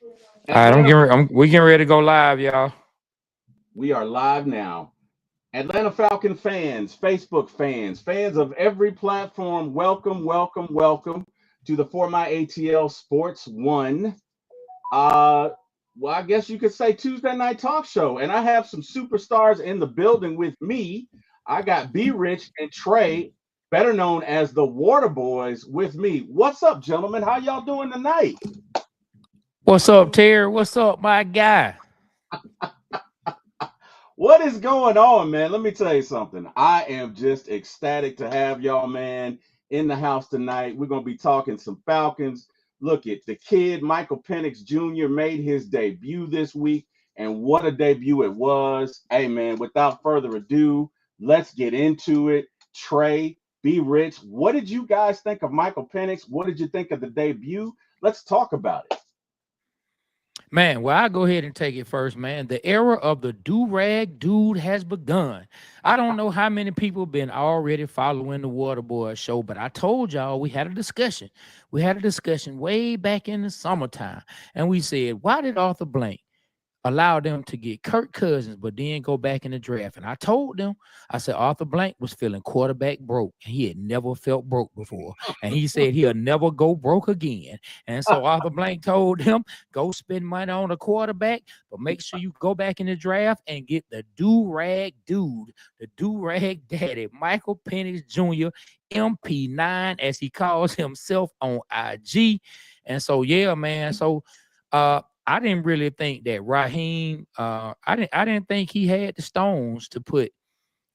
All right, Atlanta, we getting ready to go live, y'all. we are live now. Atlanta Falcon fans, Facebook fans, fans of every platform, welcome, welcome, welcome to the For My ATL Sports One. Uh, well, I guess you could say Tuesday night talk show, and I have some superstars in the building with me. I got B Rich and Trey, better known as the Water Boys, with me. What's up, gentlemen? How y'all doing tonight? What's up, Terry? What's up, my guy? What is going on, man? Let me tell you something. I am just ecstatic to have y'all, man, in the house tonight. We're going to be talking some Falcons. Look at the kid, Michael Penix Jr., made his debut this week, and what a debut it was. Hey, man, without further ado, let's get into it. Trey, be rich. What did you guys think of Michael Penix? What did you think of the debut? Let's talk about it. Man, well, I'll go ahead and take it first, man. The era of the do-rag dude has begun. I don't know how many people been already following the Waterboy show, but I told y'all we had a discussion. We had a discussion way back in the summertime, and we said, why did Arthur Blank allow them to get Kirk Cousins, but then go back in the draft? And I told them, I said Arthur Blank was feeling quarterback broke. And he had never felt broke before. And he said he'll never go broke again. And so Arthur Blank told him, go spend money on a quarterback, but make sure you go back in the draft and get the do-rag dude, the do-rag daddy, Michael Penix Jr., MP9, as he calls himself on IG. And so, yeah, man. So, I didn't really think that Raheem. I didn't think he had the stones to put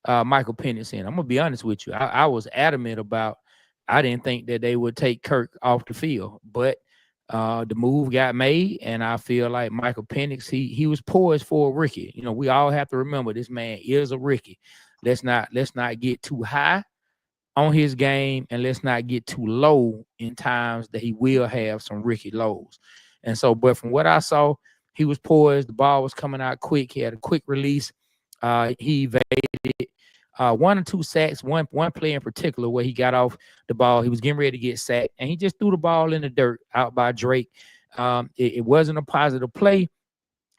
Michael Penix in. I'm gonna be honest with you. I was adamant about. I didn't think that they would take Kirk off the field, but the move got made, and I feel like Michael Penix. He was poised for a rookie. You know, we all have to remember this man is a rookie. Let's not get too high on his game, and let's not get too low in times that he will have some rookie lows. And so, but from what I saw, he was poised. The ball was coming out quick. He had a quick release. He evaded one or two sacks. One play in particular where he got off the ball. He was getting ready to get sacked, and he just threw the ball in the dirt out by Drake. It wasn't a positive play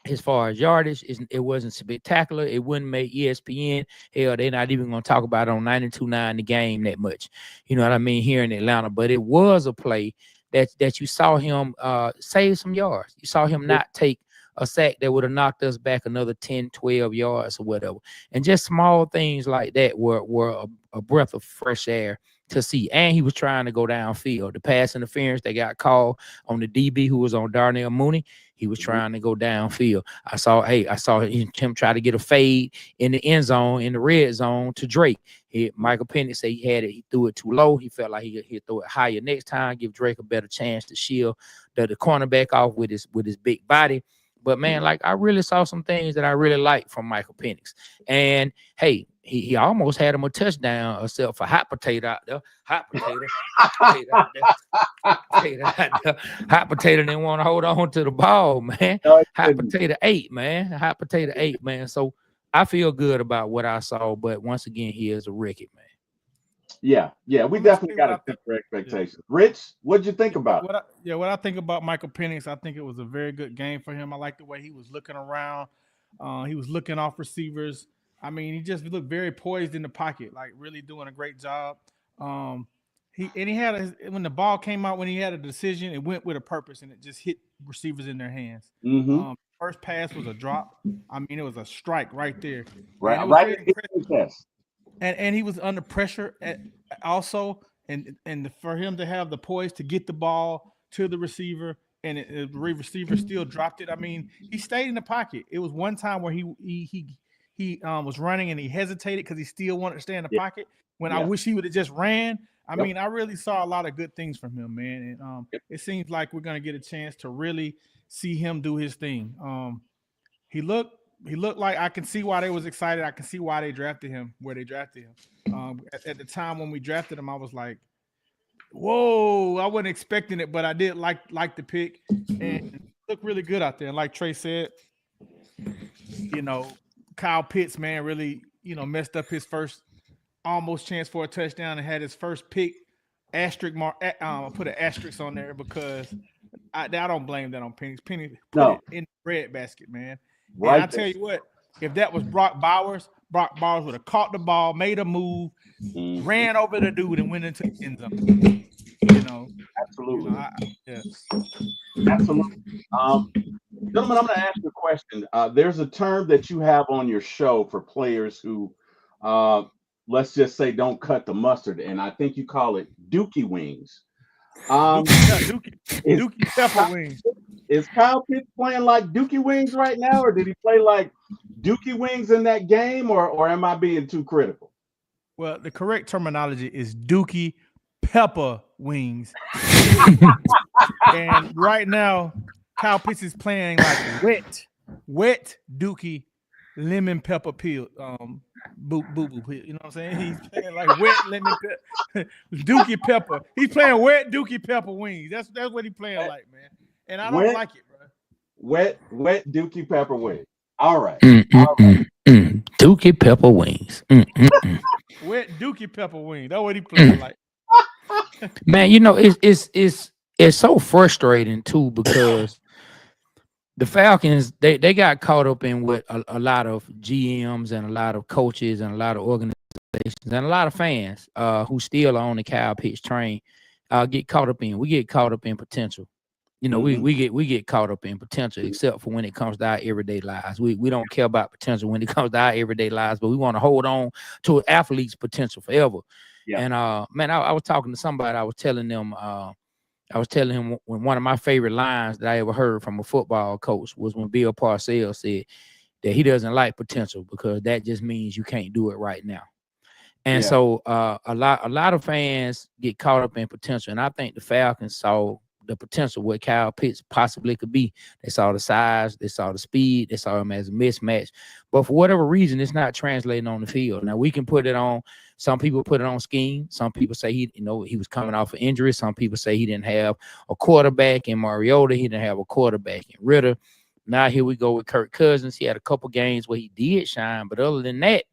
as far as yardage. It wasn't spectacular. It wouldn't make ESPN. Hell, they're not even going to talk about it on 92.9 the game that much. You know what I mean? Here in Atlanta. But it was a play that you saw him save some yards. You saw him not take a sack that would have knocked us back another 10, 12 yards or whatever. And just small things like that were a breath of fresh air to see. And he was trying to go downfield. The pass interference that got called on the DB who was on Darnell Mooney, he was trying to go downfield. I saw him try to get a fade in the end zone, in the red zone to Drake. Michael Penix said he had it. He threw it too low. He felt like he'd throw it higher next time, give Drake a better chance to shield the cornerback off with his big body. But man, like I really saw some things that I really liked from Michael Penix. And hey, he almost had him a touchdown, except for hot potato out there. Hot potato out there. Hot potato didn't want to hold on to the ball, man. No, it Hot didn't. potato 8, man. Hot potato 8, man. So I feel good about what I saw, but once again, he is a Ricky, man. Yeah, we I'm gonna definitely say got what to I think. temper Yeah, expectations. Rich, what'd you think yeah. What, about it? what I yeah what I think about Michael Penix, I think it was a very good game for him. I like the way he was looking around. He was looking off receivers. I mean, he just looked very poised in the pocket, like really doing a great job. Um, he had when the ball came out when he had a decision, it went with a purpose and it just hit receivers in their hands. Mm-hmm. First pass was a drop. I mean, it was a strike right there, and Right, it was right very in impressive. his chest. And he was under pressure also, and for him to have the poise to get the ball to the receiver and the receiver still dropped it. I mean, he stayed in the pocket. It was one time where he was running and he hesitated because he still wanted to stay in the Yeah, pocket. When I yeah. wish he would have just ran. I Yep. mean, I really saw a lot of good things from him, man. And Yep. it seems like we're gonna get a chance to really see him do his thing. He looked he looked like I can see why they was excited. I can see why they drafted him where they drafted him. At the time when we drafted him, I was like, "Whoa!" I wasn't expecting it, but I did like the pick and looked really good out there. And like Trey said, you know, Kyle Pitts, man, really messed up his first almost chance for a touchdown and had his first pick asterisk mark. Put an asterisk on there because I don't blame that on Penny. Penny put No, it in the bread basket, man. And I right tell there. you what, if that was Brock Bowers would have caught the ball, made a move, ran over the dude, and went into the end zone. Absolutely. Yeah. Absolutely. Gentlemen, I'm going to ask you a question. There's a term that you have on your show for players who, uh, let's just say, don't cut the mustard, and I think you call it Dookie wings. Is Dookie pepper wings. is Kyle Pitts playing like Dookie wings right now, or did he play like Dookie wings in that game, or am I being too critical? Well, the correct terminology is Dookie pepper wings. And right now, Kyle Pitts is playing like wet Dookie lemon pepper peel. Boo boo boo. You know what I'm saying? He's playing like wet lemon pepper, Dookie pepper. He's playing wet Dookie pepper wings. That's what he's playing like, man. And I don't like it, bro. Wet Dookie pepper wings. All right. Dookie pepper wings. Wet Dookie pepper wings. That's what he playing like. Man, it's so frustrating too, because the Falcons, they got caught up in what a lot of GMs and a lot of coaches and a lot of organizations and a lot of fans who still are on the Kyle Pitts train get caught up in. We get caught up in potential. We get caught up in potential, except for when it comes to our everyday lives. We don't care about potential when it comes to our everyday lives, but we want to hold on to athletes' potential forever. Yeah. And man, I was talking to somebody. I was telling him when one of my favorite lines that I ever heard from a football coach was when Bill Parcells said that he doesn't like potential because that just means you can't do it right now. And so a lot of fans get caught up in potential, and I think the Falcons saw the potential what Kyle Pitts possibly could be. They saw the size, they saw the speed, they saw him as a mismatch. But for whatever reason, it's not translating on the field. Now we can put it on. Some people put it on scheme. Some people say he was coming off an injury. Some people say he didn't have a quarterback in Mariota. He didn't have a quarterback in Ritter. Now here we go with Kirk Cousins. He had a couple games where he did shine, but other than that,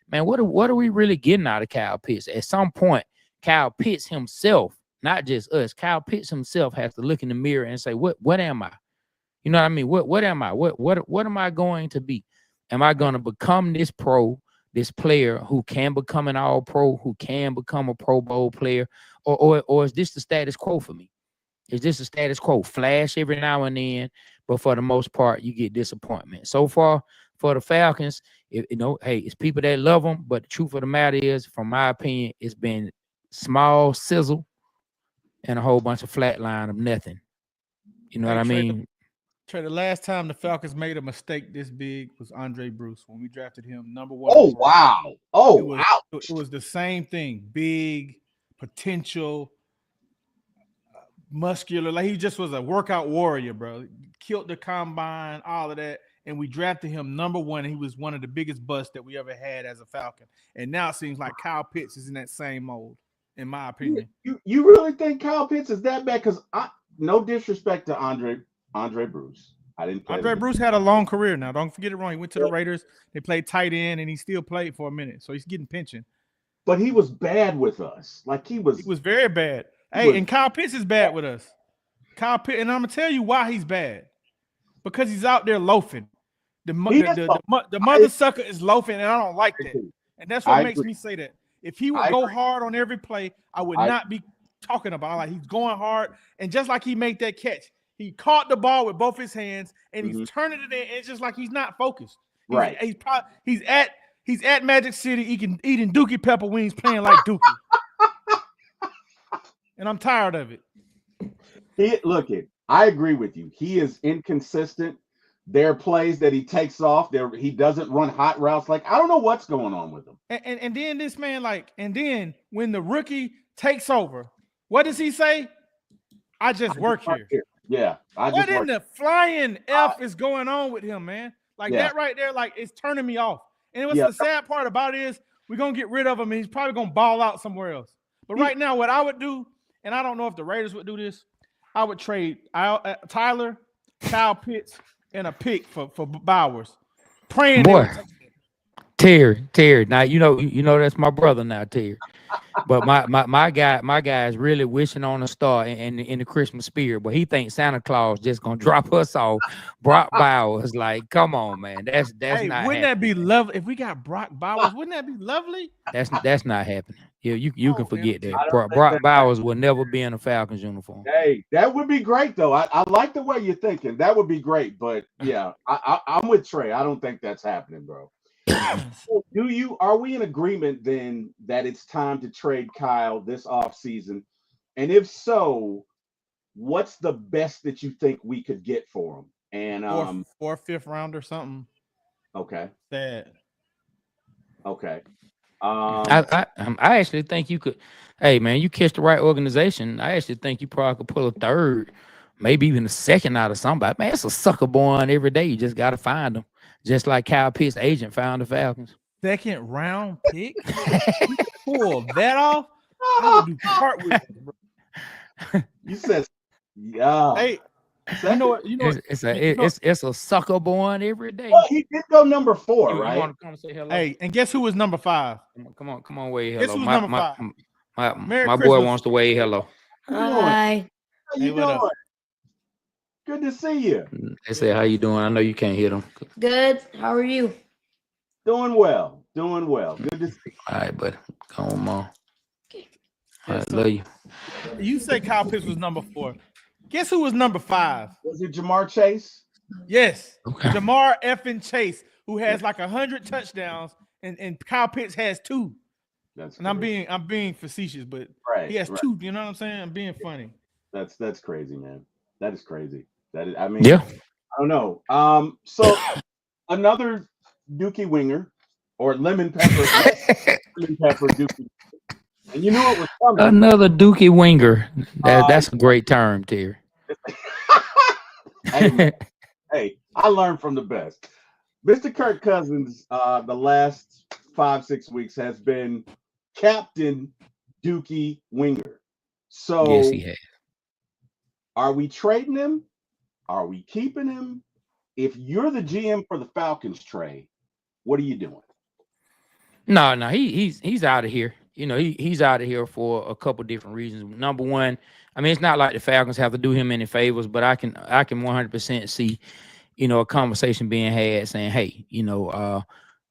man, what are we really getting out of Kyle Pitts? At some point, Kyle Pitts himself, not just us, Kyle Pitts himself has to look in the mirror and say, what am I? You know what I mean? What am I? What am I going to be? Am I going to become this player who can become an all-pro, who can become a Pro Bowl player, or is this the status quo for me? Is this the status quo? Flash every now and then, but for the most part, you get disappointment. So far, for the Falcons, hey, it's people that love them, but the truth of the matter is, from my opinion, it's been small sizzle and a whole bunch of flatline of nothing. You know what I mean? Trey, the last time the Falcons made a mistake this big was Andre Bruce when we drafted him number 1. Oh, wow. Oh, wow. It was the same thing. Big, potential, muscular. Like he just was a workout warrior, bro. Killed the combine, all of that. And we drafted him number 1. And he was one of the biggest busts that we ever had as a Falcon. And now it seems like Kyle Pitts is in that same mold, in my opinion. You really think Kyle Pitts is that bad? Because no disrespect to Andre Bruce. I didn't play Andre Bruce had a long career now. Don't forget it wrong. He went to the Raiders. They played tight end, and he still played for a minute. So he's getting pension. But he was bad with us. Like he was very bad. And Kyle Pitts is bad with us. Kyle Pitts, and I'm gonna tell you why he's bad. Because he's out there loafing. The mother sucker is loafing, and I don't like that. And that's what makes me say that. If he would go hard on every play, I would not be talking about like he's going hard. And just like he made that catch, he caught the ball with both his hands and he's turning it in. And it's just like he's not focused. He's at Magic City eating Dookie pepper wings, playing like Dookie. And I'm tired of it. I agree with you. He is inconsistent. There are plays that he takes off. He doesn't run hot routes. Like, I don't know what's going on with him. And then this man, and then when the rookie takes over, what does he say? I just work here. Yeah. What in the flying F is going on with him, man? That right there, it's turning me off. And what's the sad part about it is we're going to get rid of him and he's probably going to ball out somewhere else. But right now, what I would do, and I don't know if the Raiders would do this, I would trade Tyler, Kyle Pitts, and a pick for Bowers. Praying. Boy, Terry. Now you know that's my brother now, Terry. But my guy is really wishing on a star in the Christmas spirit, but he thinks Santa Claus just gonna drop us off. Brock Bowers, like, come on, man, that's Hey, not wouldn't happening. that be lovely if we got Brock Bowers? Wouldn't that be lovely? That's not happening. Yeah, you can Oh, forget MJ. that. I don't think Brock that. Bowers will never be in a Falcons uniform. Hey, that would be great though. I like the way you're thinking. That would be great. But yeah, I'm with Trey. I don't think that's happening, bro. So are we in agreement then that it's time to trade Kyle this offseason? And if so, what's the best that you think we could get for him? And Fourth, fifth round or something. okay, Sad. okay. I actually think you could. Hey man, you catch the right organization. I actually think you probably could pull a third, maybe even a second out of somebody. Man, it's a sucker born every day. You just gotta find them. Just like Kyle Pitts' agent found the Falcons. Second round pick. You could pull that off. I would do cartwheels, bro. You said yeah. Hey, you Second. know what? You know what? It's a sucker born every day. Well, he did go number 4, You right? want to come say hello? Hey, and guess who was number 5? Come on, wave Guess hello. who's number 5? Merry My boy Christmas. wants to wave hello. How you doing? Hi. How Hey, you what up? doing? Good to see you. They say, how you doing? I know you can't hear them. Good. How are you? Doing well. Doing well. Good to see you. All right, buddy. Go on, mom. Okay. All right, so- love you. You say Kyle Pitts was number 4. Guess who was number 5? Was it Jamar Chase? Yes, Okay. Jamar effing Chase, who has like 100 touchdowns, and Kyle Pitts has 2. That's And crazy. I'm being facetious, but right. he has right. 2. You know what I'm saying? I'm being funny. That's crazy, man. That is crazy. That is. I mean, Yeah. I don't know. So another Dookie winger or lemon pepper Dookie. And you knew it was coming. Another Dookie winger. That's a great term, Terry. Hey, man, hey, I learned from the best. Mr. Kirk Cousins, the last 5-6 weeks has been Captain Dookie Winger. So, Yes, he has. are we trading him? Are we keeping him? If you're the GM for the Falcons, Trey, what are you doing? No, he's out of here. You know, he's out of here for a couple different reasons. Number one, I mean, it's not like the Falcons have to do him any favors, but I can 100% see, you know, a conversation being had saying, hey, you know,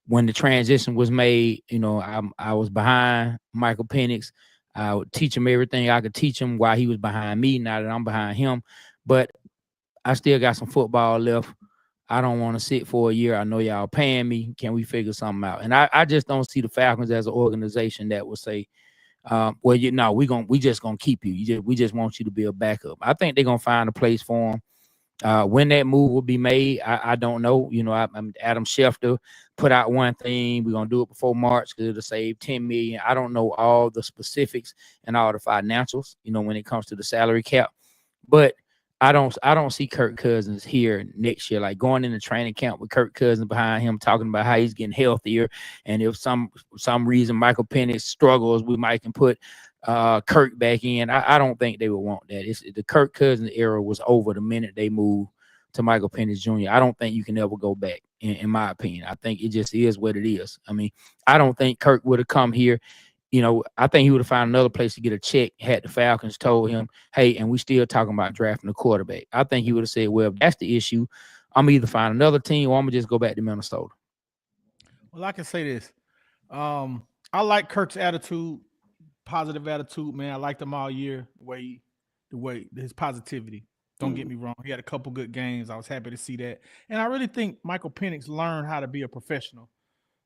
when the transition was made, you know, I was behind Michael Penix. I would teach him everything I could teach him while he was behind me. Now that I'm behind him, but I still got some football left. I don't want to sit for a year. I know y'all paying me. Can we figure something out? And I just don't see the Falcons as an organization that will say, well, you know, we just gonna keep you. We just want you to be a backup. I think they're gonna find a place for him. When that move will be made, I don't know. You know, I'm Adam Schefter put out one thing. We're gonna do it before March because it'll save $10 million. I don't know all the specifics and all the financials, you know, when it comes to the salary cap. But I don't see Kirk Cousins here next year, like going into training camp with Kirk Cousins behind him, talking about how he's getting healthier. And if some reason Michael Penix struggles, we might can put Kirk back in. I don't think they would want that. It's the Kirk Cousins era was over the minute they moved to Michael Penix Jr. I don't think you can ever go back, in my opinion. I think it just is what it is. I mean, I don't think Kirk would have come here. You know, I think he would have found another place to get a check had the Falcons told him, hey, and we still talking about drafting a quarterback. I think he would have said, well, if that's the issue, I'm either find another team or I'm going to just go back to Minnesota. Well, I can say this. I like Kirk's attitude, positive attitude, man. I liked him all year, the way his positivity. Don't get me wrong. He had a couple good games. I was happy to see that. And I really think Michael Penix learned how to be a professional,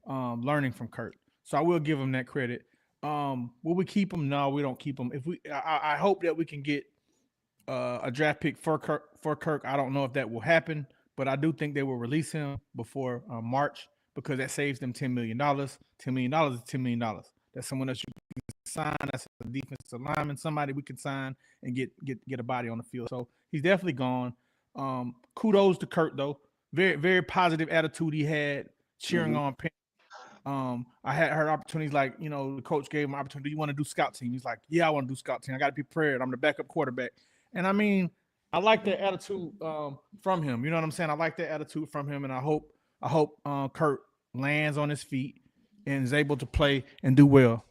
learning from Kirk. So I will give him that credit. Will we keep him? No, we don't keep him. I hope that we can get a draft pick for Kirk. I don't know if that will happen, but I do think they will release him before March because that saves them $10 million. $10 million is $10 million. That's someone else you can sign. That's a defensive lineman, somebody we can sign and get a body on the field. So he's definitely gone. Kudos to Kirk though. Very, very positive attitude he had, cheering on Penix. I had heard opportunities like, you know, the coach gave him an opportunity. Do you want to do scout team? He's like, yeah, I want to do scout team. I got to be prepared. I'm the backup quarterback. And I mean, I like that attitude from him. You know what I'm saying? I like that attitude from him. And I hope Kurt lands on his feet and is able to play and do well.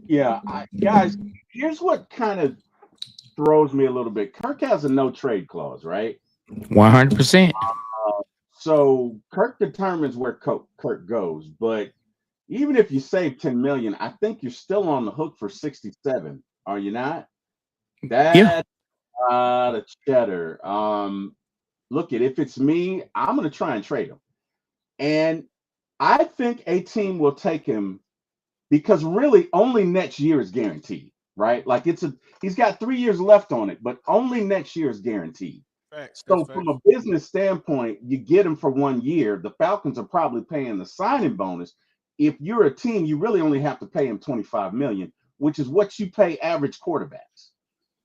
Yeah, guys, here's what kind of throws me a little bit. Kirk has a no trade clause, right? 100%. So Kirk determines where Kirk goes. But even if you save 10 million, I think you're still on the hook for 67. Are you not? Yeah. That's a lot of cheddar. Look at if it's me, I'm gonna try and trade him. And I think a team will take him because really only next year is guaranteed, right? Like he's got 3 years left on it, but only next year is guaranteed. Facts. That's So from facts. a business standpoint, you get him for 1 year. The Falcons are probably paying the signing bonus. If you're a team, you really only have to pay him 25 million, which is what you pay average quarterbacks.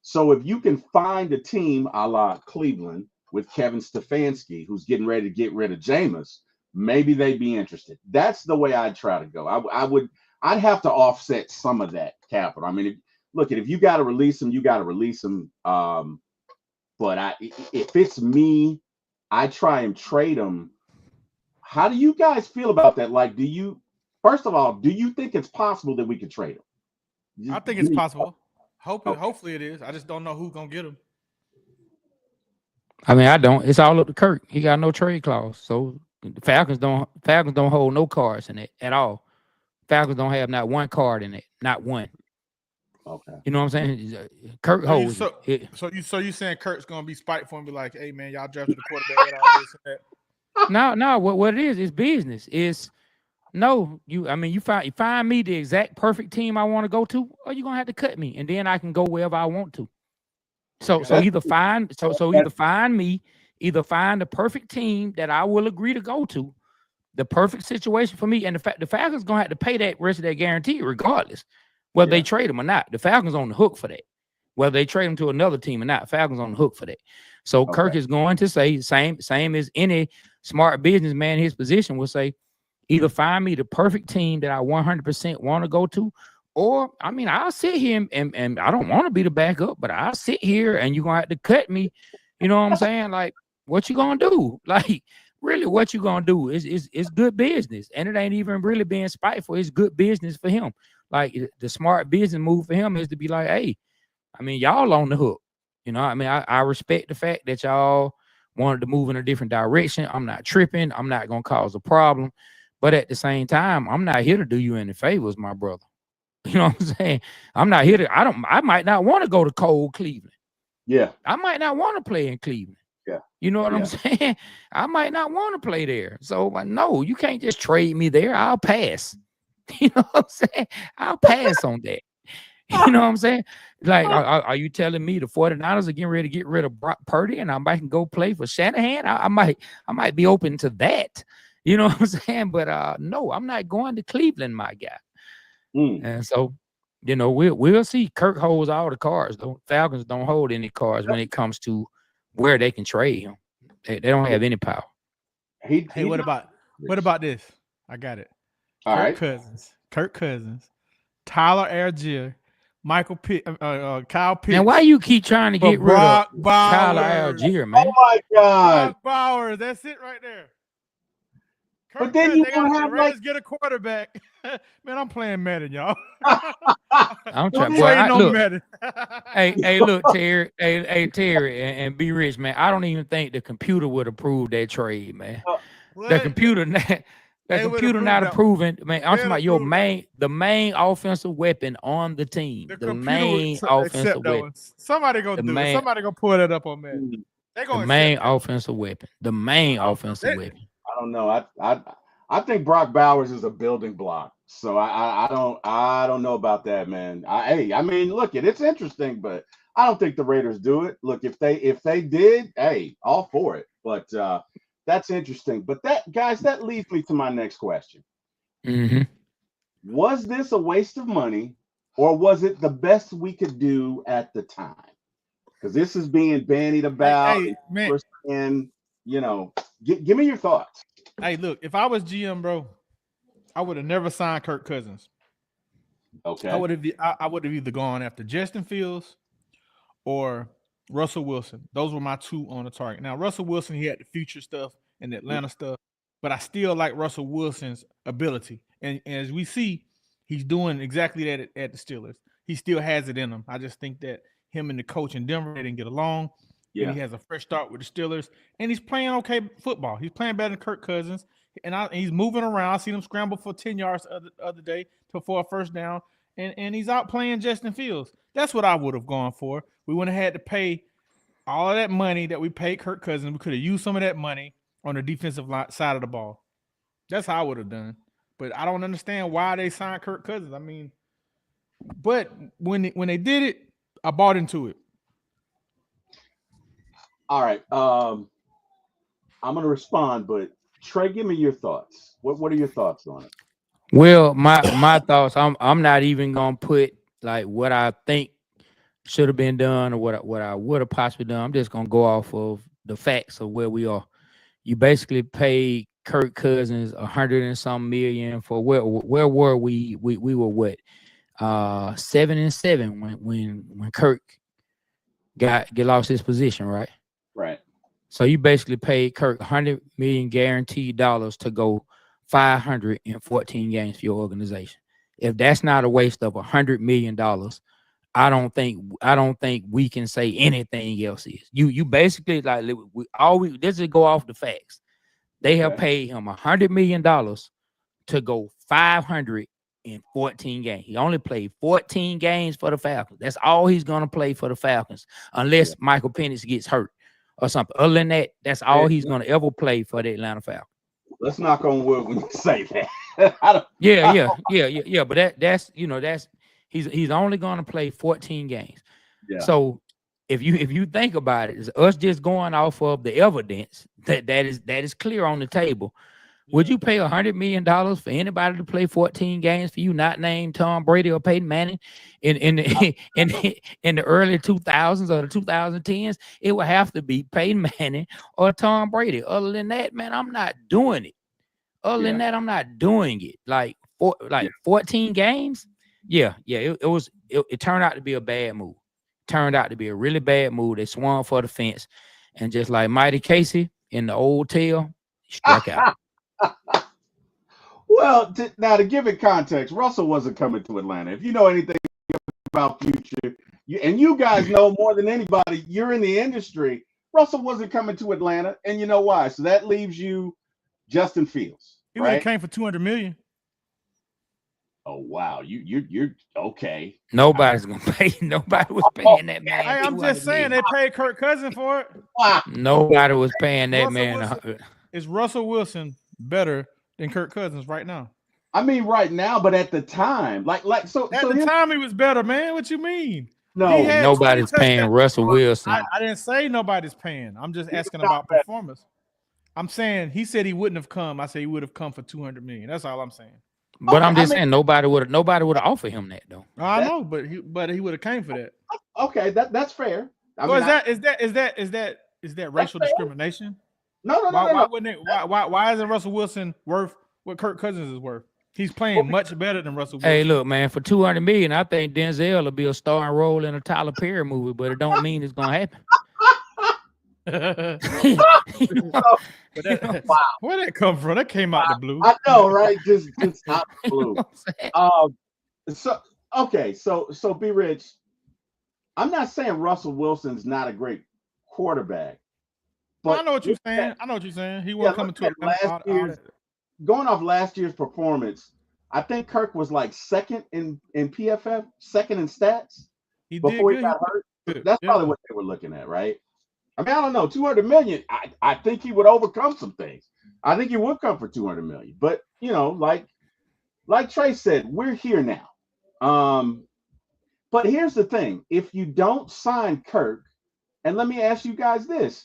So if you can find a team a la Cleveland with Kevin Stefanski, who's getting ready to get rid of Jameis, maybe they'd be interested. That's the way I'd try to go. I'd have to offset some of that capital. I mean, if you got to release them, you got to release them. But if it's me, I try and trade them. How do you guys feel about that? Like, first of all, do you think it's possible that we could trade them? I Just think give it's me. possible. Okay. Hopefully it is. I just don't know who's gonna get him. I mean, I don't. It's all up to Kirk. He got no trade clause. So the Falcons don't hold no cards in it at all. Falcons don't have not one card in it. Not one. Okay. You know what I'm saying? Kirk So you holds so it. so you saying Kurt's gonna be spiteful and be like, hey man, y'all drafted the quarterback with all this and that. No, what it is business. It's no, you find me the exact perfect team I want to go to, or you're gonna have to cut me, and then I can go wherever I want to. So Got it. either find me, either find the perfect team that I will agree to go to, the perfect situation for me, and the Falcons gonna have to pay that rest of that guarantee regardless, whether they trade him or not. The Falcons on the hook for that. Whether they trade him to another team or not, Falcons on the hook for that. So Kirk is going to say same as any smart businessman in his position will say, either find me the perfect team that I 100% want to go to, or I'll sit here and I don't want to be the backup, but I'll sit here and you're gonna have to cut me. You know what I'm saying? Like, what you gonna do? Like, really, what you gonna do? It's good business, and it ain't even really being spiteful. It's good business for him. Like, the smart business move for him is to be like, hey, y'all on the hook. I respect the fact that y'all wanted to move in a different direction. I'm not tripping. I'm not gonna cause a problem. But at the same time, I'm not here to do you any favors, my brother. You know what I'm saying? I'm not here to, I might not want to go to cold Cleveland. Yeah. I might not want to play in Cleveland. Yeah. You know what I'm saying? I might not want to play there. So no, you can't just trade me there. I'll pass. You know what I'm saying? I'll pass on that. You know what I'm saying? Like, are you telling me the 49ers are getting ready to get rid of Brock Purdy and I might go play for Shanahan? I might be open to that. You know what I'm saying? But no, I'm not going to Cleveland, my guy. And so, we'll see. Kirk holds all the cards, though. Falcons don't hold any cards when it comes to where they can trade him. They don't have any power. Hey, what about this? I got it. All right. Kirk Cousins, Tyler Algier, Kyle Pitts. And why you keep trying to get rid of Tyler Algier, man? Oh my God, Brock Bowers. That's it right there. But then you want to have Raiders get a quarterback. Man, I'm playing Madden, y'all. I'm trying. Look, Madden. hey, look, Terry. Hey, Terry, and be rich, man. I don't even think the computer would approve that trade, man. The computer not approving. Man, I'm talking about the main offensive weapon on the team. The main offensive weapon. Somebody gonna do it. Somebody gonna pull that up on Madden. The main offensive weapon. The main offensive weapon. I don't know. I think Brock Bowers is a building block. So I don't know about that, man. Look, it's interesting, but I don't think the Raiders do it. Look, if they did, hey, all for it. But that's interesting. But that leads me to my next question. Mm-hmm. Was this a waste of money, or was it the best we could do at the time? Because this is being bandied about. Hey, man. And give me your thoughts. Hey, look, if I was GM, bro, I would have never signed Kirk Cousins. Okay. I would have either gone after Justin Fields or Russell Wilson. Those were my two on the target. Now, Russell Wilson, he had the future stuff and the Atlanta stuff, but I still like Russell Wilson's ability. And as we see, he's doing exactly that at the Steelers. He still has it in him. I just think that him and the coach in Denver didn't get along. Yeah. And he has a fresh start with the Steelers, and he's playing okay football. He's playing better than Kirk Cousins, and he's moving around. I seen him scramble for 10 yards the other day for a first down, and he's out playing Justin Fields. That's what I would have gone for. We wouldn't have had to pay all of that money that we paid Kirk Cousins. We could have used some of that money on the defensive side of the ball. That's how I would have done. But I don't understand why they signed Kirk Cousins. I mean, but when they did it, I bought into it. All right. I'm going to respond, but Trey, give me your thoughts. What are your thoughts on it? Well, my thoughts. I'm not even gonna put like what I think should have been done or what I would have possibly done. I'm just gonna go off of the facts of where we are. You basically paid Kirk Cousins 100 and some million for where were we? We were what 7-7 when Kirk got lost his position, right? Right. So you basically paid Kirk 100 million guaranteed dollars to go 514 games for your organization. If that's not a waste of $100 million, I don't think we can say anything else is. You basically like this is go off the facts. They have paid him $100 million to go 514 games. He only played 14 games for the Falcons. That's all he's gonna play for the Falcons, unless Michael Penix gets hurt or something. Other than that, that's all he's gonna ever play for the Atlanta Falcons. Let's knock on wood when you say that. Yeah. But that's he's only gonna play 14 games. Yeah. So if you think about it, it's us just going off of the evidence that is clear on the table. Would you pay $100 million for anybody to play 14 games for you not named Tom Brady or Peyton Manning in the early 2000s or the 2010s? It would have to be Peyton Manning or Tom Brady. Other than that, man, I'm not doing it. Other than that, I'm not doing it. Like 14 games. It turned out to be a bad move. Turned out to be a really bad move. They swung for the fence, and just like Mighty Casey in the old tale, he struck out. Well, now to give it context, Russell wasn't coming to Atlanta. If you know anything about Future, you guys know more than anybody, you're in the industry. Russell wasn't coming to Atlanta, and you know why. So that leaves you Justin Fields. He would have came for $200 million. Oh wow, you're okay. Nobody's gonna pay. Nobody was paying that man. Hey, I'm just saying they paid Kirk Cousins for it. Wow. Nobody was paying that Russell man. Wilson, is Russell Wilson better than Kirk Cousins right now? I mean, right now, but at the time, at the time he was better, man. What you mean? No, nobody's paying Russell Wilson. I didn't say nobody's paying. I'm just asking about performance. I'm saying he said he wouldn't have come. I say he would have come for $200 million. That's all I'm saying. But I'm just saying nobody would have offered him that though. I know, but he would have came for that. Okay, that's fair. Is that racial discrimination? No. Why wouldn't it? Why isn't Russell Wilson worth what Kirk Cousins is worth? He's playing much better than Russell Wilson. Hey, look, man, for $200 million, I think Denzel will be a starring role in a Tyler Perry movie, but it don't mean it's gonna happen. Wow, where that come from? That came out the blue. I know, right? Just out the blue. So be rich. I'm not saying Russell Wilson's not a great quarterback, but I know what you're saying. He won't come to it. Going off last year's performance, I think Kirk was like second in PFF, second in stats. He before did he got hurt. That's probably what they were looking at, right? I mean, I don't know, 200 million. I think he would overcome some things. I think he would come for 200 million. But like Trey said, we're here now. But here's the thing: if you don't sign Kirk, and let me ask you guys this: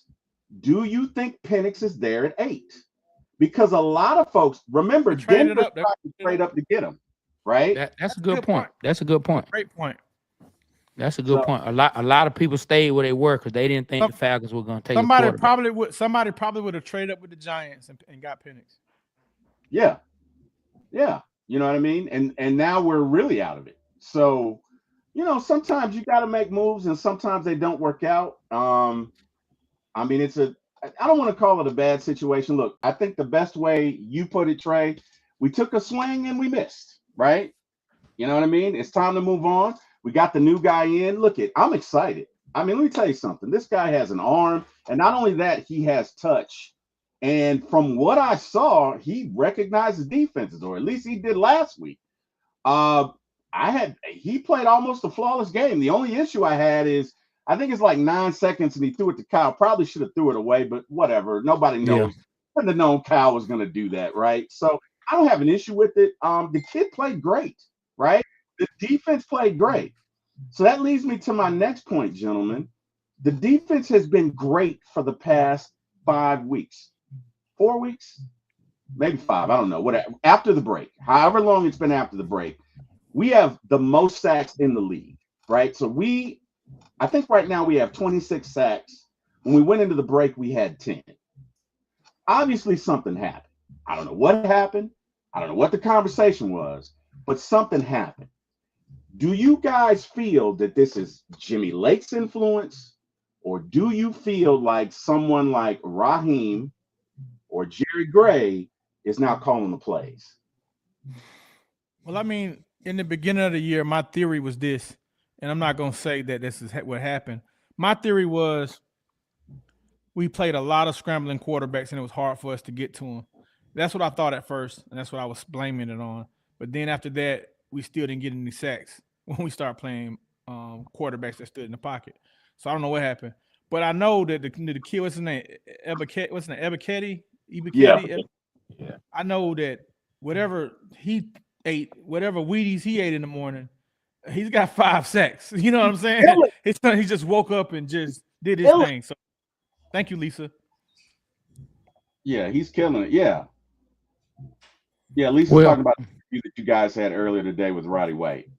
do you think Penix is there at 8? Because a lot of folks remember Denver tried to trade up to get him, right? That's a good point. That's a good point. Great point. That's a good point. A lot of people stayed where they were because they didn't think the Falcons were going to take somebody probably would have traded up with the Giants and got Penix. Yeah, you know what I mean. And now we're really out of it. So sometimes you got to make moves, and sometimes they don't work out. I mean, I don't want to call it a bad situation. Look, I think the best way you put it, Trey, we took a swing and we missed, right? You know what I mean? It's time to move on. We got the new guy in. I'm excited. I mean, let me tell you something. This guy has an arm, and not only that, he has touch. And from what I saw, he recognizes defenses, or at least he did last week. Uh, he played almost a flawless game. The only issue I had is I think it's like 9 seconds, and he threw it to Kyle. Probably should have threw it away, but whatever. Nobody Yeah. knows. Couldn't have known Kyle was going to do that, right? So I don't have an issue with it. The kid played great, right? The defense played great. So that leads me to my next point, gentlemen. The defense has been great for the past 5 weeks, 4 weeks, maybe 5. I don't know. Whatever. After the break, however long it's been after the break, we have the most sacks in the league, right? So I think right now we have 26 sacks. When we went into the break, we had 10. Obviously, something happened. I don't know what happened. I don't know what the conversation was, but something happened. Do you guys feel that this is Jimmy Lake's influence, or do you feel like someone like Raheem or Jerry Gray is now calling the plays? Well, I mean, in the beginning of the year, my theory was this, and I'm not going to say that this is what happened. My theory was we played a lot of scrambling quarterbacks, and it was hard for us to get to them. That's what I thought at first, and that's what I was blaming it on. But then after that, we still didn't get any sacks when we started playing quarterbacks that stood in the pocket. So I don't know what happened. But I know that the kid, what's his name? Ebiketie? Yeah. I know that whatever he ate, whatever Wheaties he ate in the morning, he's got 5 sacks. You know what I'm saying? His son, he just woke up and just did his thing. So thank you, Lisa. Yeah, he's killing it. Yeah. Yeah, Lisa's talking about the interview that you guys had earlier today with Roddy White.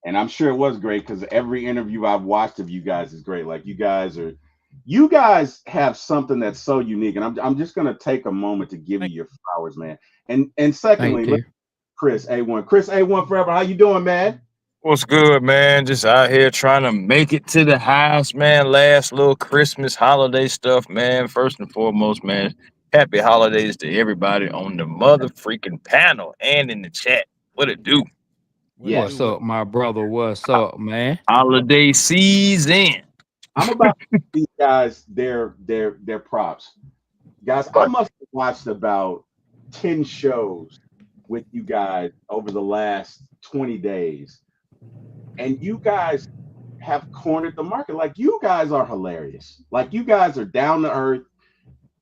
And I'm sure it was great because every interview I've watched of you guys is great. Like you guys have something that's so unique. And I'm just gonna take a moment to give you your flowers, man. And secondly, Chris A1. Chris A1 forever. How you doing, man? What's good, man? Just out here trying to make it to the house, man. Last little Christmas holiday stuff, man. First and foremost, man, happy holidays to everybody on the mother freaking panel and in the chat. What it do? What's up, my brother? What's up, man? Holiday season. I'm about to give these guys their props. Guys, I must have watched about 10 shows with you guys over the last 20 days. And you guys have cornered the market. Like, you guys are hilarious. Like, you guys are down to earth.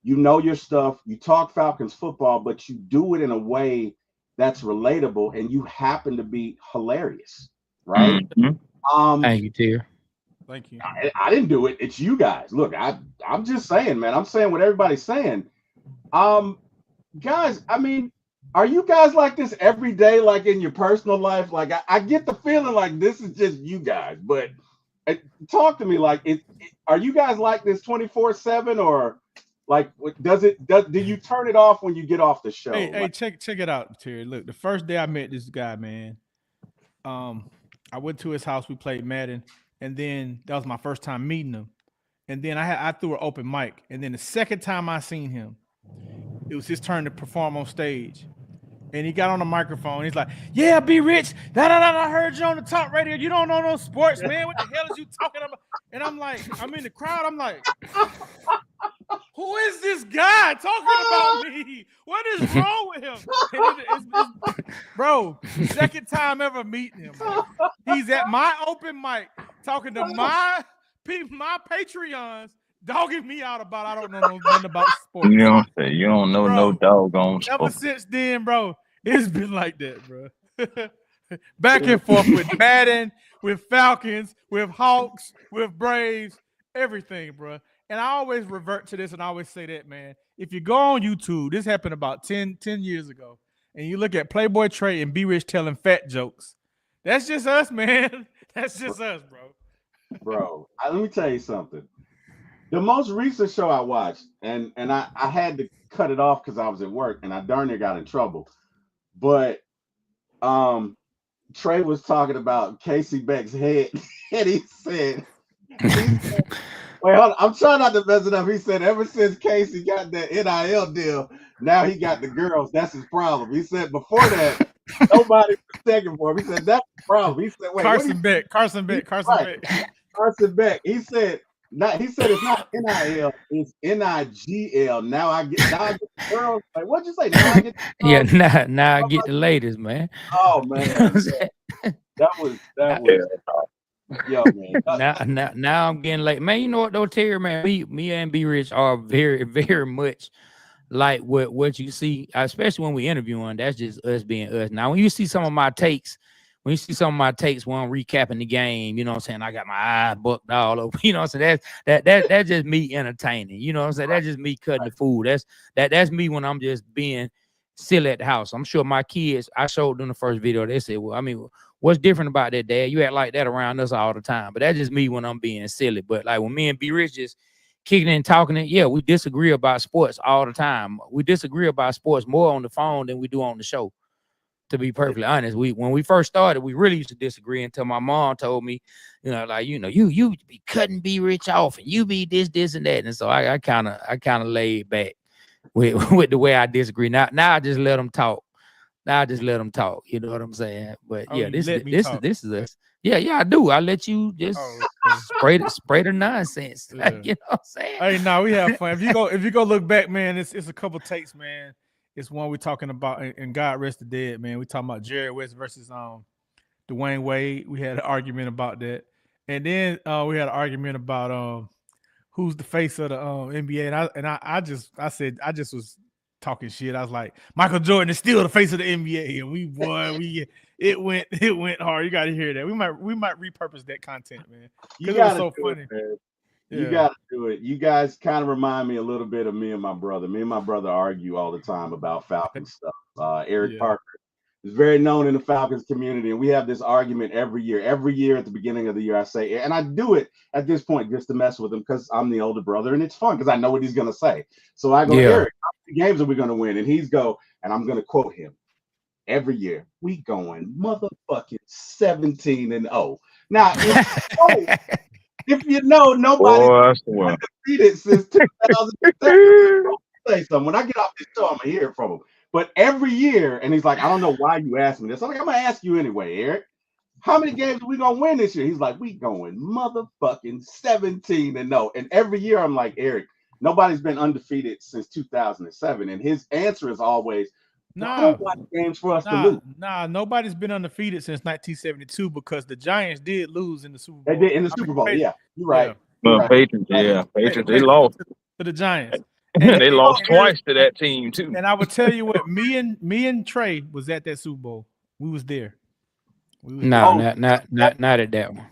You know your stuff. You talk Falcons football, but you do it in a way that's relatable, and you happen to be hilarious, right? Mm-hmm. Thank you, Tier. Thank you. I didn't do it. It's you guys. Look, I'm just saying, man. I'm saying what everybody's saying. Guys, I mean, are you guys like this every day, like in your personal life? Like, I get the feeling like this is just you guys, but talk to me. Like, are you guys like this 24/7, or like, do you turn it off when you get off the show? Hey, check it out, Terry. Look, the first day I met this guy, man, I went to his house. We played Madden, and then that was my first time meeting him. And then I threw an open mic, and then the second time I seen him, it was his turn to perform on stage. And he got on the microphone. He's like, "Yeah, be rich. I heard you on the top radio. You don't know no sports, man. What the hell is you talking about?" And I'm like, I'm in the crowd. I'm like, who is this guy talking about me? What is wrong with him? Bro, second time ever meeting him. Man. He's at my open mic talking to my Patreons, dogging me out about I don't know nothing about sports. You don't know, bro, no doggone sports. Ever since then, bro, it's been like that, bro. Back and forth with Madden, with Falcons, with Hawks, with Braves, everything, bro. And I always revert to this, and I always say that, man. If you go on YouTube, this happened about 10 years ago, and you look at Playboy Trey and B Rich telling fat jokes, that's just us, man. That's just us, bro. Bro, let me tell you something. The most recent show I watched, and I had to cut it off because I was at work, and I darn near got in trouble. But Trey was talking about Casey Beck's head, and he said, wait, hold on, I'm trying not to mess it up. He said, ever since Casey got that NIL deal, now he got the girls. That's his problem. He said before that, Nobody was checking for him. He said, that's the problem. He said, wait, Carson Beck. right. Carson Beck. He said, it's not NIL, it's NIGL. Now I get the girls. Like, what'd you say? Now I get the Yeah, girls. now I get the latest, man. Oh You know what man, I'm saying? that was yo man. Now I'm getting late, man. You know what though, Terry, man? Me and B Rich are very, very much like what you see, especially when we interviewing. That's just us being us. Now, when you see some of my takes, when I'm recapping the game, you know what I'm saying? I got my eyes bucked all over. You know what I'm saying? That's just me entertaining. You know what I'm saying? That's just me cutting the food. That's me when I'm just being silly at the house. I'm sure my kids, I showed them the first video. They said, well, I mean, what's different about that, Dad? You act like that around us all the time. But that's just me when I'm being silly. But like when me and B Rich just kicking and talking it, yeah, we disagree about sports all the time. We disagree about sports more on the phone than we do on the show. To be perfectly honest, when we first started, we really used to disagree until my mom told me, you be cutting B Rich off and you be this and that. And so I kind of laid back with the way I disagree. Now I just let them talk. You know what I'm saying? But yeah, this is us. Yeah, I do. I let you just spray the nonsense. Yeah. You know what I'm saying? Hey, no, we have fun. If you go look back, man, it's a couple takes, man. It's one we're talking about, and God rest the dead, man. We talking about Jerry West versus Dwayne Wade. We had an argument about that, and then we had an argument about who's the face of the NBA, and I said I just was talking shit. I was like, Michael Jordan is still the face of the NBA, and it went hard. You got to hear that. We might repurpose that content, man, because it was so funny. You gotta do it. You guys kind of remind me a little bit of me and my brother. Me and my brother argue all the time about Falcons stuff. Eric Parker is very known in the Falcons community, and we have this argument every year. Every year at the beginning of the year, I say, and I do it at this point just to mess with him because I'm the older brother, and it's fun because I know what he's gonna say. So I go, Eric, how many games are we gonna win? And he's go, and I'm gonna quote him. Every year, we going motherfucking 17-0. Now, if you know, nobody's undefeated since 2007. Say something. When I get off this show, I'm gonna hear it from him. But every year, and he's like, I don't know why you asked me this. I'm like, I'm gonna ask you anyway, Eric. How many games are we gonna win this year? He's like, we going motherfucking 17-0. And every year, I'm like, Eric, nobody's been undefeated since 2007. And his answer is always, I don't watch games for us to lose. Nobody's been undefeated since 1972 because the Giants did lose in the Super Bowl. They did in the Super Bowl. Yeah, you're right. Patriots, Patriots, they lost to the Giants. And they lost twice to that team too. And I would tell you what, me and Trey was at that Super Bowl. We was there. Not at that one.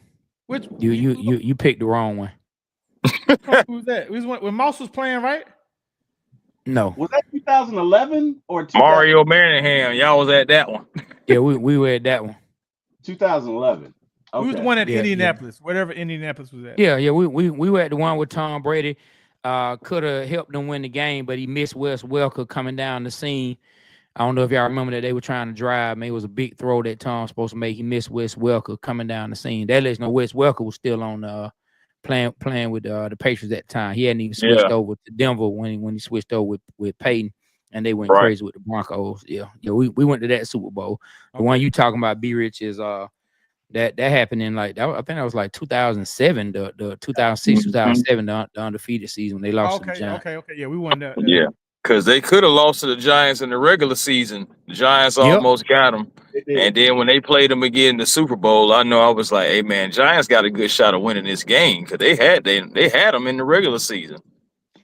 Which you picked the wrong one. Who was that? It was when Moss was playing, right? No. Was that 2011 or Mario Manningham? Y'all was at that one. Yeah, we were at that one. 2011. Okay. We was the one at Indianapolis, whatever Indianapolis was at. Yeah, we were at the one with Tom Brady. Could have helped them win the game, but he missed Wes Welker coming down the scene. I don't know if y'all remember that they were trying to drive. Maybe it was a big throw that Tom was supposed to make. He missed Wes Welker coming down the scene. That lets you know Wes Welker was still on playing with the Patriots at the time. He hadn't even switched over to Denver when he switched over with Peyton, and they went crazy with the Broncos. Yeah, we went to that Super Bowl. The one you talking about, B Rich, is that happened in I think that was like 2007, the 2006, 2007, the undefeated season when they lost to the Giants. Okay. Yeah, we won that. Yeah, because they could have lost to the Giants in the regular season. The Giants almost got them. And then when they played them again in the Super Bowl, I know I was like, hey, man, Giants got a good shot of winning this game because they had them in the regular season.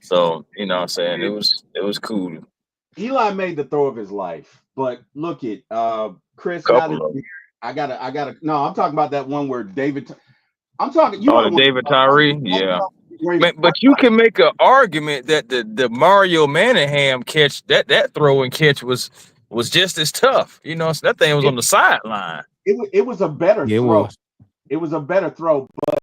So, you know what I'm saying? It was cool. Eli made the throw of his life. But look at Chris. I gotta. No, I'm talking about that one where David. I'm talking. David Tyree. Yeah. But you can make an argument that the Mario Manningham catch, that throw and catch was just as tough. You know, so that thing was on the sideline. It was a better throw. It was a better throw, but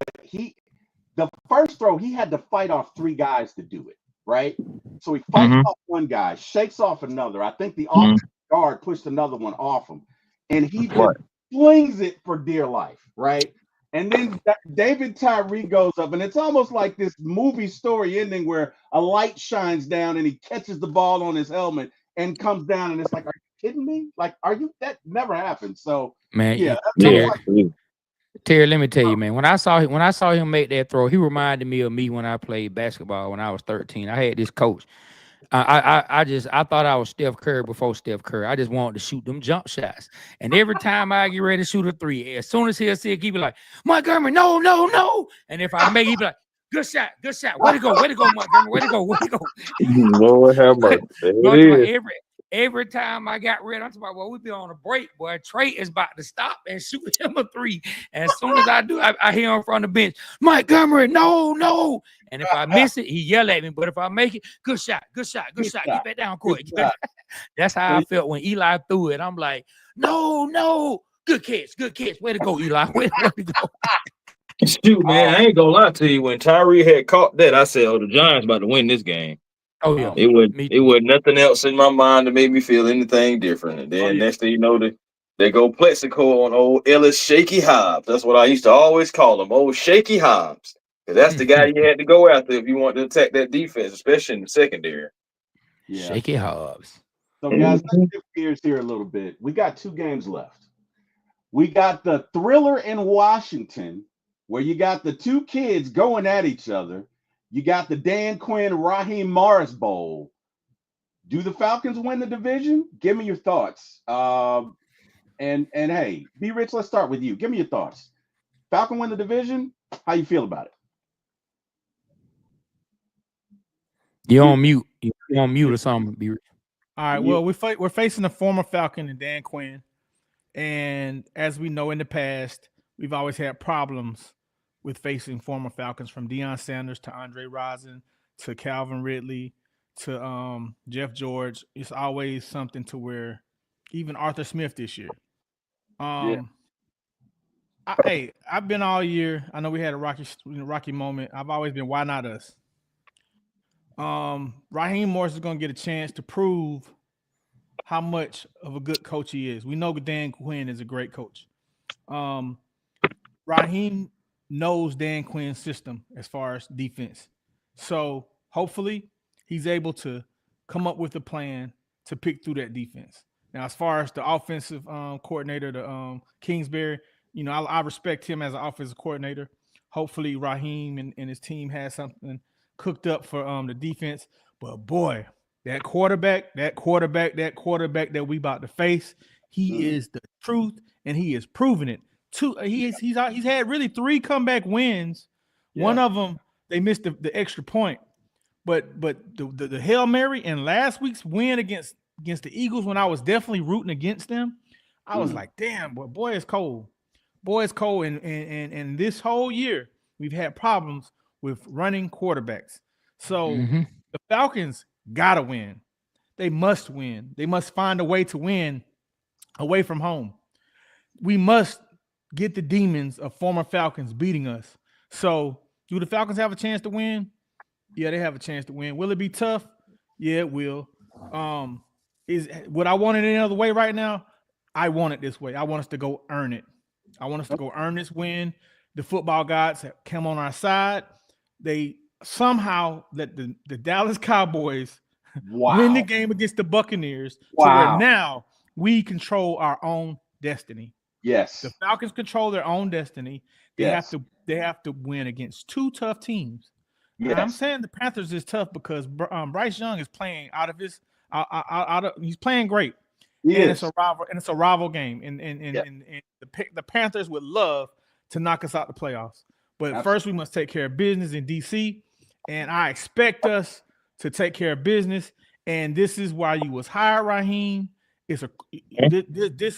the first throw, he had to fight off three guys to do it, right? So he fights off one guy, shakes off another. I think the offensive guard pushed another one off him, and he just flings it for dear life, right? And then David Tyree goes up, and it's almost like this movie story ending where a light shines down and he catches the ball on his helmet and comes down, and it's like, are you kidding me? Like, are you? That never happened. So Man, yeah, Terry, Yeah. Terry, let me tell you, man. When I saw him make that throw, he reminded me of me when I played basketball when I was 13. I had this coach. I thought I was Steph Curry before Steph Curry. I just wanted to shoot them jump shots. And every time I get ready to shoot a three, as soon as he'll see it, he be like, Montgomery, no, no, no. And if I make, he be like, good shot, good shot. Way to go, Montgomery, way to go, way to go. Lord have mercy. There Going it to my is. every time I got ready, I'm talking about, well, we be on a break, boy. Trey is about to stop and shoot him a three. And as soon as I do, I hear him from the bench, Montgomery, no, no. And if I miss it, he yell at me. But if I make it, good shot, good shot, good shot. Get back down court. That's how I felt when Eli threw it. I'm like, no, no. Good catch, good catch. Way to go, Eli. Way to go. Shoot, man, I ain't gonna lie to you. When Tyree had caught that, I said, "Oh, the Giants about to win this game." Oh, yeah. It was Me it was nothing else in my mind that made me feel anything different. And then next thing you know, they go Plexico on old Ellis Shaky Hobbs. That's what I used to always call him, old Shaky Hobbs. 'Cause that's the guy you had to go after if you want to attack that defense, especially in the secondary. yeah. Shaky Hobbs. So guys, let's shift gears here a little bit. We got 2 games left. We got the thriller in Washington, where you got the 2 kids going at each other. You got the Dan Quinn Raheem Morris Bowl. Do the Falcons win the division? Give me your thoughts. And hey, B Rich, let's start with you. Give me your thoughts. Falcon win the division? How you feel about it? You're on mute. You're on mute or something. All right. Well, we're facing a former Falcon and Dan Quinn, and as we know in the past, we've always had problems with facing former Falcons, from Deion Sanders to Andre Rison to Calvin Ridley to Jeff George. It's always something to where even Arthur Smith this year. I've been all year. I know we had a rocky moment. I've always been, why not us? Raheem Morris is going to get a chance to prove how much of a good coach he is. We know Dan Quinn is a great coach. Raheem knows Dan Quinn's system as far as defense. So hopefully he's able to come up with a plan to pick through that defense. Now, as far as the offensive coordinator, the Kingsbury, I respect him as an offensive coordinator. Hopefully Raheem and his team has something cooked up for the defense. But boy, that quarterback that we about to face, he is the truth, and he is proving it. He's had really 3 comeback wins. Yeah. One of them, they missed the extra point. But the Hail Mary and last week's win against the Eagles, when I was definitely rooting against them, I was like, damn, boy, it's cold. Boy, it's cold. And this whole year, we've had problems with running quarterbacks. So the Falcons gotta win. They must win. They must find a way to win away from home. We must get the demons of former Falcons beating us. So do the Falcons have a chance to win? Yeah, they have a chance to win. Will it be tough? Yeah, it will. Would I want it any other way right now? I want it this way. I want us to go earn it. I want us to go earn this win. The football gods have come on our side. They somehow let the Dallas Cowboys win the game against the Buccaneers to where now we control our own destiny. Yes. The Falcons control their own destiny. They have to win against 2 tough teams. Yes. I'm saying the Panthers is tough because Bryce Young is playing he's playing great. It's a rival game. And the Panthers would love to knock us out the playoffs. But first we must take care of business in DC. And I expect us to take care of business. And this is why you was hired, Raheem. This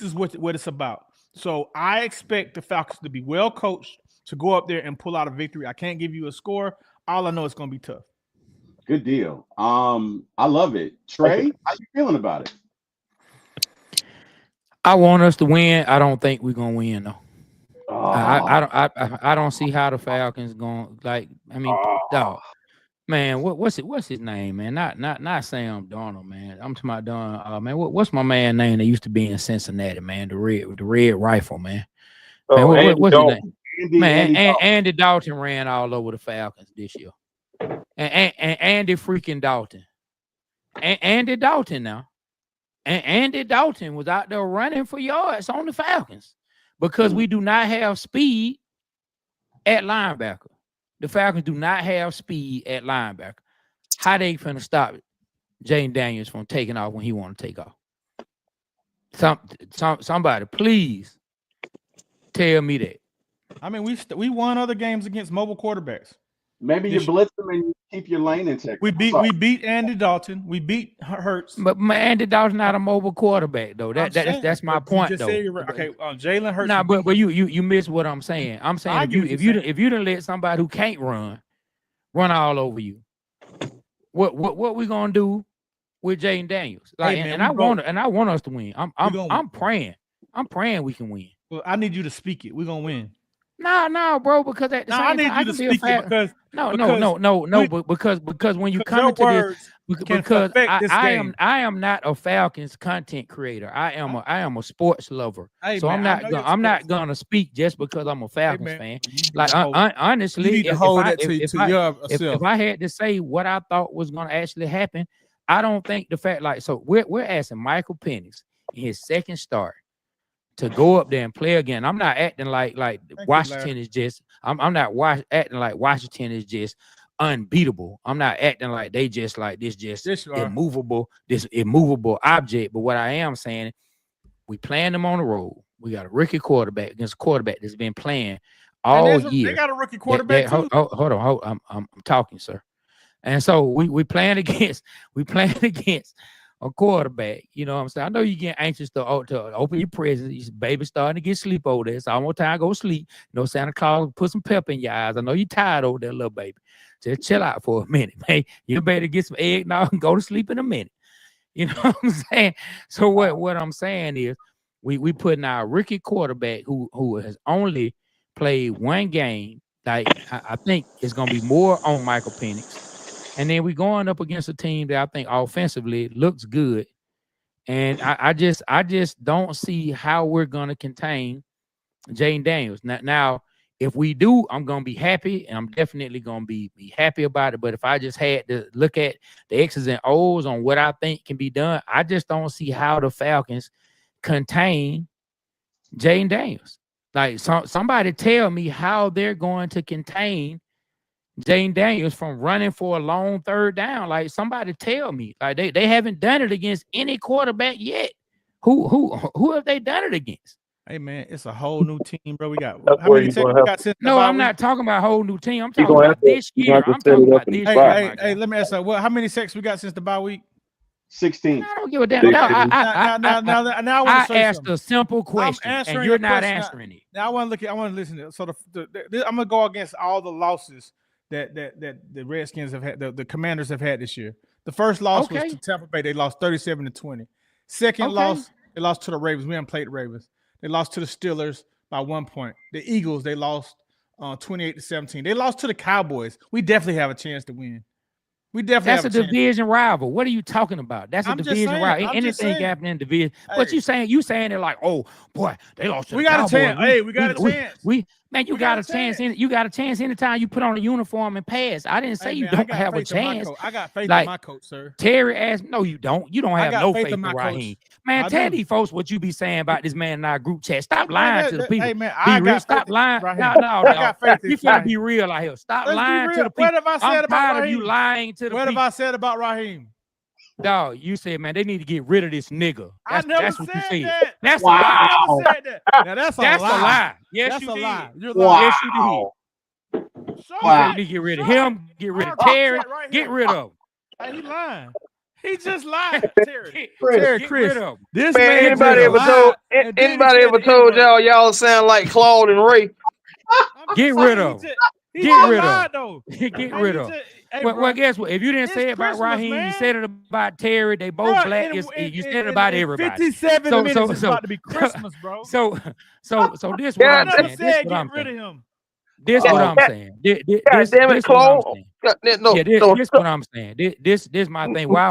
is what it's about. So I expect the Falcons to be well coached, to go up there and pull out a victory. I can't give you a score. All I know, it's going to be tough. Good deal. I love it. Trey, how you feeling about it? I want us to win. I don't think we're gonna win though. I don't see how the Falcons going. Dog, man. What's his name, man? Not Sam Darnold, man. I'm talking about Don. Man, what's my man name that used to be in Cincinnati, man? The red rifle, man. Man, what's his name? Andy Dalton ran all over the Falcons this year. And Andy freaking Dalton. Andy Dalton now. And Andy Dalton was out there running for yards on the Falcons because we do not have speed at linebacker. The Falcons do not have speed at linebacker. How they finna stop Jaden Daniels from taking off when he want to take off? Somebody, please tell me that. I mean, we won other games against mobile quarterbacks. Maybe you blitz them and you keep your lane intact. We beat Andy Dalton. We beat Hurts. But Andy Dalton's not a mobile quarterback though. That's my point though. Okay, Jalen Hurts. Nah, but you miss what I'm saying. I'm saying if you done let somebody who can't run all over you, what we gonna do with Jaden Daniels? Like, hey, man, I want us to win. I'm praying we can win. Well, I need you to speak it. We're gonna win. No, bro, because at the same I need time, you to speak it because because when you come into this, because I am not a Falcons content creator. I am a sports lover. Hey, so man, I'm not gonna speak just because I'm a Falcons fan. Like honestly, if I had to say what I thought was gonna actually happen, I don't think the fact so we're asking Michael Penix in his second start to go up there and play again. I'm not acting like Washington is just. I'm not acting like Washington is just unbeatable. I'm not acting like they just like this immovable object. But what I am saying, we playing them on the road. We got a rookie quarterback against a quarterback that's been playing all year. They got a rookie quarterback too. Hold on. I'm talking, sir. And so we playing against a quarterback, you know what I'm saying? I know you get anxious to open your presents. Your baby starting to get sleep over there. So I'm time to go sleep. You know, Santa Claus put some pep in your eyes. I know you're tired over there, little baby. Just chill out for a minute, man. You better get some egg now and go to sleep in a minute. You know what I'm saying? So what I'm saying is we putting our rookie quarterback who has only played one game. Like I think it's gonna be more on Michael Penix. And then we're going up against a team that I think offensively looks good. And I just don't see how we're going to contain Jaden Daniels. Now, if we do, I'm going to be happy. And I'm definitely going to be happy about it. But if I just had to look at the X's and O's on what I think can be done, I just don't see how the Falcons contain Jaden Daniels. Like somebody tell me how they're going to contain Jaden Daniels from running for a long third down. Like somebody tell me. Like they haven't done it against any quarterback yet. Who have they done it against? Hey man, it's a whole new team, bro. We got how many we got since No, I'm not talking about a whole new team. I'm talking about this year. I'm talking about this year. Hey, let me ask you, how many sacks we got since the bye week? 16. I don't give a damn. Now I asked a simple question, and you're not answering it. Now I want to listen to it. So I'm gonna go against all the losses that the Redskins have had, the Commanders have had this year. The first loss was to Tampa Bay. They lost 37-20. Second loss, they lost to the Ravens. We haven't played the Ravens. They lost to the Steelers by 1 point. The Eagles, they lost 28-17. They lost to the Cowboys. We definitely have a chance to win. That's a division rival. What are you talking about? That's a division rival. Anything happening in division. But you saying it like, oh boy, they lost to the Cowboys. We got a chance. You got a chance. You got a chance anytime you put on a uniform and pass. I didn't say you don't have a chance. I got faith in my coach, sir. Terry asked, no, you don't. You don't have no faith in Raheem. Man, tell these folks what you be saying about this man in our group chat. Stop lying to the people. Hey, man, stop lying. No. You gotta be real out here. Stop lying to the people. What have I said about Raheem? Of you lying to the people. What have I said about Raheem? Dog, you said, man, they need to get rid of this nigga. That's what you said. That. That's a lie. Now that's a lie. Yes, that's you a did. lie. You're lying. Yes, you did. You need to get rid of him. Get rid of Terry. Get rid of him. Hey, he lying. He just lied. Terry. Chris. Rid of him. This man, anybody ever told y'all sound like Claude and Ray? Get rid of him. Get rid of him. Get rid of him. Well, guess what? If you didn't say it about Raheem, you said it about Terry. They both black. You said it about everybody. 57 minutes is about to be Christmas, bro. So this what I'm saying. This what I'm saying. This damn it, Claude. This what I'm saying. This my thing. Why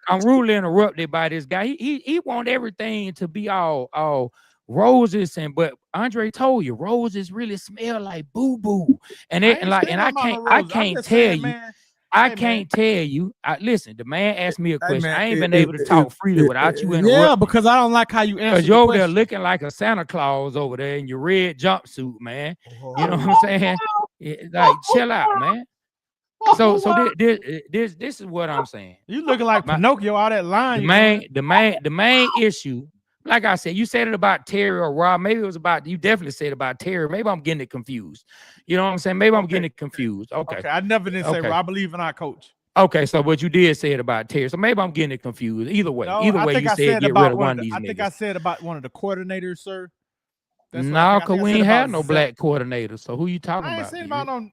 I'm rudely interrupted by this guy. He want everything to be all roses, but Andre told you roses really smell like boo boo, and I can't tell you. I Hey, man. can't tell you. Listen, the man asked me a Hey, question. man. I ain't been able to talk freely without you Yeah, interrupting. because I don't like how you Because answer you're the over there question. looking like a Santa Claus over there in your red jumpsuit, man. You know what Oh, I'm saying? Like, chill out, man. So this is what I'm saying. you looking like My, Pinocchio, all that line the you main doing. the main issue, like I said, you said it about Terry or Rob. Maybe it was about you. Definitely said about Terry. Maybe I'm getting it confused. You know what I'm saying? Maybe I'm getting it confused. Okay. Okay, I never didn't say, Okay. well, I believe in our coach. Okay, so what you did say it about Terry. So maybe I'm getting it confused. Either way, No, I think you I said said get rid about of one one of of the, these I think I niggas. said about one of the coordinators, sir. That's what No, I cause think we I said ain't about have no Zach. black coordinators. So who you talking I ain't about? saying D-Ray? about no.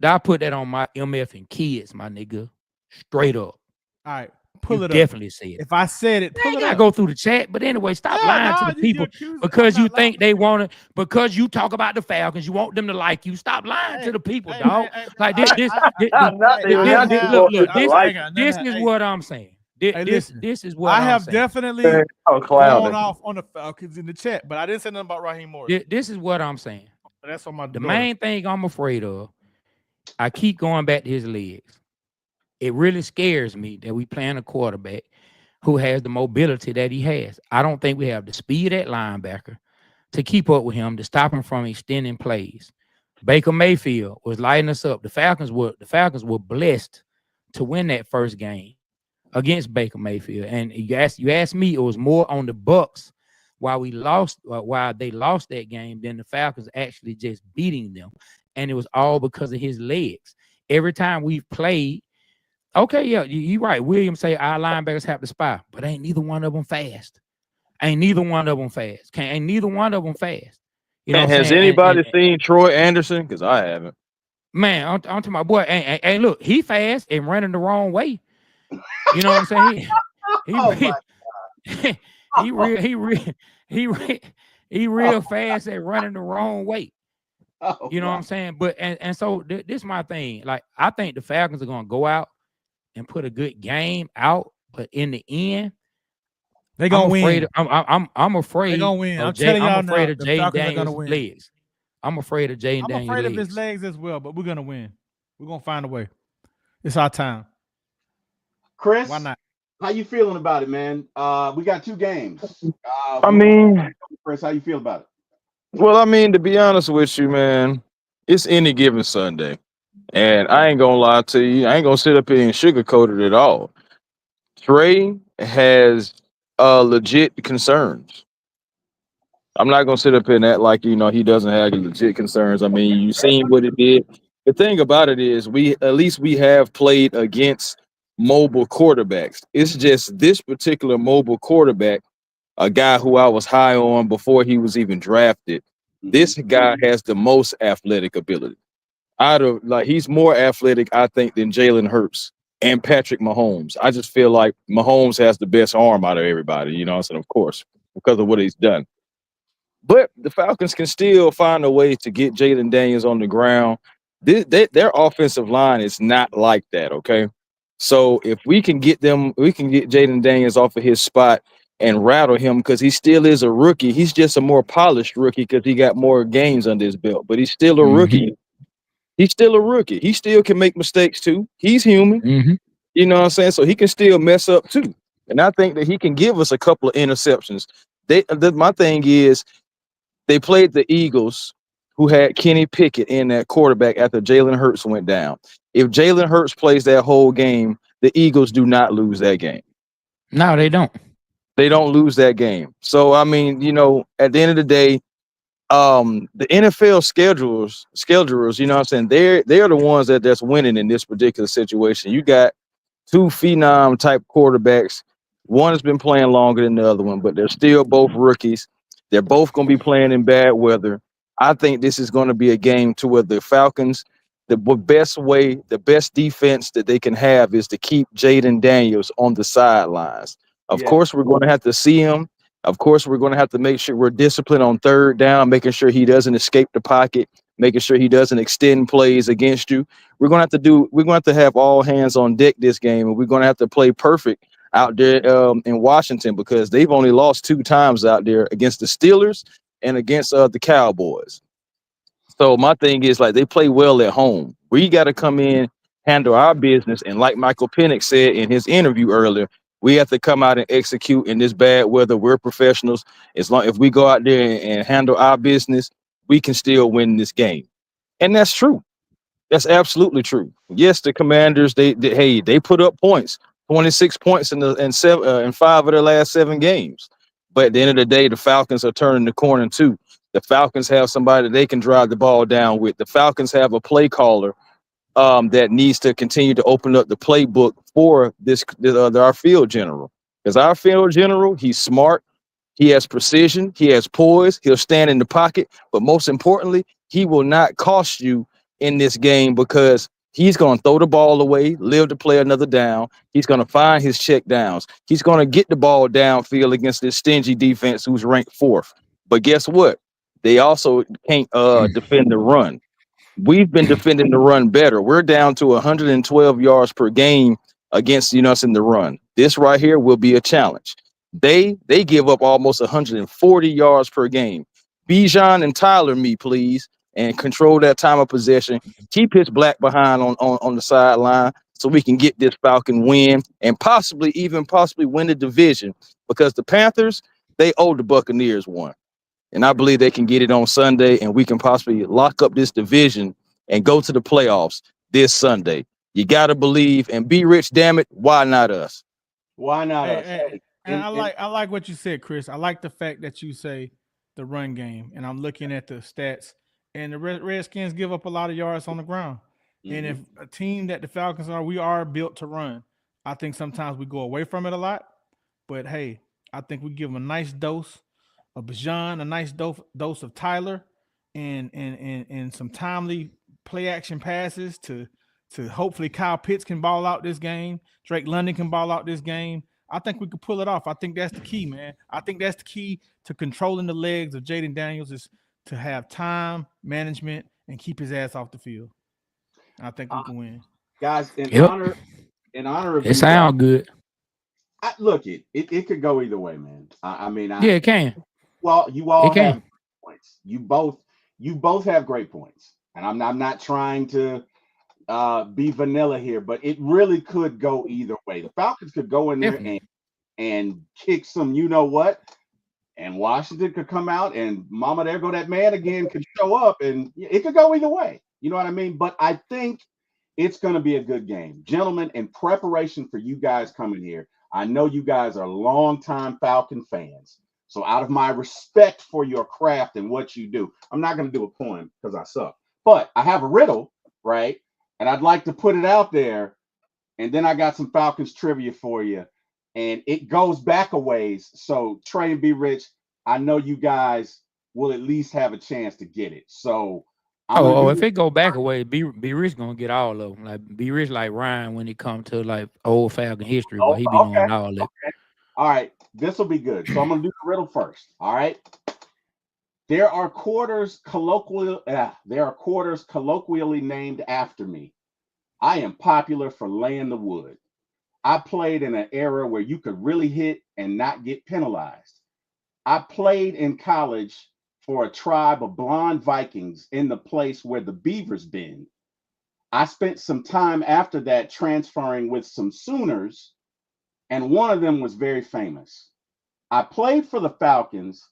I put that on my MF and kids, my nigga. Straight up. All right, You pull it up. definitely said it. If I said it, I pull ain't it gotta up. go through the chat, but anyway, stop Yeah, lying to nah, the you people accused. I'm because you not lying. think they want to. Because you talk about the Falcons, you want them to like you. Stop lying to the people, dog. Like this, look. This is what I'm saying. Hey, listen. This is what I I'm have saying. definitely Oh, gone clouded. off on the Falcons in the chat, but I didn't say nothing about Raheem Morris. This is what I'm saying. That's on my The daughter. main thing I'm afraid of, I keep going back to his legs. It really scares me that we playing a quarterback who has the mobility that he has. I don't think we have the speed at linebacker to keep up with him, to stop him from extending plays. Baker Mayfield was lighting us up. The Falcons were blessed to win that first game against Baker Mayfield. And you asked me, it was more on the Bucks while they lost that game than the Falcons actually just beating them. And it was all because of his legs. Every time we've played, okay, yeah, you're right. Williams say our linebackers have to spy, but ain't neither one of them fast. Ain't neither one of them fast. Ain't neither one of them fast. You know Man, what I'm has saying? anybody seen Troy Anderson? Because I haven't. Man, I'm talking my boy. Hey, look, he fast and running the wrong way. You know what I'm saying? He real fast at running the wrong way. You know what I'm saying? But and so this is my thing. Like I think the Falcons are gonna go out and put a good game out, but in the end, They gonna afraid win. I'm afraid They gonna win. of I'm telling y'all I'm afraid now, of the Jaden Falcons are gonna Daniels' win. legs. I'm afraid of Jaden I'm Daniels' afraid of legs. his legs as well, but we're gonna win. We're gonna find a way. It's our time. Chris, Why not? how you feeling about it, man? We got 2 games. I mean, Chris, how you feel about it? well, I mean, to be honest with you, man, it's any given Sunday. And I ain't gonna lie to you, I ain't gonna sit up here and sugarcoat it at all. Trey has legit concerns. I'm not gonna sit up here and act like he doesn't have legit concerns. I mean, you seen what it did. The thing about it is, we have played against mobile quarterbacks. It's just this particular mobile quarterback, a guy who I was high on before he was even drafted. This guy has the most athletic ability. He's more athletic, I think, than Jalen Hurts and Patrick Mahomes. I just feel like Mahomes has the best arm out of everybody, so of course, because of what he's done. But the Falcons can still find a way to get Jaden Daniels on the ground. Their offensive line is not like that, okay? So if we can get Jaden Daniels off of his spot and rattle him because he still is a rookie. He's just a more polished rookie because he got more games under his belt, but he's still a rookie. He's still a rookie. He still can make mistakes too. He's human. You know what I'm saying? So he can still mess up too. And I think that he can give us a couple of interceptions. My thing is, they played the Eagles, who had Kenny Pickett in that quarterback after Jalen Hurts went down. If Jalen Hurts plays that whole game, the Eagles do not lose that game. No, they don't. They don't lose that game. So, I mean, at the end of the day, the NFL schedulers, you know what I'm saying? They're the ones that's winning in this particular situation. You got 2 phenom type quarterbacks. One has been playing longer than the other one, but they're still both rookies. They're both going to be playing in bad weather. I think this is going to be a game to where the Falcons, the best defense that they can have is to keep Jaden Daniels on the sidelines. Of course, we're going to have to see him. Of course, we're going to have to make sure we're disciplined on third down, making sure he doesn't escape the pocket, making sure he doesn't extend plays against you. We're going to have to have all hands on deck this game, and we're going to have to play perfect out there in Washington because they've only lost 2 times out there against the Steelers and against the Cowboys. So my thing is like they play well at home. We got to come in, handle our business, and like Michael Penix said in his interview earlier, we have to come out and execute in this bad weather. We're professionals. As long if we go out there and handle our business, we can still win this game, and that's true. That's absolutely true. Yes, the Commanders they put up points, 26 points in 5 of their last 7 games. But at the end of the day, the Falcons are turning the corner too. The Falcons have somebody they can drive the ball down with. The Falcons have a play caller that needs to continue to open up the playbook for our field general. Because our field general, he's smart, he has precision, he has poise, he'll stand in the pocket, but most importantly, he will not cost you in this game because he's going to throw the ball away, live to play another down. He's going to find his check downs. He's going to get the ball downfield against this stingy defense who's ranked 4th. But guess what? They also can't defend the run. We've been defending the run better. We're down to 112 yards per game against us in the run. This right here will be a challenge. They give up almost 140 yards per game. Bijan and Tyler, me please, and control that time of possession. Keep his black behind on the sideline so we can get this Falcon win and possibly win the division because the Panthers they owe the Buccaneers one. And I believe they can get it on Sunday, and we can possibly lock up this division and go to the playoffs this Sunday. You got to believe and be rich, damn it. Why not us? Why not us? And I like what you said, Chris. I like the fact that you say the run game, and I'm looking at the stats, and the Redskins give up a lot of yards on the ground. And if a team that the Falcons are, we are built to run. I think sometimes we go away from it a lot, but hey, I think we give them a nice dose of Bijan, a nice dose of Tyler, and some timely play action passes to hopefully Kyle Pitts can ball out this game. Drake London can ball out this game. I think we could pull it off. I think that's the key, man. I think that's the key to controlling the legs of Jaden Daniels is to have time management and keep his ass off the field. I think we can win. Guys, in honor of it sounds good. Look, it could go either way, man. I mean, Yeah, it can. Well, you all It can. have points. You both have great points, and I'm not trying to be vanilla here, but it really could go either way. The Falcons could go in there and kick some, you know what, and Washington could come out and mama, there go that man again, could show up, and it could go either way. You know what I mean? But I think it's going to be a good game, gentlemen. In preparation for you guys coming here, I know you guys are longtime Falcon fans. So out of my respect for your craft and what you do, I'm not going to do a poem because I suck. But I have a riddle, right? And I'd like to put it out there. And then I got some Falcons trivia for you. And it goes back a ways. So Trey and Be Rich, I know you guys will at least have a chance to get it. So if it go back away, be Rich gonna get all of them. Like Be Rich, like Ryan when it comes to like old Falcon history, but he be knowing all of it. Okay. All right, this will be good. So I'm gonna do the riddle first. All right. There are quarters colloquially named after me. I am popular for laying the wood. I played in an era where you could really hit and not get penalized. I played in college for a tribe of blonde Vikings in the place where the Beavers been. I spent some time after that transferring with some Sooners, and one of them was very famous. I played for the Falcons,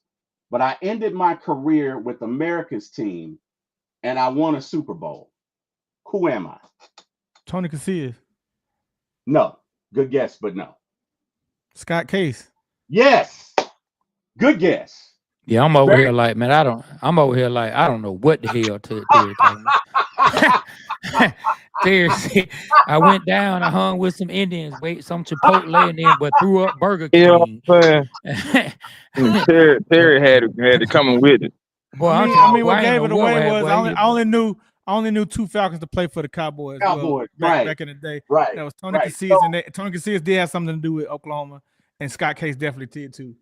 but I ended my career with America's team, and I won a Super Bowl. Who am I? Tony Casillas. No. Good guess, but no. Scott Case. Yes. Good guess. Yeah, I'm over here like, man, I don't know what the hell Terry talking about. Seriously, I went down, I hung with some Indians, some Chipotle, and then but threw up Burger King. Terry had to come in with it. Boy, I mean, what gave it away was I only knew 2 Falcons to play for the Cowboys. Back in the day. Right. That was Tony Casillas, and Tony Casillas did have something to do with Oklahoma, and Scott Case definitely did too.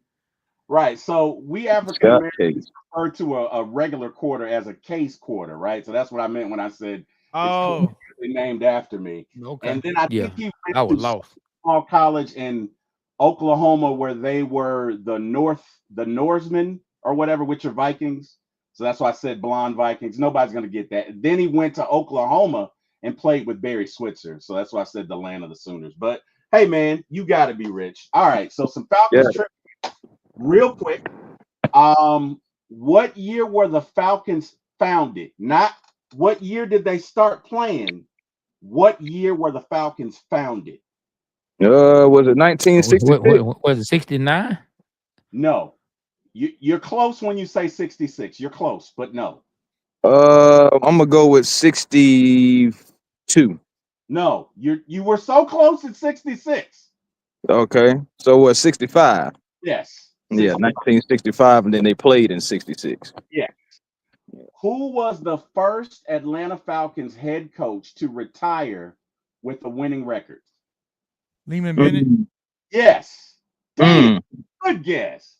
Right. So we African Americans refer to a regular quarter as a case quarter, right? So that's what I meant when I said it's named after me. Okay. And then I think he I went was to lost. small college in Oklahoma where they were the Norsemen or whatever with your Vikings. So that's why I said blonde Vikings. Nobody's going to get that. Then he went to Oklahoma and played with Barry Switzer. So that's why I said the land of the Sooners. But hey, man, you got to be rich. All right. So some Falcons Yeah. trivia real quick. What year were the Falcons founded? Not what year did they start playing? What year were the Falcons founded? Was it 1966? What was it, 69? No. You're close when you say 66. You're close, but no. I'm gonna go with 62. No. You were so close at 66. Okay, so what? 65? Yes. Yeah, 60. 1965, and then they played in 66. Yeah. Who was the first Atlanta Falcons head coach to retire with a winning record? Lehman Bennett. Yes. Damn. Mm. Good guess.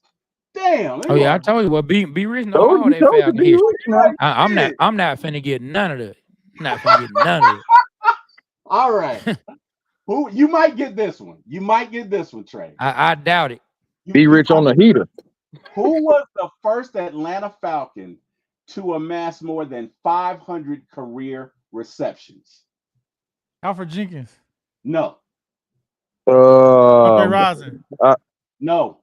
Damn. Oh yeah, I told you. Well, be rich know Told all you, that told you, Falcon be history. rich now. I'm not finna get none of it. Not finna get none of it. All right. Who you might get this one? You might get this one, Trey. I doubt it. Be rich on the heater. Who was the first Atlanta Falcon to amass more than 500 career receptions? Alfred Jenkins. No. Andre Rison. No.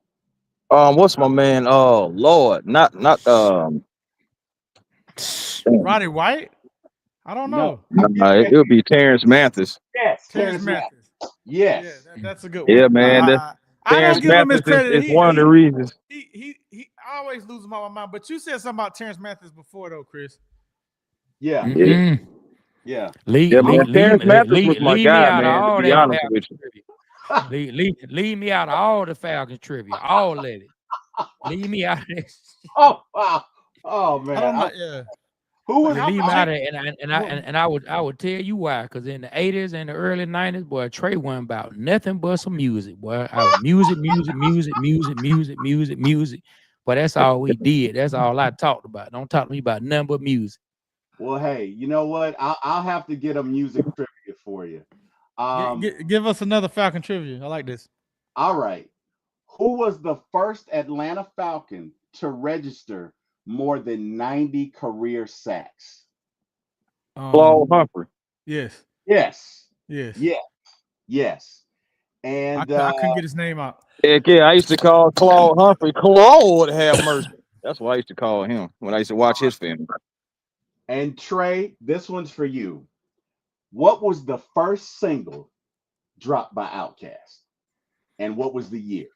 What's my man? Oh Lord, not Roddy White. I don't know. it'll be Terrence Mathis. Yes. Terrence Mathis. Yes. Yeah, that's a good one. Yeah, man. I don't Terrence give him his Mathis credit. is one of the reasons. He I always lose him out of my mind. But you said something about Terrence Mathis before, though, Chris. Yeah. Mm-mm. Yeah. Terrence Mathis was my guy, man. To be honest with you. Leave me out of all the Falcons trivia. All of it. Leave me out of this. Oh wow. Oh man. I don't know. Yeah. Who was Leave me out of it, and I would tell you why. Because in the 80s and the early 90s, boy, Trey wasn't about nothing but some music, boy. I was music. But that's all we did. That's all I talked about. Don't talk to me about nothing but music. Well, hey, you know what? I'll have to get a music trivia for you. Give us another Falcon trivia. I like this. All right. Who was the first Atlanta Falcon to register more than 90 career sacks? Claude Humphrey. Yes. Yes. Yes. Yes. Yes. And I couldn't get his name out. Heck yeah, I used to call Claude Humphrey. Claude have mercy. That's what I used to call him when I used to watch his film. And Trey, this one's for you. What was the first single dropped by Outkast? And what was the year?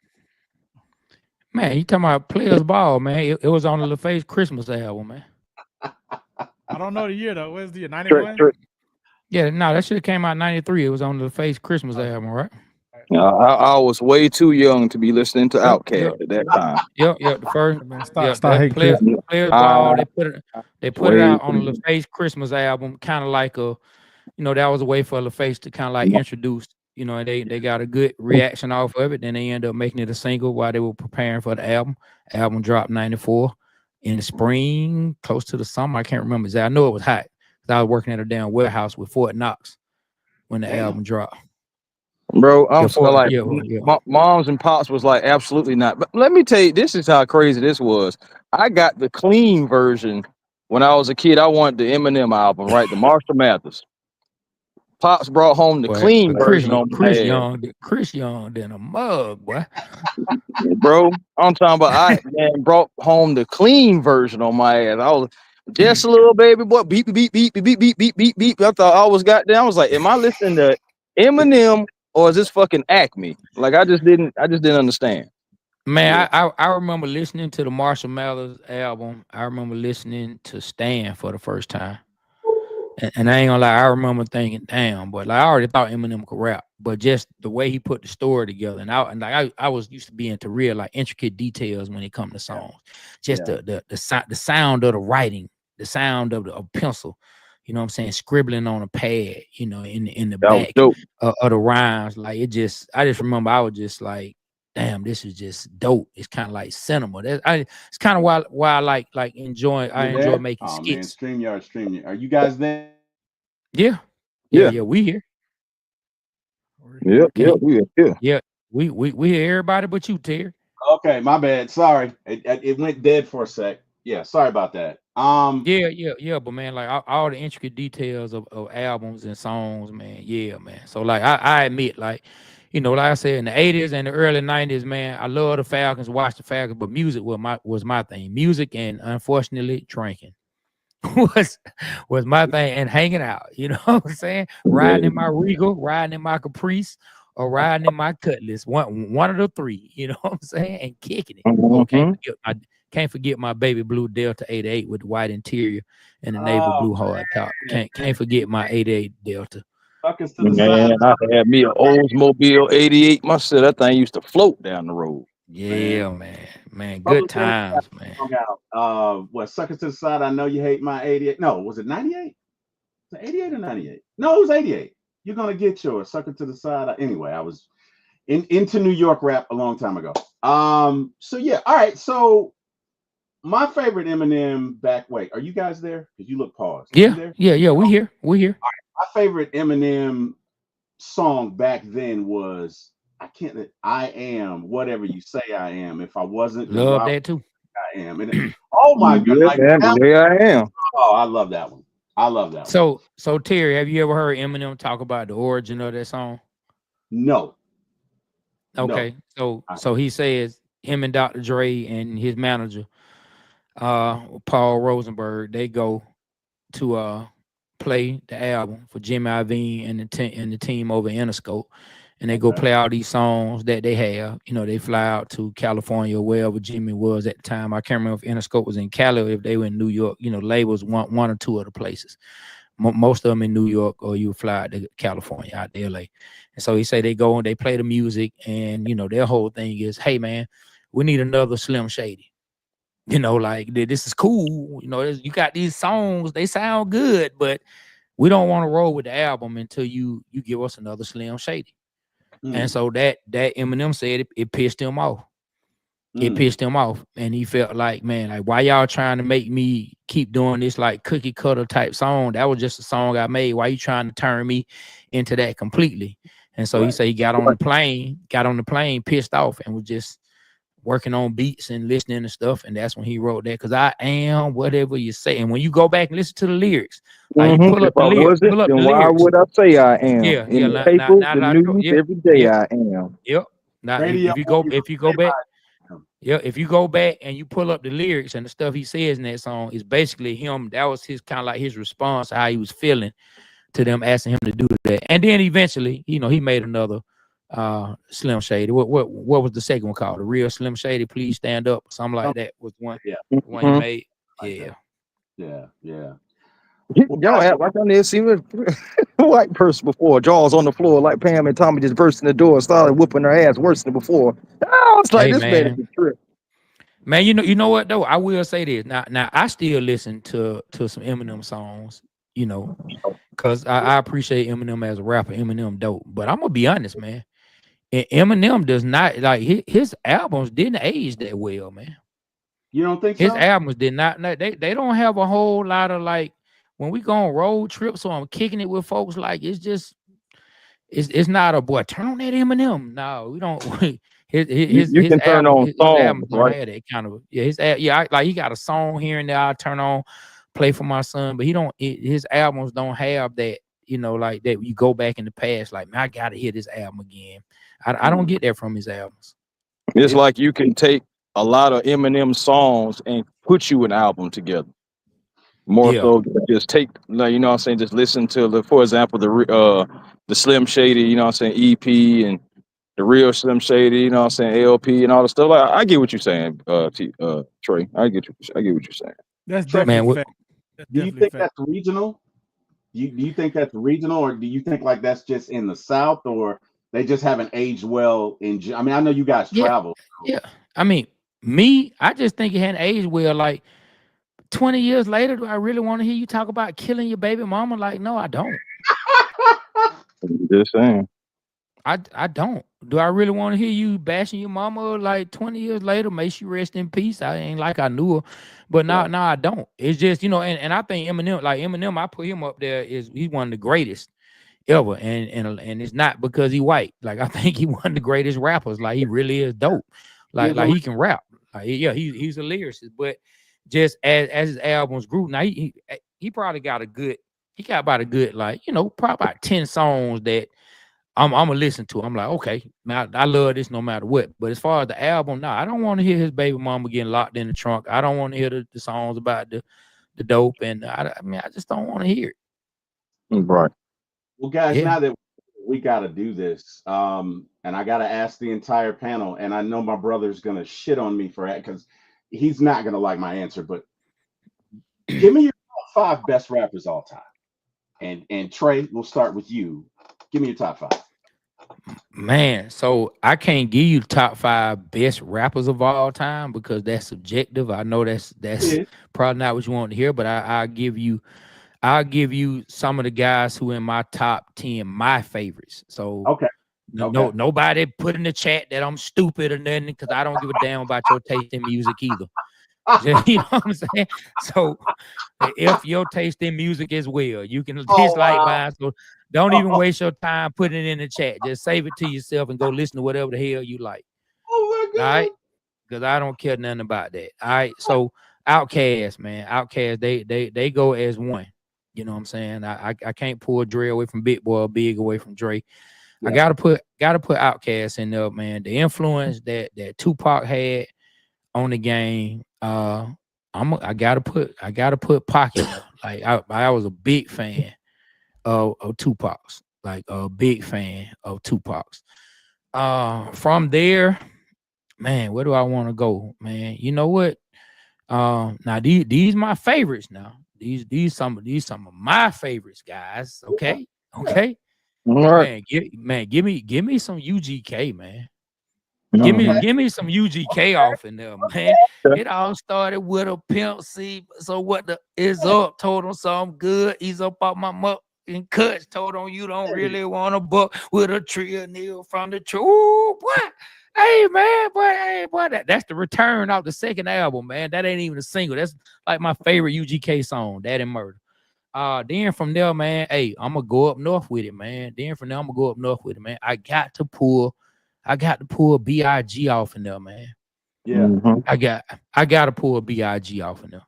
Man, you talking about Players Ball, man. It was on the LaFace Christmas album, man. I don't know the year, though. What's the year? 91? Yeah, no, that shit came out in 93. It was on the LaFace Christmas album, right? I was way too young to be listening to Outkast at that time. Yep. The first Stop hating Players Ball. They put it out on the too LaFace Christmas album, kind of like that was a way for LaFace to kind of like introduce. They got a good reaction off of it. Then they ended up making it a single while they were preparing for the album. Album dropped 94 in the spring, close to the summer. I can't remember exactly. I know it was hot because I was working at a damn warehouse with Fort Knox when the album dropped. Bro, moms and pops was like, absolutely not. But let me tell you, this is how crazy this was. I got the clean version when I was a kid. I wanted the Eminem album, right? The Marshall Mathers. Pops brought home the clean version on Chris Young than a mug, boy. Bro, I'm talking about I brought home the clean version on my ass. I was just a little baby boy. Beep, beep, beep, beep, beep, beep, beep, beep, beep. I thought I was goddamn. I was like, am I listening to Eminem or is this fucking Acme? Like I just didn't understand. Man, I remember listening to the Marshall Mathers album. I remember listening to Stan for the first time. And I ain't gonna lie, I remember thinking, damn, but like I already thought Eminem could rap, but just the way he put the story together, and I was used to be into real like intricate details when it comes to songs. Just the sound of the writing, the sound of the pencil, you know what I'm saying, scribbling on a pad, in the back of the rhymes. Like I just remember I was just like, damn, this is just dope. It's kind of like cinema. It's kind of why I like enjoy making skits. Man, StreamYard. Are you guys there? Yeah, we here. Yeah, we here. Yeah, we hear everybody but you, Terry. Okay, my bad. Sorry, it went dead for a sec. Yeah, sorry about that. Yeah. But man, like all the intricate details of albums and songs, man. Yeah, man. So like I admit, like, like I said, in the 80s and the early 90s, man, I love the Falcons, watch the Falcons, but music was my thing. Music and unfortunately drinking was was my thing, and hanging out. You know what I'm saying? Riding in my Regal, riding in my Caprice, or riding in my Cutlass. One of the three. You know what I'm saying? And kicking it. Oh, can't forget my baby blue Delta 88 with the white interior and the navy blue hard top. Can't forget my 88 Delta. Suckers to the side. Man, I had me an Oldsmobile 88 myself. That thing used to float down the road. Yeah, man. Good Public Enemy times, man. song out. What, Suckers to the Side? I know you hate my 88. No, was it 98? Was it 88 or 98? No, it was 88. You're gonna get yours. Sucker to the Side. Anyway, I was into New York rap a long time ago. So yeah, all right. So my favorite Eminem wait, are you guys there? Because you look paused. Yeah, you there? yeah. We here. My favorite Eminem song back then was I am whatever you say I am. If I wasn't, then Love why that too. I am. And oh my god, Yeah, man, there I am. oh, I love that one. I love that one. So Terry, have you ever heard Eminem talk about the origin of that song? No. Okay, so he says him and Dr. Dre and his manager, Paul Rosenberg, they go to play the album for Jimmy Iovine and the team over Interscope, and they go play all these songs that they have. They fly out to California or wherever Jimmy was at the time. I can't remember if Interscope was in Cali or if they were in New York. Labels one or two other places. Most of them in New York, or you fly out to California, out to LA. And so he say they go and they play the music, and their whole thing is, hey man, we need another Slim Shady. Like this is cool. You got these songs, they sound good, but we don't want to roll with the album until you give us another Slim Shady. And so that Eminem said it pissed him off. It pissed him off, and he felt like, man, like, why y'all trying to make me keep doing this like cookie cutter type song? That was just a song I made. Why you trying to turn me into that completely? And so he said he got on the plane, pissed off, and was just working on beats and listening to stuff. And that's when he wrote that, because I am whatever you say. And when you go back and listen to the lyrics, like you pull up the lyrics, then why would I say I am? Yeah, In the paper, the news, every day I am. Yep. Now if you go back. Yeah, if you go back and you pull up the lyrics and the stuff he says in that song, is basically him. That was his kind of like his response to how he was feeling to them asking him to do that. And then eventually, he made another Slim Shady. What was the second one called? The Real Slim Shady, Please Stand Up, something like that was one. Yeah, one he made. Yeah. Y'all act like I never seen a white person before. Jaws on the floor, like Pam and Tommy just burst in the door and started whooping their ass worse than before. I was like, this man is a trip. Man, you know what though? I will say this. Now I still listen to some Eminem songs, because I appreciate Eminem as a rapper. Eminem dope. But I'm gonna be honest, man. Eminem does not, like, his albums didn't age that well, man. You don't think his so? albums did not? They don't have a whole lot of, like, when we go on road trips or I'm kicking it with folks, like, it's not a boy turn on that Eminem. No, we don't. His can turn album, on his songs, albums don't right? have that kind of, like he got a song here and there I turn on, play for my son, but his albums don't have that, like that. You go back in the past, like, man, I gotta hear this album again. I don't get that from his albums. It's like you can take a lot of Eminem songs and put you an album together. More so just take, like, what I'm saying, just listen to for example, the Slim Shady, what I'm saying, EP, and the Real Slim Shady, what I'm saying, LP and all the stuff. Like, I get what you're saying, Trey. I get what you're saying. That's definitely fact. Do you think that's regional? Do you think that's regional, or do you think like that's just in the South, or they just haven't aged well I mean, I know you guys travel. Yeah. I mean, I just think it hadn't aged well. Like 20 years later, do I really want to hear you talk about killing your baby mama? Like, no, I don't. Just saying. I don't. Do I really want to hear you bashing your mama like 20 years later? May she rest in peace. I ain't like I knew her, but now I don't. It's just, and I think Eminem, I put him up there, he's one of the greatest ever, and it's not because he white. Like, I think he one of the greatest rappers. Like, he really is dope. Like he can rap. Like, yeah, he's a lyricist, but just as his albums grew. Now he probably got he got about a good, like, probably about 10 songs that I'm gonna listen to. I'm like, okay, man, I love this no matter what. But as far as the album, I don't want to hear his baby mama getting locked in the trunk. I don't want to hear the songs about the dope, and I mean, I just don't want to hear it. Right. Well, guys, Yeah. now that we got to do this, and I got to ask the entire panel, and I know my brother's gonna shit on me for that because he's not gonna like my answer. But give me your top 5 best rappers all time, and Trey, we'll start with you. Give me your top 5. Man, so I can't give you the top 5 best rappers of all time because that's subjective. I know that's Yeah. probably not what you want to hear, but I'll give you some of the guys who in my top 10, my favorites. So Okay. nobody put in the chat that I'm stupid or nothing, because I don't give a damn about your taste in music either. You know what I'm saying? So if your taste in music is well, you can dislike mine. So don't even waste your time putting it in the chat. Just save it to yourself and go listen to whatever the hell you like. Oh my All God. right, because I don't care nothing about that. All right, so Outkast, man, Outkast, they go as one. You know what I'm saying? I can't pull Dre away from Big Boy or Big away from Dre. Yeah. I gotta put Outkast in there, man. The influence that Tupac had on the game. I gotta put Pac in there. Like I was a big fan of Tupac's. Like a big fan of Tupac's. From there, man, where do I want to go, man? You know what? Now these my favorites. Now these some of my favorites, guys. Okay, okay, All right. man, give me some UGK, man. Mhm. Give me some UGK off in there, man. Okay. It all started with a Pimp C. So what the is up? Told him something good. He's up on my muck and cuts. Told him you don't really want to buck with a tree nail from the tree. Ooh, boy. Hey man, boy, that's the return of the second album, man. That ain't even a single. That's like my favorite UGK song, That and Murder. Then from there, man, hey, I'm gonna go up north with it, man. Then from there, I'm gonna go up north with it, man. I got to pull BIG off in there, man. Yeah. Mhm. I got to pull BIG off in there.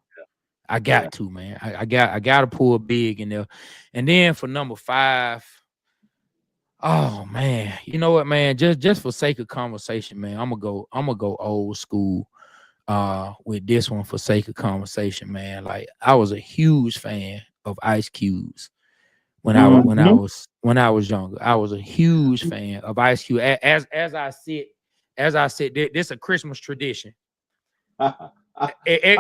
I got to, man. I got to pull Big in there. And then for number 5, oh man, you know what, man? Just for sake of conversation, man, I'm gonna go old school with this one for sake of conversation, man. Like I was a huge fan of Ice Cube's when I Mhm. was younger. I was a huge fan of Ice Cube. As I said, this a Christmas tradition. Every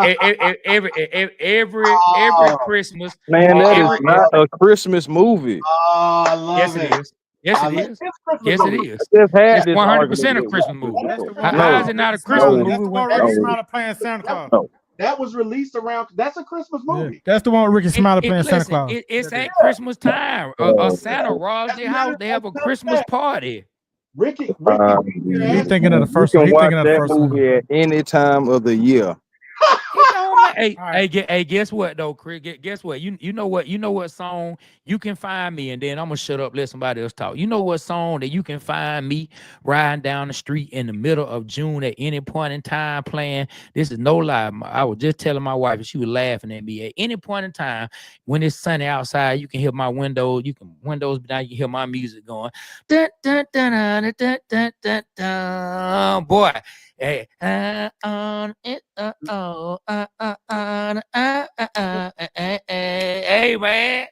Christmas, Man, that is not every a Christmas movie. I yes love it it. is. Yes I it love is. It's Christmas Yes it movie. is. I just had It's this argument 100% a with Christmas with movie. That's the people. one. How is No, it not a Ricky Christmas Smiley. no, That's movie the when one. Ricky no, Smiley playing Santa Claus. no. That was released around. That's a Christmas Yeah, movie. that's the one with Ricky Smiley playing Santa listen, Claus. it's That is. at Christmas time. Santa Uh, robs As a their house. matter, They as have a a matter of Christmas fact, party. Ricky He asked you thinking of the first one. can He watch thinking of the that first one. movie at any time of the year. It don't matter. Hey, All right. hey, guess what though, Chris? Guess what? You know what song you can find me, and then I'm gonna shut up, let somebody else talk. You know what song that you can find me riding down the street in the middle of June at any point in time playing? This is no lie. I was just telling my wife, and she was laughing at me. At any point in time when it's sunny outside, you can hear my windows. You can windows down. You can hear my music going. Dun, dun, dun, dun, dun, dun, dun, dun. Boy. Hey, hey, man,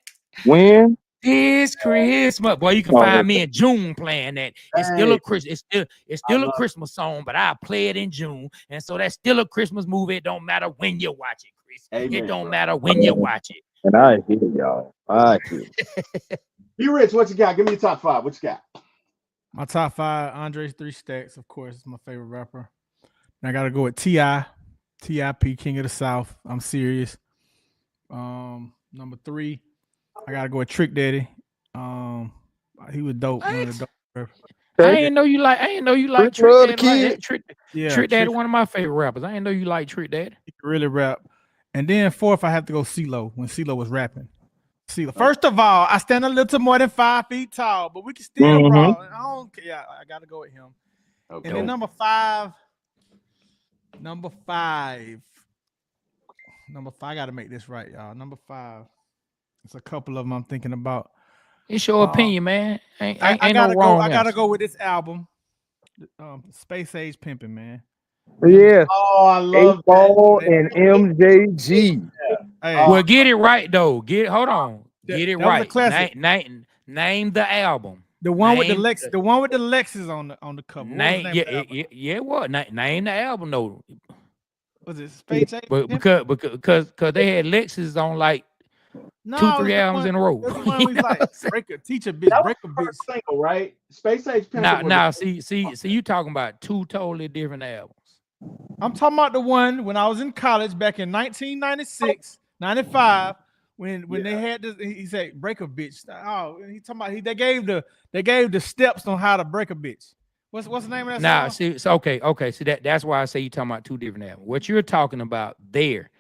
When? this Christmas, boy, you can Oh, find me in June playing that. It's still Hey, a Christmas. It's I still a love Christmas song, but I play it in June, and so that's still a Christmas movie. It don't matter when you watch it, Chris. It Amen, don't bro. matter when you watch it. and I hear y'all. I hear. Be rich. What you got? Give me your top 5. What you got? My top 5: Andre's 3 Stacks, of course, is my favorite rapper. And I gotta go with T.I. T.I.P. King of the South. I'm serious. Number 3, I gotta go with Trick Daddy. He was dope. One of the What? dope rappers. I Okay. ain't know you like. I ain't know you like Trick Trick love the Daddy like kid. that. Trick Yeah, Daddy, Trick one of my favorite rappers. I ain't know you like Trick Daddy. he could really rap. And then 4th, I have to go CeeLo when CeeLo was rapping. CeeLo. First of all, I stand a little more than 5 feet tall, but we can still Mm-hmm. brawl. I don't care. Yeah, I gotta go with him. Okay. And then number five. Number 5. I got to make this right, y'all. Number 5. It's a couple of them I'm thinking about. It's your opinion, man. I Ain't no gotta go. wrong I gotta answer. go with this album, Space Age Pimpin', man. Yeah, Oh, I Eight love that. Ball That, and MJG. hey, Well, get it right though. Hold on. that, Get it that was a right. classic. Name the album. The one with the Name Lex, the one with the Lexus on the cover. What was the name. name Yeah, of the album? what? Name the album though. Was it Space Age But Pimpin'? because they had Lexus on like two, No, it was three the albums one. in a row. It was the one You where he's know like, what I'm saying? break a teacher bitch, That was break a the bitch. first single, right? Space Age Pimpin' was Now, the see, you talking about two totally different albums. I'm talking about the one when I was in college back in 1996, 95, when they had this. He said, "Break a bitch." Oh, and he talking about they gave the steps on how to break a bitch. What's the name of that Now, song? see, so okay. See that's why I say you're talking about two different albums. What you're talking about there,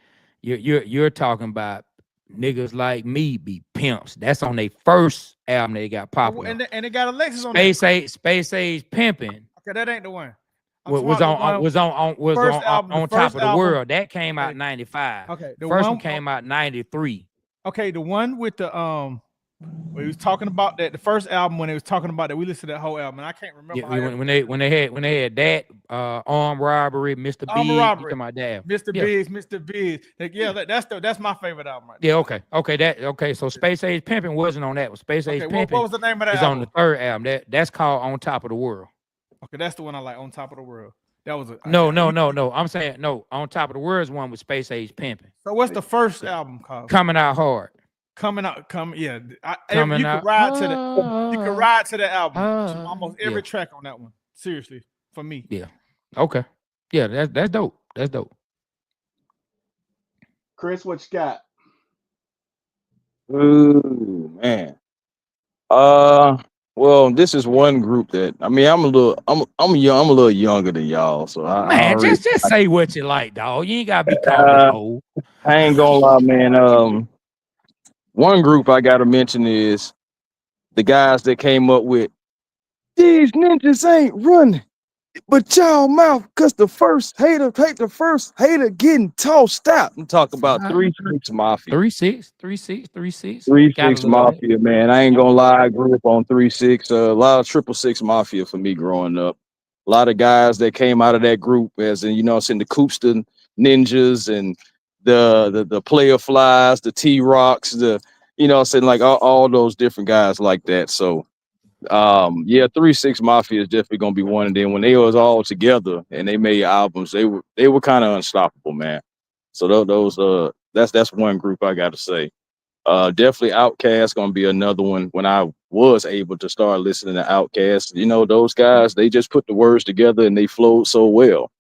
you're talking about niggas like me be pimps. That's on their first album they got popular. And it got Alexis on that. Space Age Pimpin' Okay, that ain't the one. I'm talking about the one, was first album. The on top first of the album. world. That came out Okay, in 95. okay, the First one one. came out in 93. Okay, the one with the where he was talking about that. The first album when he was talking about that, we listened to that whole album, and I can't remember Yeah, how. when they had that armed robbery, Mr. Armor Big, you Robbery, talking about that? Mr. Yeah. Biggs, Mr. Biggs. Like, yeah, that's my favorite album right there. Yeah, okay. So Space Age Pimpin' wasn't on that one. Space Age Okay, what Pimpin' was the name of that is on album? the third album. That's called On Top of the World. Okay, that's the one I like. On Top of the World. That was a No. I'm saying no. On Top of the World is one with Space Age Pimpin'. So what's the first album called? Coming Out Hard. Yeah. Coming You out could ride to the hard. you could ride to the album. Hard. Almost Yeah. every track on that one. Seriously, for me. Yeah. Okay. Yeah, that's dope. That's dope. Chris. What you got? Ooh, man. Well, this is one group that I'm young. I'm a little younger than y'all, so I Man, already. just say what you like, dog. You ain't gotta be calling us Uh, old. I ain't gonna lie, man. One group I gotta mention is the guys that came up with these ninjas ain't running, but y'all mouth, cause the first hater hate the first hater getting tossed out. And talk about Right. 3 6 Mafia. 3 6. 3 Gotta 6 love that. Mafia, man. I ain't gonna lie. I grew up on 3 6. A lot of 666 Mafia for me growing up. A lot of guys that came out of that group, as in, it's in the Coopston Ninjas and the Player Flies, the T Rocks, saying like all those different guys like that. So yeah, 3 6 Mafia is definitely gonna be one. And then when they was all together and they made albums, they were kind of unstoppable, man. So that's one group I gotta say. Definitely Outkast gonna be another one. When I was able to start listening to Outkast, those guys, they just put the words together and they flowed so well.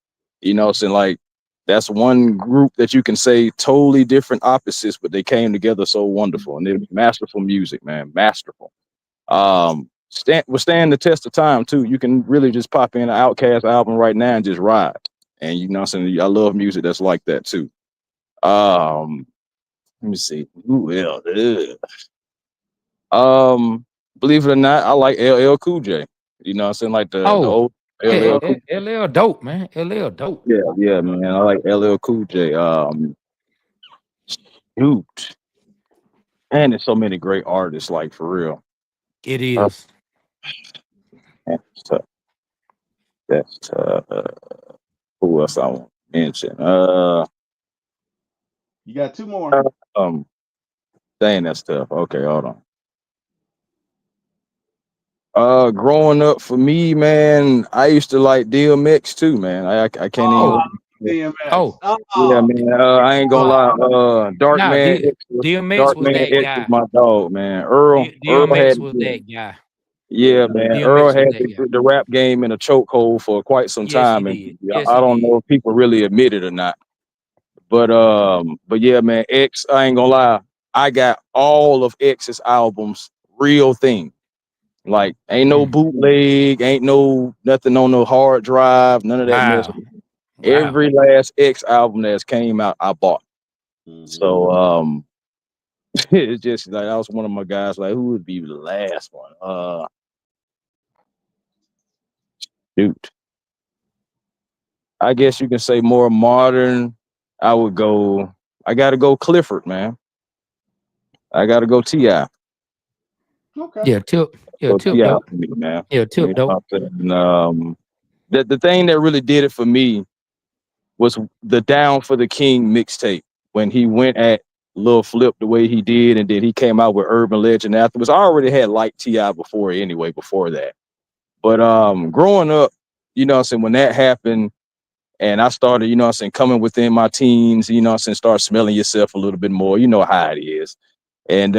So like that's one group that you can say totally different opposites, but they came together so wonderful and it was masterful music, man, masterful. Stand the test of time too. You can really just pop in an Outkast album right now and just ride. And what I'm saying, I love music that's like that too. Um, Let me see. Who else? Believe it or not, I like LL Cool J. What I'm saying? Like the Oh, old yeah, LL Cool. LL dope, man. LL dope. Yeah, man. I like LL Cool J. Shoot. And there's so many great artists, like for real. It Uh, is. that's tough. That's tough. Who else I want to mention? You got two more. Um, Dang, that's tough. Okay, hold on. Growing up for me, man, I used to like DMX too, man. I can't Oh, even. DMX. Oh, Yeah, Oh, man. I ain't gonna lie. Dark nah, Man X, DMX Dark was Man that X was guy. my dog, man. Earl DMX had, was that guy. yeah, man. Earl DMX was had that guy. the rap game in a chokehold for quite some Yes, he time, and did. Yes, I he don't know did. if people really admit it or not. But yeah, man. X, I ain't gonna lie. I got all of X's albums, real thing. Like, ain't no Mm. bootleg, ain't no nothing on no hard drive, none of that mess. Wow. Wow. Every last X album that's came out, I bought. So it's just like I was one of my guys. Like, who would be the last one? Shoot. I guess you can say more modern. I would go. I gotta go Clifford, man. I gotta go Ti. Okay. Yeah, tip. Yeah, Go tip Ti dope. for me, man. Yeah, You tip know dope. what I'm saying? The thing that really did it for me was the Down for the King mixtape when he went at Lil Flip the way he did, and then he came out with Urban Legend afterwards. I already had liked Ti before anyway, before that. But growing up, you know what I'm saying, when that happened and I started, you know what I'm saying, coming within my teens, you know what I'm saying, start smelling yourself a little bit more, you know how it is. And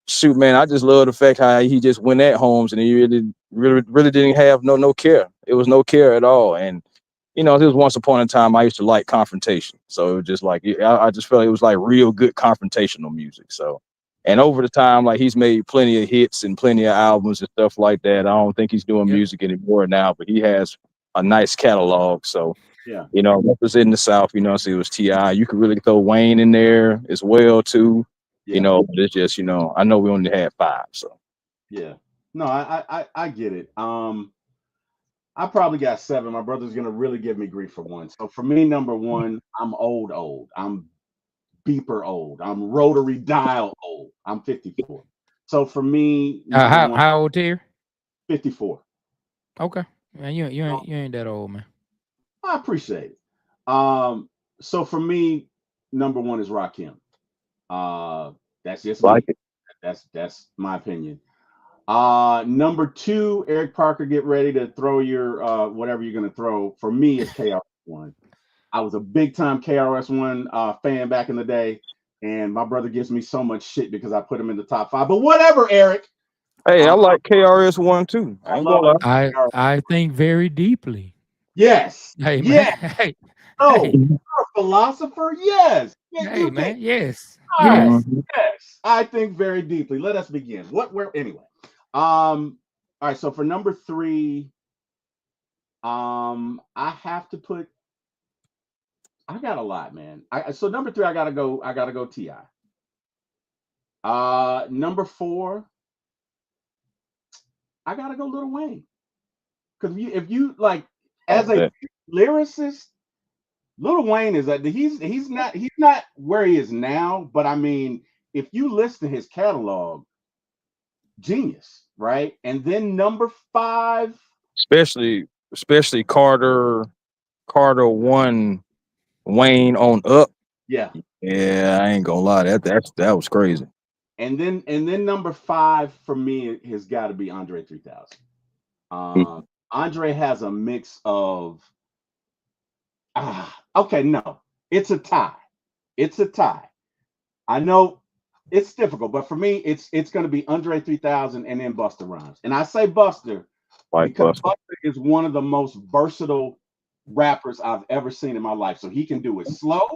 shoot, man, I just love the fact how he just went at Holmes and he really didn't have no care. It was no care at all. And you know, there was once upon a time I used to like confrontation. So it was just like I just felt it was like real good confrontational music. So and over the time, like he's made plenty of hits and plenty of albums and stuff like that. I don't think he's doing Yep. music anymore now, but he has a nice catalog. So Yeah. you know, representing the South, you know, so it was Ti. You could really throw Wayne in there as well too. You Yeah. know, but it's just, you know, I know we only had five, so Yeah. No, I get it. I probably got seven. My brother's gonna really give me grief for one. So for me, number one, I'm old. I'm beeper old. I'm rotary dial old. I'm 54. So for me, number How one, how old here? 54. Okay. Man, you So ain't you ain't that old, man. I appreciate it. So for me, number one is Rakim. Uh, that's just like me. it. That's my opinion. Number two, Eric Parker, get ready to throw your whatever you're gonna throw. For me, it's KRS-One. I was a big time KRS-One fan back in the day, and my brother gives me so much shit because I put him in the top five. But whatever, Eric. Hey, I I like KRS One too. I ain't love gonna lie. KRS. I think very deeply. Yes, Hey man. yes. Hey, No, hey, you're a philosopher. Yes, yeah, hey you think. man. Yes. All right. Yes. Mhm. Yes, I think very deeply. Let us begin. What? Where? Anyway. All right. So for number three, I have to put. I got a lot, man. So number three, I gotta go. I gotta go. Ti. Number four, I gotta go. Lil Wayne. Because if you like, Oh, as a that lyricist, Lil Wayne is that he's not where he is now. But I mean, if you listen to his catalog, genius, right? And then number five, especially Carter one Wayne on up. yeah. Yeah, I ain't gonna lie. That was crazy. And then number five for me has got to be Andre 3000. Um, Andre has a mix of okay, no, it's a tie. It's a tie. I know it's difficult, but for me, it's going to be Andre 3000 and then Buster Rhymes. And I say Buster Like because Buster. Buster is one of the most versatile rappers I've ever seen in my life. So he can do it slow.